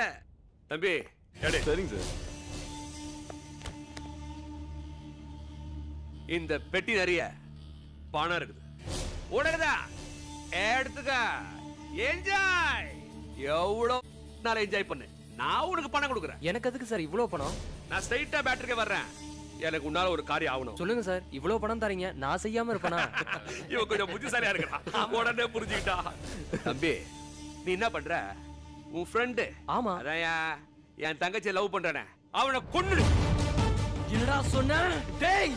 தம்பி. எடு.
சரிங்க சார்.
இந்த பெட்டி நிறைய பணம் இருக்குது. உடனே எடுத்துக்க. என்ஜாய். எவ்வளவு நாள் என்ஜாய் பண்ணு. நான் உனக்கு பணம் கொடுக்குறேன்.
எனக்கு எதுக்கு சார் இவ்வளவு பணம்?
நான் ஸ்ட்ரைட்டா பேட்டரிக்கு வர்றேன். எனக்கு உன்னால ஒரு காரியம் ஆகணும்.
சொல்லுங்க சார், இவ்வளவு பணம் தரீங்க, நான் செய்யாம இருப்பேனா?
இவன் கொஞ்சம் புத்திசாலியா இருக்கிறான். உடனே புரிஞ்சுக்கிட்டா. தம்பி நீ என்ன பண்ற? உன் ஃப்ரெண்டு.
ஆமா.
அதான் என் தங்கச்சியை லவ் பண்றானே, அவனை கொன்னுடு.
என்னடா சொன்ன? டேய்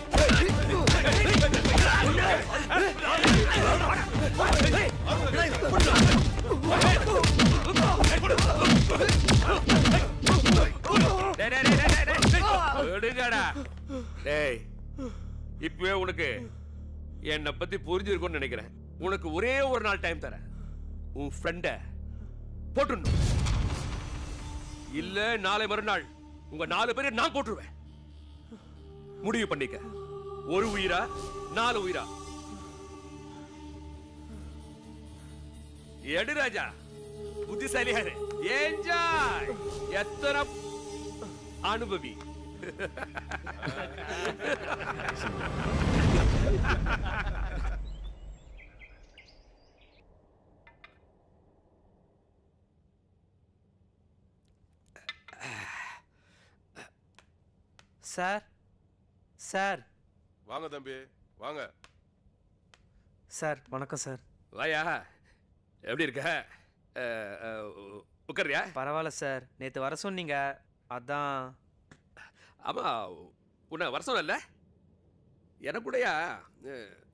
டேய், இப்பவே உனக்கு என்னை பத்தி புரிஞ்சிருக்கும்னு நினைக்கிறேன். உனக்கு ஒரே ஒரு நாள் டைம் தரேன். உன் ஃப்ரெண்ட போட்டுடணும். இல்ல நாளை மறுநாள் உங்க 4 பேரை நான் போட்டுருவேன். முடிவு பண்ணிக்க. ஒரு உயிரா 4 உயிரா? எடு ராஜா, புத்திசாலியாரு. என்ஜாய். எத்தனை அனுபவி.
Sir sir.
வாங்க தம்பி வாங்க.
சார் வணக்கம் சார்.
வாயா, எப்படி இருக்க? உட்காரியா?
பரவாயில்ல சார், நேற்று வர சொன்னீங்க அதான்.
ஆமா, உன்னை வர சொன்னல. எனக்கு கூடயா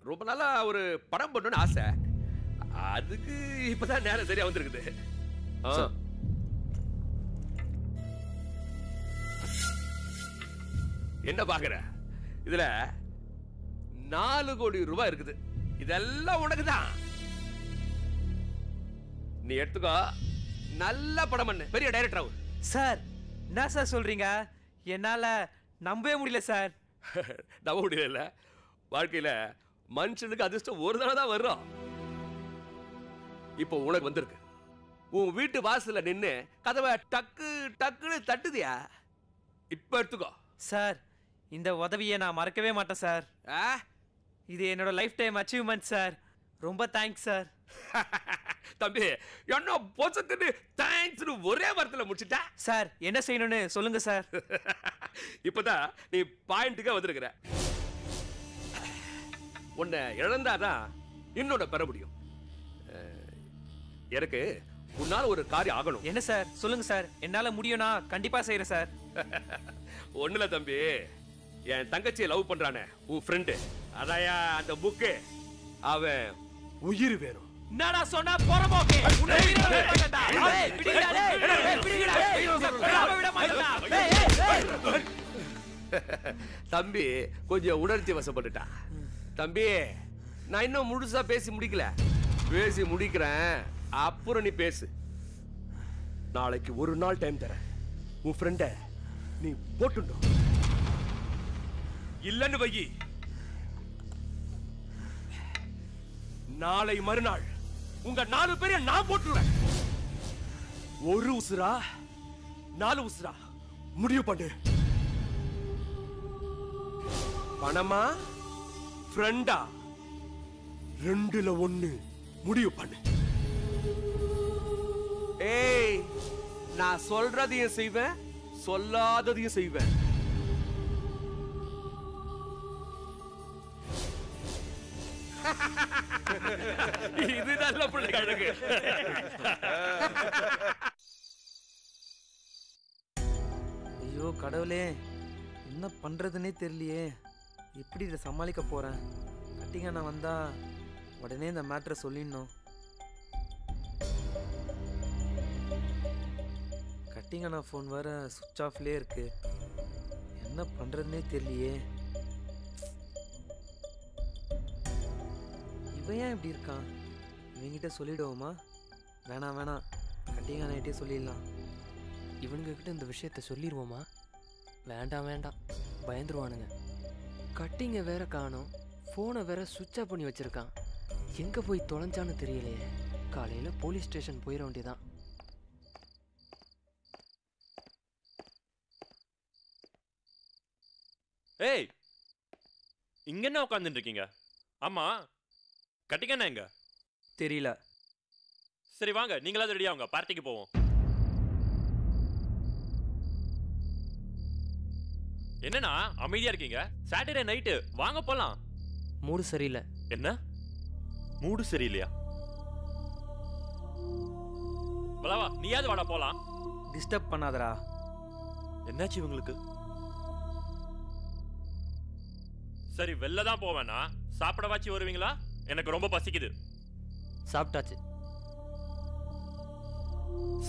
ரொம்ப நாளா ஒரு படம் பண்ணணும்னு ஆசை. அதுக்கு இப்பதான் நேரம் சரியா வந்திருக்குது. என்ன பாக்குற? இதுல 4 கோடி ரூபாய் இருக்குது. இதெல்லாம் உனக்குதான். நீ எடுத்துக்கோ. நல்ல படம் பண்ணு, பெரிய டைரக்டர் ஆகு.
சார் என்ன சார் சொல்றீங்க? என்னால நம்பவே முடியல சார்.
நம்ப முடியல. வாழ்க்கையில மனுஷனுக்கு அதிர்ஷ்டம் ஒரு தடவை தான் வரும். இப்போ உனக்கு வந்திருக்கு. உன் வீட்டு வாசல்ல நின்னு கதவை டக்கு டக்குன்னு தட்டுதியா? இப்ப எடுத்துக்கோ.
சார் இந்த உதவியை நான் மறக்கவே மாட்டேன் சார். இது என்னோட லைஃப் டைம் அச்சீவ்மெண்ட் சார். ரொம்ப தேங்க்ஸ் சார்.
தம்பி என்ன பொசத்துன்னு தேங்க்ஸ்னு ஒரே வார்த்தையில முடிச்சிட்டா?
சார் என்ன செய்யணும்னு சொல்லுங்க சார்.
இப்பதான் நீ பாயிண்ட்டுக்கே வந்திருக்கிற. உன்னை இழந்தாதான் இன்னொன்னு பெற முடியும். எனக்கு உன்னால ஒரு காரியம் ஆகணும்.
என்ன சார் சொல்லுங்க சார். என்னால முடியும்னா கண்டிப்பா செய்யறேன் சார்.
ஒண்ணுல தம்பி, என் தங்கச்சியை லவ் பண்றானே உன் ஃப்ரெண்டு, அதாயா அந்த புக்கு, அவன் உயிர் வேணும்.
என்னடா சொன்னா போறபோக்கே.
தம்பி கொஞ்சம் உணர்ச்சி வசப்பட்டுட்டான். தம்பி நான் இன்னும் முழுசா பேசி முடிக்கல. பேசி முடிக்கிறேன், அப்புறம் நீ பேசு. நாளைக்கு ஒரு நாள் டைம் தரேன். உன் ஃப்ரெண்ட நீ போட்டுடணும். இல்லன்னு வை, நாளை மறுநாள் உங்க 4 பேரை நான் போட்டுருவேன். ஒரு உசுரா 4 உசுரா முடிவு பண்ணு. பணமா ஃப்ரெண்டா? 2ல 1.
முடிவு பண்ணு.
ஏய், நான் சொல்றதையும் செய்வேன், சொல்லாததையும் செய்வேன்.
இது நல்ல பிள்ளை கழகு.
ஐயோ கடவுளே, என்ன பண்றதுன்னே தெரியலையே. எப்படி இதை சமாளிக்க போறேன்? கட்டிங்க நான் வந்தா உடனே இந்த மேட்ரை சொல்லிடணும். கட்டிங்க நான் ஃபோன் வேற சுவிட்ச் ஆஃப்லேயே இருக்கு. என்ன பண்றதுன்னே தெரியலையே. இவன் ஏன் இப்படி இருக்கான்? இவங்கிட்ட சொல்லிடுவோமா? வேணாம் வேணாம், கட்டிங்க நைட்டே சொல்லிடலாம்.
இவனுங்ககிட்ட இந்த விஷயத்த சொல்லிடுவோமா? வேண்டாம் வேண்டாம், பயந்துருவானுங்க. கட்டிங்க வேற காணோம், ஃபோனை வேற சுவிட்ச் ஆஃப் பண்ணி வச்சிருக்கான். எங்கே போய் தொலைஞ்சான்னு தெரியலையே. காலையில் போலீஸ் ஸ்டேஷன் போயிட வேண்டியதான்.
ஏய், இங்க என்ன உட்காந்துட்டு இருக்கீங்க? ஆமா, கட்டிக்கண்ணா எங்க?
தெரியல.
சரி வாங்க, நீங்களாவது ரெடியா வாங்க, பார்ட்டிக்கு போவோம். என்னன்னா அமைதியா இருக்கீங்க? சாட்டர்டே நைட்டு வாங்க போலாம்.
மூடு சரியில்லை.
என்ன மூடு சரியில்லையா? வா, நீயாவது வாடா போலாம்.
டிஸ்டர்ப் பண்ணாதடா.
என்னாச்சு இவங்களுக்கு? சரி, வெளில தான் போவேனா? சாப்பிட வாச்சி வருவீங்களா? எனக்கு ரொம்ப பசிக்குது.
சாப்பிட்டாச்சு.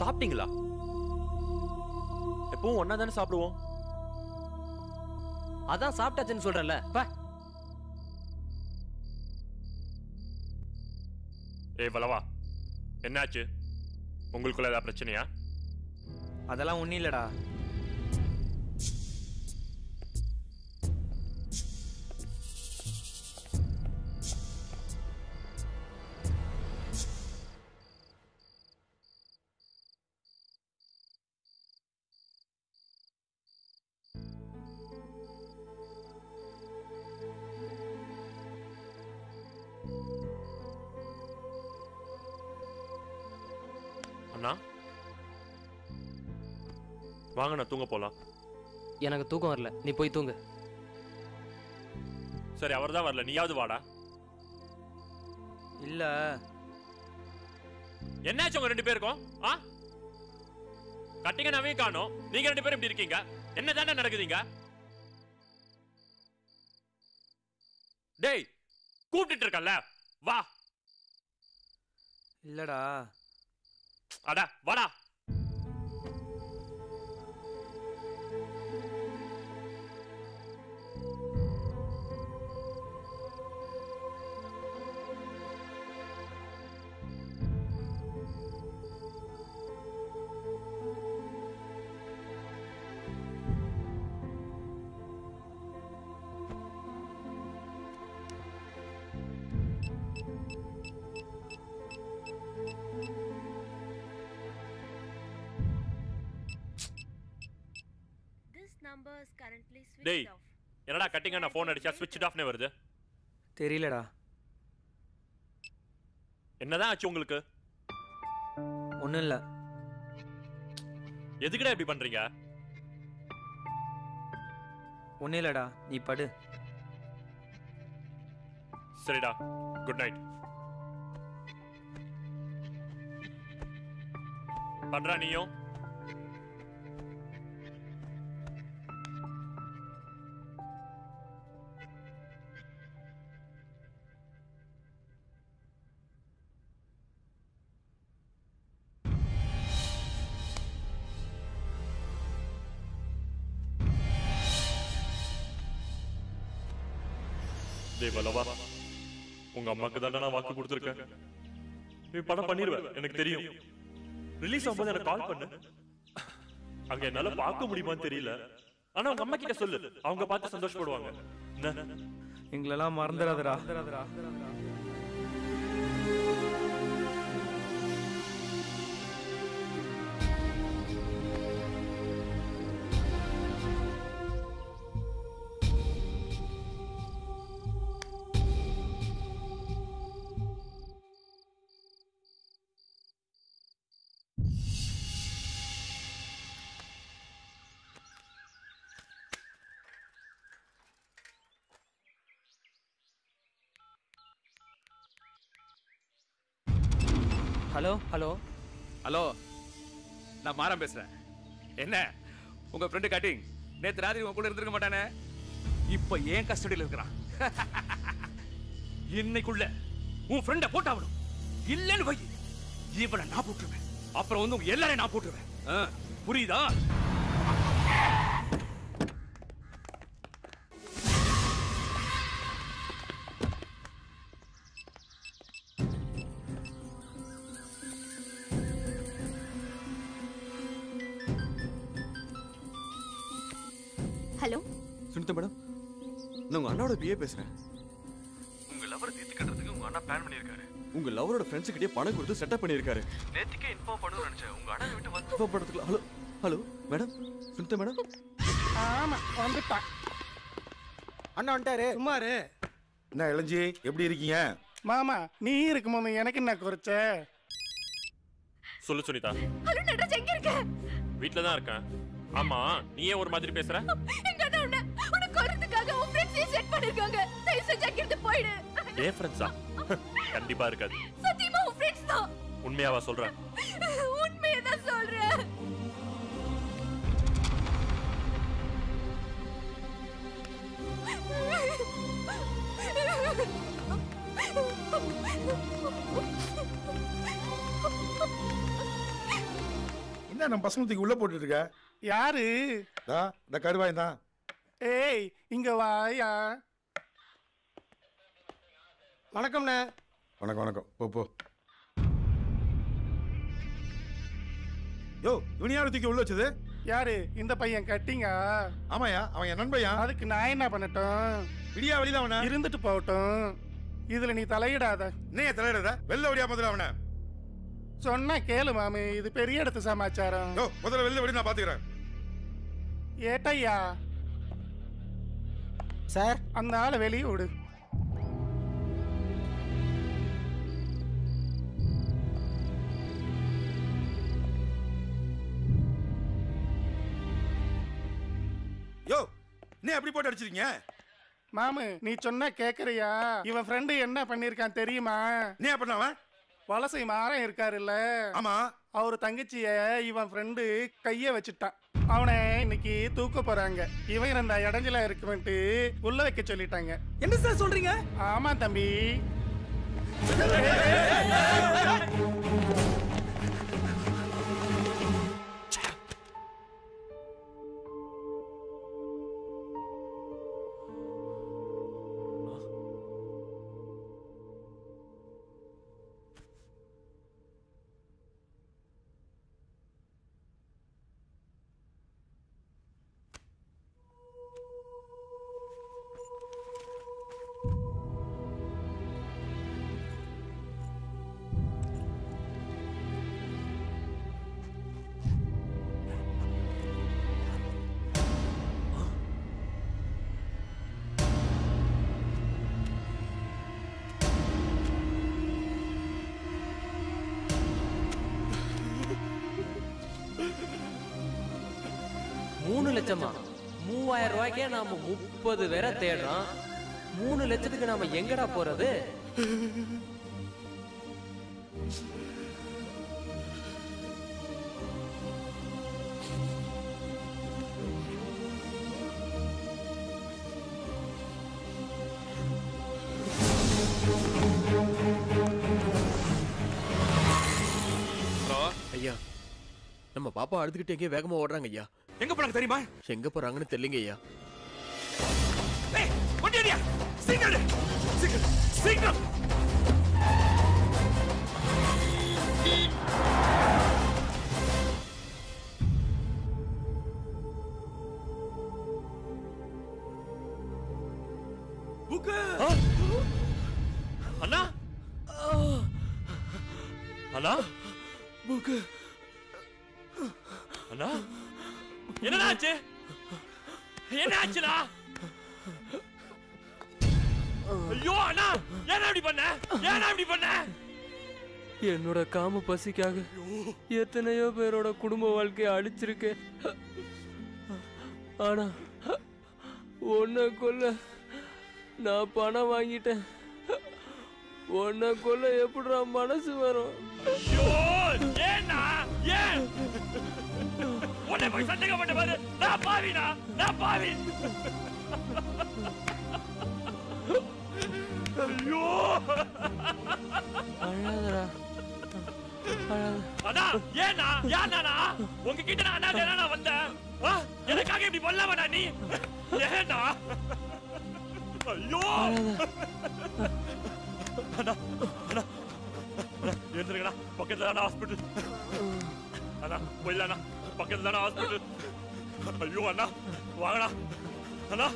சாப்பிட்டீங்களா? எப்பவும் ஒன்னா தானே சாப்பிடுவோம்.
அதான் சாப்பிட்டாச்சுன்னு சொல்றல.
ஏய் வளவா, என்னாச்சு? உங்களுக்குள்ள ஏதாவது பிரச்சனையா?
அதெல்லாம் ஒன்றும் இல்லடா.
அண்ணா வாங்க, நான் தூங்க போலாம்.
எனக்கு தூக்கம் வரல, நீ போய் தூங்கு.
சரி, அவர் தான் வரல, நீயாவது வாடா.
இல்ல,
என்னாச்சு உங்க ரெண்டு பேருக்கும்? கட்டிங்க நவே காணோம், நீங்க ரெண்டு பேரும் இப்படி இருக்கீங்க. என்ன தானே நடக்குதுங்க? டேய், கூப்பிட்டு இருக்கல, வா.
இல்லடா.
அடா வாடா. டேய், என்னடா கட்டிங்க நான் ஃபோன் அடிச்சா ஸ்விட்ச் ஆஃப்னே வருது?
தெரியலடா.
என்னதான் ஆச்சு உங்களுக்கு?
ஒண்ணும் இல்ல.
எதுக்குடா இப்படி பண்றீங்க?
ஒன்றும் இல்லடா, நீ படு.
சரிடா, குட் நைட். பண்றா நீயும். தேவலவா, உங்க அம்மாக்கு தானே நான் வாக்கு கொடுத்துருக்கேன். நீ படம் பண்ணிடுவேன், எனக்கு தெரியும். ரிலீஸ் ஆகும்போது எனக்கு கால் பண்ணு. அங்க என்னால பார்க்க முடியுமான்னு தெரியல, ஆனா உங்க அம்மா கிட்ட சொல்லு, அவங்க பார்த்து சந்தோஷப்படுவாங்க.
எங்களெல்லாம் மறந்துடாதடா. ஹலோ
ஹலோ
ஹலோ, நான் மாறன் பேசுறேன்.
என்ன உங்க ஃப்ரெண்டு கட்டிங் நேத்து ராத்திரி உங்க கூட இருந்திருக்க மாட்டானே? இப்ப ஏன் கஸ்டடியில் இருக்கிறான். இன்னைக்குள்ள உன் ஃப்ரெண்ட போட்டாவணும். இல்லன்னு வை, இவனை நான் போட்டுருவேன். அப்புறம் வந்து உங்க எல்லாரையும் நான் போட்டுருவேன். புரியுதா?
ஹலோ
சுனிதா மேடம், நான் உங்க அண்ணாவோட பிஏ பேசுறேன்.
உங்க லவரை தீர்த்து கட்டுறதுக்கு உங்க அண்ணா பிளான் பண்ணிருக்காரு.
உங்க லவரோட ஃப்ரெண்ட்ஸ் கிட்டே பணம் கொடுத்து செட்டப் பண்ணிருக்காரு.
நேத்துக்கே இன்ஃபார்ம் பண்ணணும்னு நினைச்சேன். உங்க அண்ணா விட்டு வந்து
இன்ஃபார்ம் பண்றதுக்கு. Hello hello madam, Sunitha madam.
ஆமா வந்துட்டான்.
அண்ணா வந்துட்டாரு.
சும்மாரு.
என்ன இளஞ்சி, எப்படி இருக்கீங்க?
மாமா நீ இருக்கும்போது எனக்கு என்ன குறைச்ச?
சொல்லு சுனிதா.
ஹலோ நடராஜ், எங்க இருக்க?
வீட்ல தான் இருக்கேன். ஆமா, நீ ஏன் ஒரு மாதிரி பேசுற?
எங்க அண்ணா உன்னை கொல்றதுக்காக உன் ஃப்ரெண்ட்ஸ் செட் பண்ணிருக்காங்க. தயவு செஞ்சு அங்க இருந்து போயிடு.
ஏன் ஃப்ரெண்ட்ஸா? கண்டிப்பா இருக்காது.
சத்தியமா உன் ஃப்ரெண்ட்ஸ் தான்.
உண்மையாவா சொல்ற?
உண்மையை தான் சொல்றேன்.
என்ன நம்ம பசங்களுக்கு உள்ள போட்டுட்டு இருக்க?
யாரு?
இந்த கருவாய் தான்.
ஏய் இங்க வாயா.
வணக்கம்ண்ணே.
வணக்கம் வணக்கம். போ போ. யோ, இவன் யாரு தூக்கி உள்ள வச்சது?
யாரு? இந்த பையன் கட்டிங்கா?
ஆமாயா, அவன் என் நண்பையா.
அதுக்கு நான் என்ன பண்ணட்டும்?
விடியா வெளியில அவன
இருந்துட்டு போகட்டும். இதுல நீ தலையிடாத.
நீ தலையிடாத. வெளில விடியா முதல்ல அவனை.
சொன்னா கேளு மாமி, இது பெரிய இடத்து சமாச்சாரம்.
யோ, முதல்ல வெளில விடி, நான் பாத்துக்கிறேன்.
ஏட்டையா
சார்,
அந்த ஆளை வெளியே விடு.
யோ, நீ எப்படி போட்டு அடிச்சிருக்கீங்க?
மாமு நீ சொன்னா கேக்குறியா? இவன் ஃப்ரெண்டு என்ன பண்ணிருக்கான் தெரியுமா?
நீ என்ன பண்ணவன்?
வலசை மாறன் இருக்காருல்ல,
ஆமா,
அவர் தங்கச்சிய இவன் ஃப்ரெண்டு கைய வச்சுட்டான். அவனை இன்னைக்கு தூக்க போறாங்க. இவன் இருந்தா இடைஞ்சலா இருக்குமென்ட்டு உள்ள வைக்க சொல்லிட்டாங்க.
என்ன சார் சொல்றீங்க?
ஆமா தம்பி.
லட்சமா? 3000 ரூபாய்க்கே நாம 30 பேரை தேடுறோம். 3 லட்சத்துக்கு நாம எங்கடா போறது?
ஐயா, நம்ம பாப்பா அழுதுகிட்டு எங்கேயோ வேகமா ஓடுறாங்க ஐயா.
எங்க போறாங்க தெரியுமா?
எங்க போறாங்கன்னு தெரியலங்க ஐயா.
ஏய், வண்டி அடியா. சீக்கிரம் சீக்கிரம் சீக்கிரம்.
புக்கு அண்ணா, அண்ணா புக்கு அண்ணா, என்னடா ஆச்சு? என்ன ஆச்சுடா? ஐயோ அண்ணா, ஏன் இப்படி பண்ண? ஏன் இப்படி பண்ண?
என்னோட காம பசிக்காக எத்தனையோ பேரோட குடும்ப வாழ்க்கையை அழிச்சிருக்கேன். ஆனா உன்னை கொல்ல நான் பணம் வாங்கிட்டேன். உன்னை கொல்ல எப்படிடா மனசு வரும்?
ஏன்னா ஏன் உன்னை போய் சந்தேகப்பட்ட பாரு. நான் பாவினா, நான் பாவி. ஐயோ
அழாதடா
அண்ணா ஏன்னா யானா உங்ககிட்ட நான் அண்ணா நான் வந்தேன். எனக்காக இப்படி பண்ணலாமா நீ? ஏன்னா ஐயோ அண்ணா அண்ணா எழுந்துருங்கண்ணா, பக்கத்துல தானே ஹாஸ்பிட்டல். அண்ணா போயிடலாண்ணா, பக்கத்துல தானே ஹாஸ்பிட்டல். ஐயோ அண்ணா வாங்கண்ணா, அண்ணா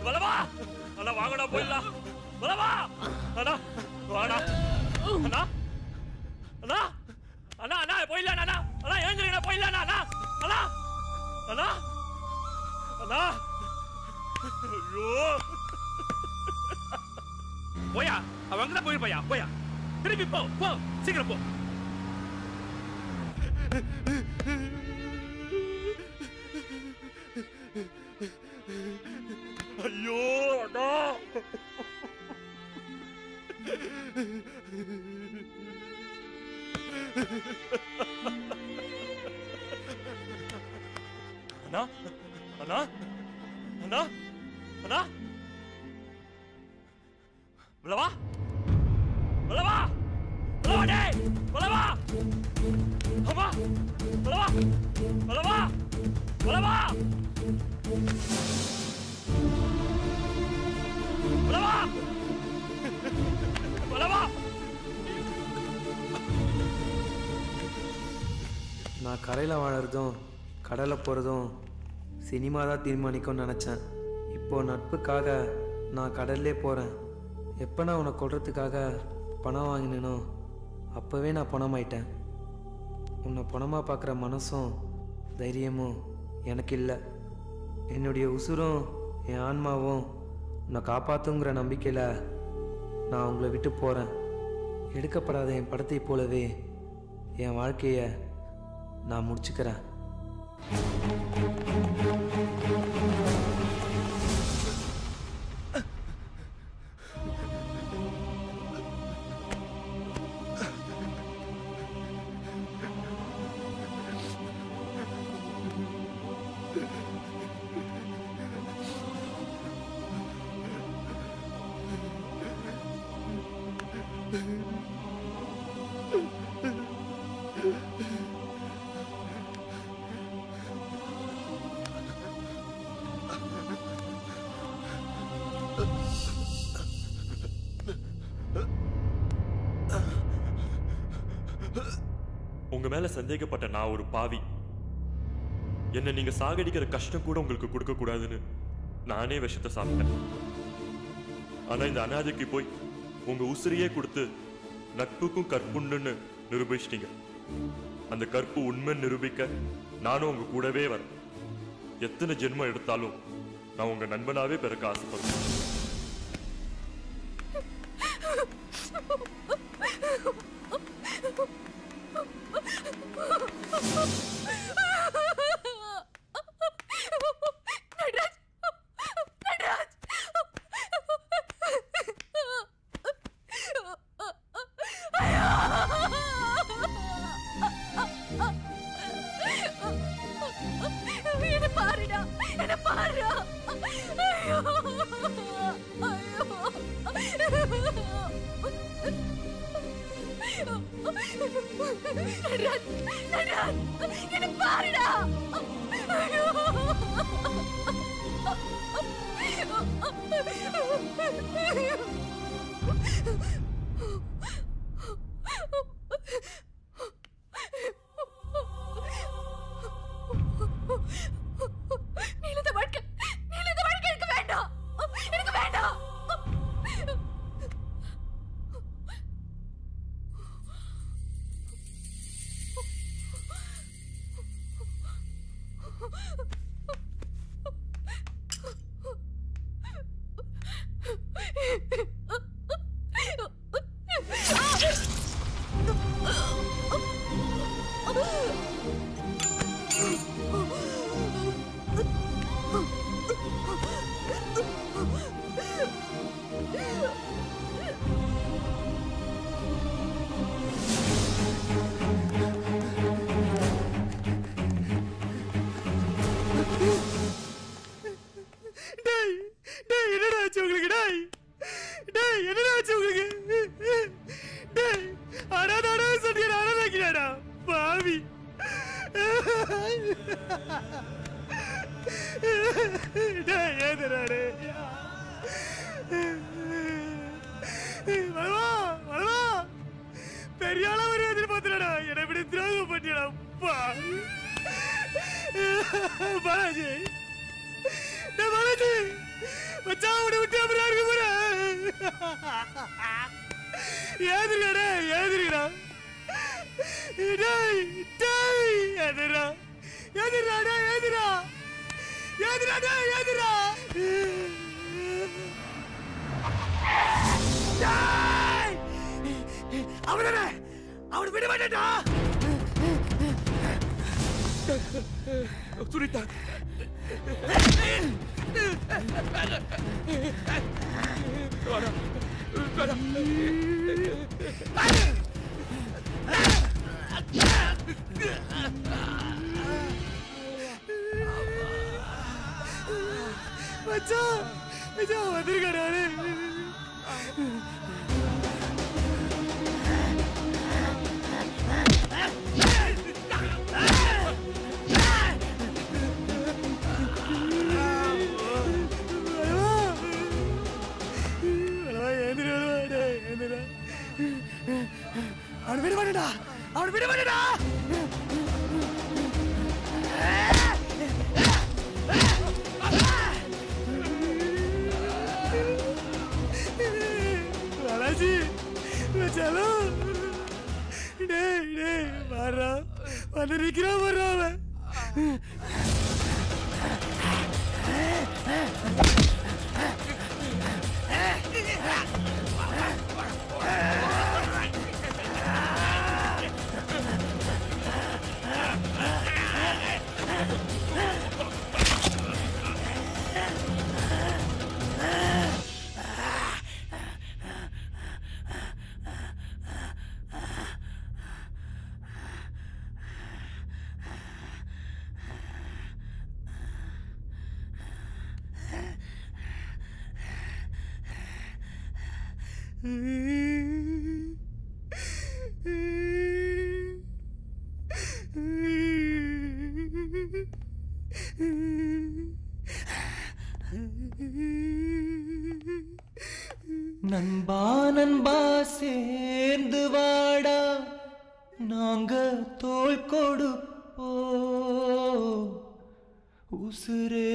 வலவா அண்ணா, வாங்கண்ணா போயிடலாம். வலவா அண்ணா, வாங்கண்ணா அண்ணா அண்ணா அண்ணா அண்ணா போயிடலாம் அண்ணா. அண்ணா எழுந்துருங்கண்ணா, போயிடலாம் அண்ணா. அண்ணா அண்ணா அண்ணா ஐயோ போயா, அவன் அங்கதான் போயிருப்பாயா. போயா, திருப்பி போ போ, சீக்கிரம் போ. ஐயோ அண்ணா அண்ணா அண்ணா அண்ணா அண்ணா வலவா வலவா வலவா டேய் வலவா அம்மா வலவா வலவா வலவா வலவா வலவா.
நான் கரையில் வாழறதும் கடலில் போகிறதும் சினிமா தான் தீர்மானிக்கும்னு நினச்சேன். இப்போது நட்புக்காக நான் கடல்லே போகிறேன். எப்போ நான் உன்னை கொல்றதுக்காக பணம் வாங்கினேனோ அப்போவே நான் பணமாயிட்டேன். உன்னை பணமாக பார்க்குற மனசும் தைரியமும் எனக்கு இல்லை. என்னுடைய உசுரும் என் ஆன்மாவும் உன்னை காப்பாற்றுங்கிற நம்பிக்கையில் நான் உங்களை விட்டு போகிறேன். எடுக்கப்படாத என் படத்தை போலவே என் வாழ்க்கையை நான் முடிச்சுக்கிறேன்.
உங்க மேல சந்தேகப்பட்ட நான் ஒரு பாவி. என்ன நீங்க சாகடிக்கிற கஷ்டம் கூட உங்களுக்கு கொடுக்க கூடாதுன்னு நானே விஷத்தை சாப்பிட்டேன். ஆனா இந்த அனாதைக்கு போய் உங்க உசிரியே கொடுத்து நட்புக்கும் கற்புண்டுன்னு நிரூபிச்சிட்டீங்க. அந்த கற்பு உண்மை நிரூபிக்க நானும் உங்க கூடவே வரேன். எத்தனை ஜென்மம் எடுத்தாலும் நான் உங்க நண்பனாவே பிறக்க ஆசைப்படுறேன்.
ஏதுறாரு வளவா வளவா பெரிய ஆளா ஒரு எதிர்பார்த்துடா என்னை இப்படி திரோகம் பண்ணிடா பாலாஜி பாலாஜி மச்சா அவனை விட்டு அப்புறம் இருக்க போற ஏதுங்கடா ஏதுங்கடா எதிரா எதிராடா எதிரா எதிராடா எதிரா அவனே அவனை விட மாட்டேன்டா
சுனிதா
மச்சான் மச்சான் வந்திருக்காரு அவனை விட மாட்டேடா அவனை விட மாட்டேடா பாலாஜி சலோ டேய் டேய் வர்றா வந்து நிற்கிறான் வர்றான் அவன்
நண்பா நண்பா சேர்ந்து வாடா நாங்க தோள் கொடுப்போ உசுரே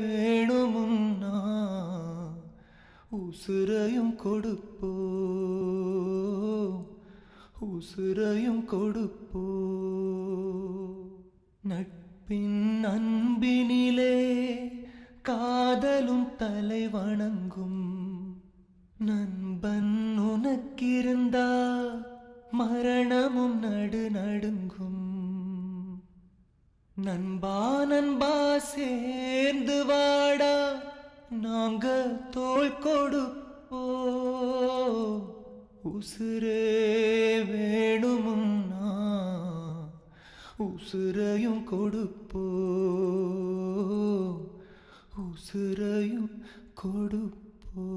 வேணுமுன்னா உசுரையும் கொடுப்போ உசுரையும் கொடுப்போ நட்பின் அன்பினிலே காதலும் தலை வணங்கும் நண்பன் உனக்கிருந்தா மரணமும் நடுநடுங்கும் நண்பா நண்பா சேர்ந்து வாடா நாங்க தோள் கொடுப்போ உசுரே வேணுமுன்னா உசுரையும் கொடுப்போ உசுரையும் கொடுப்போ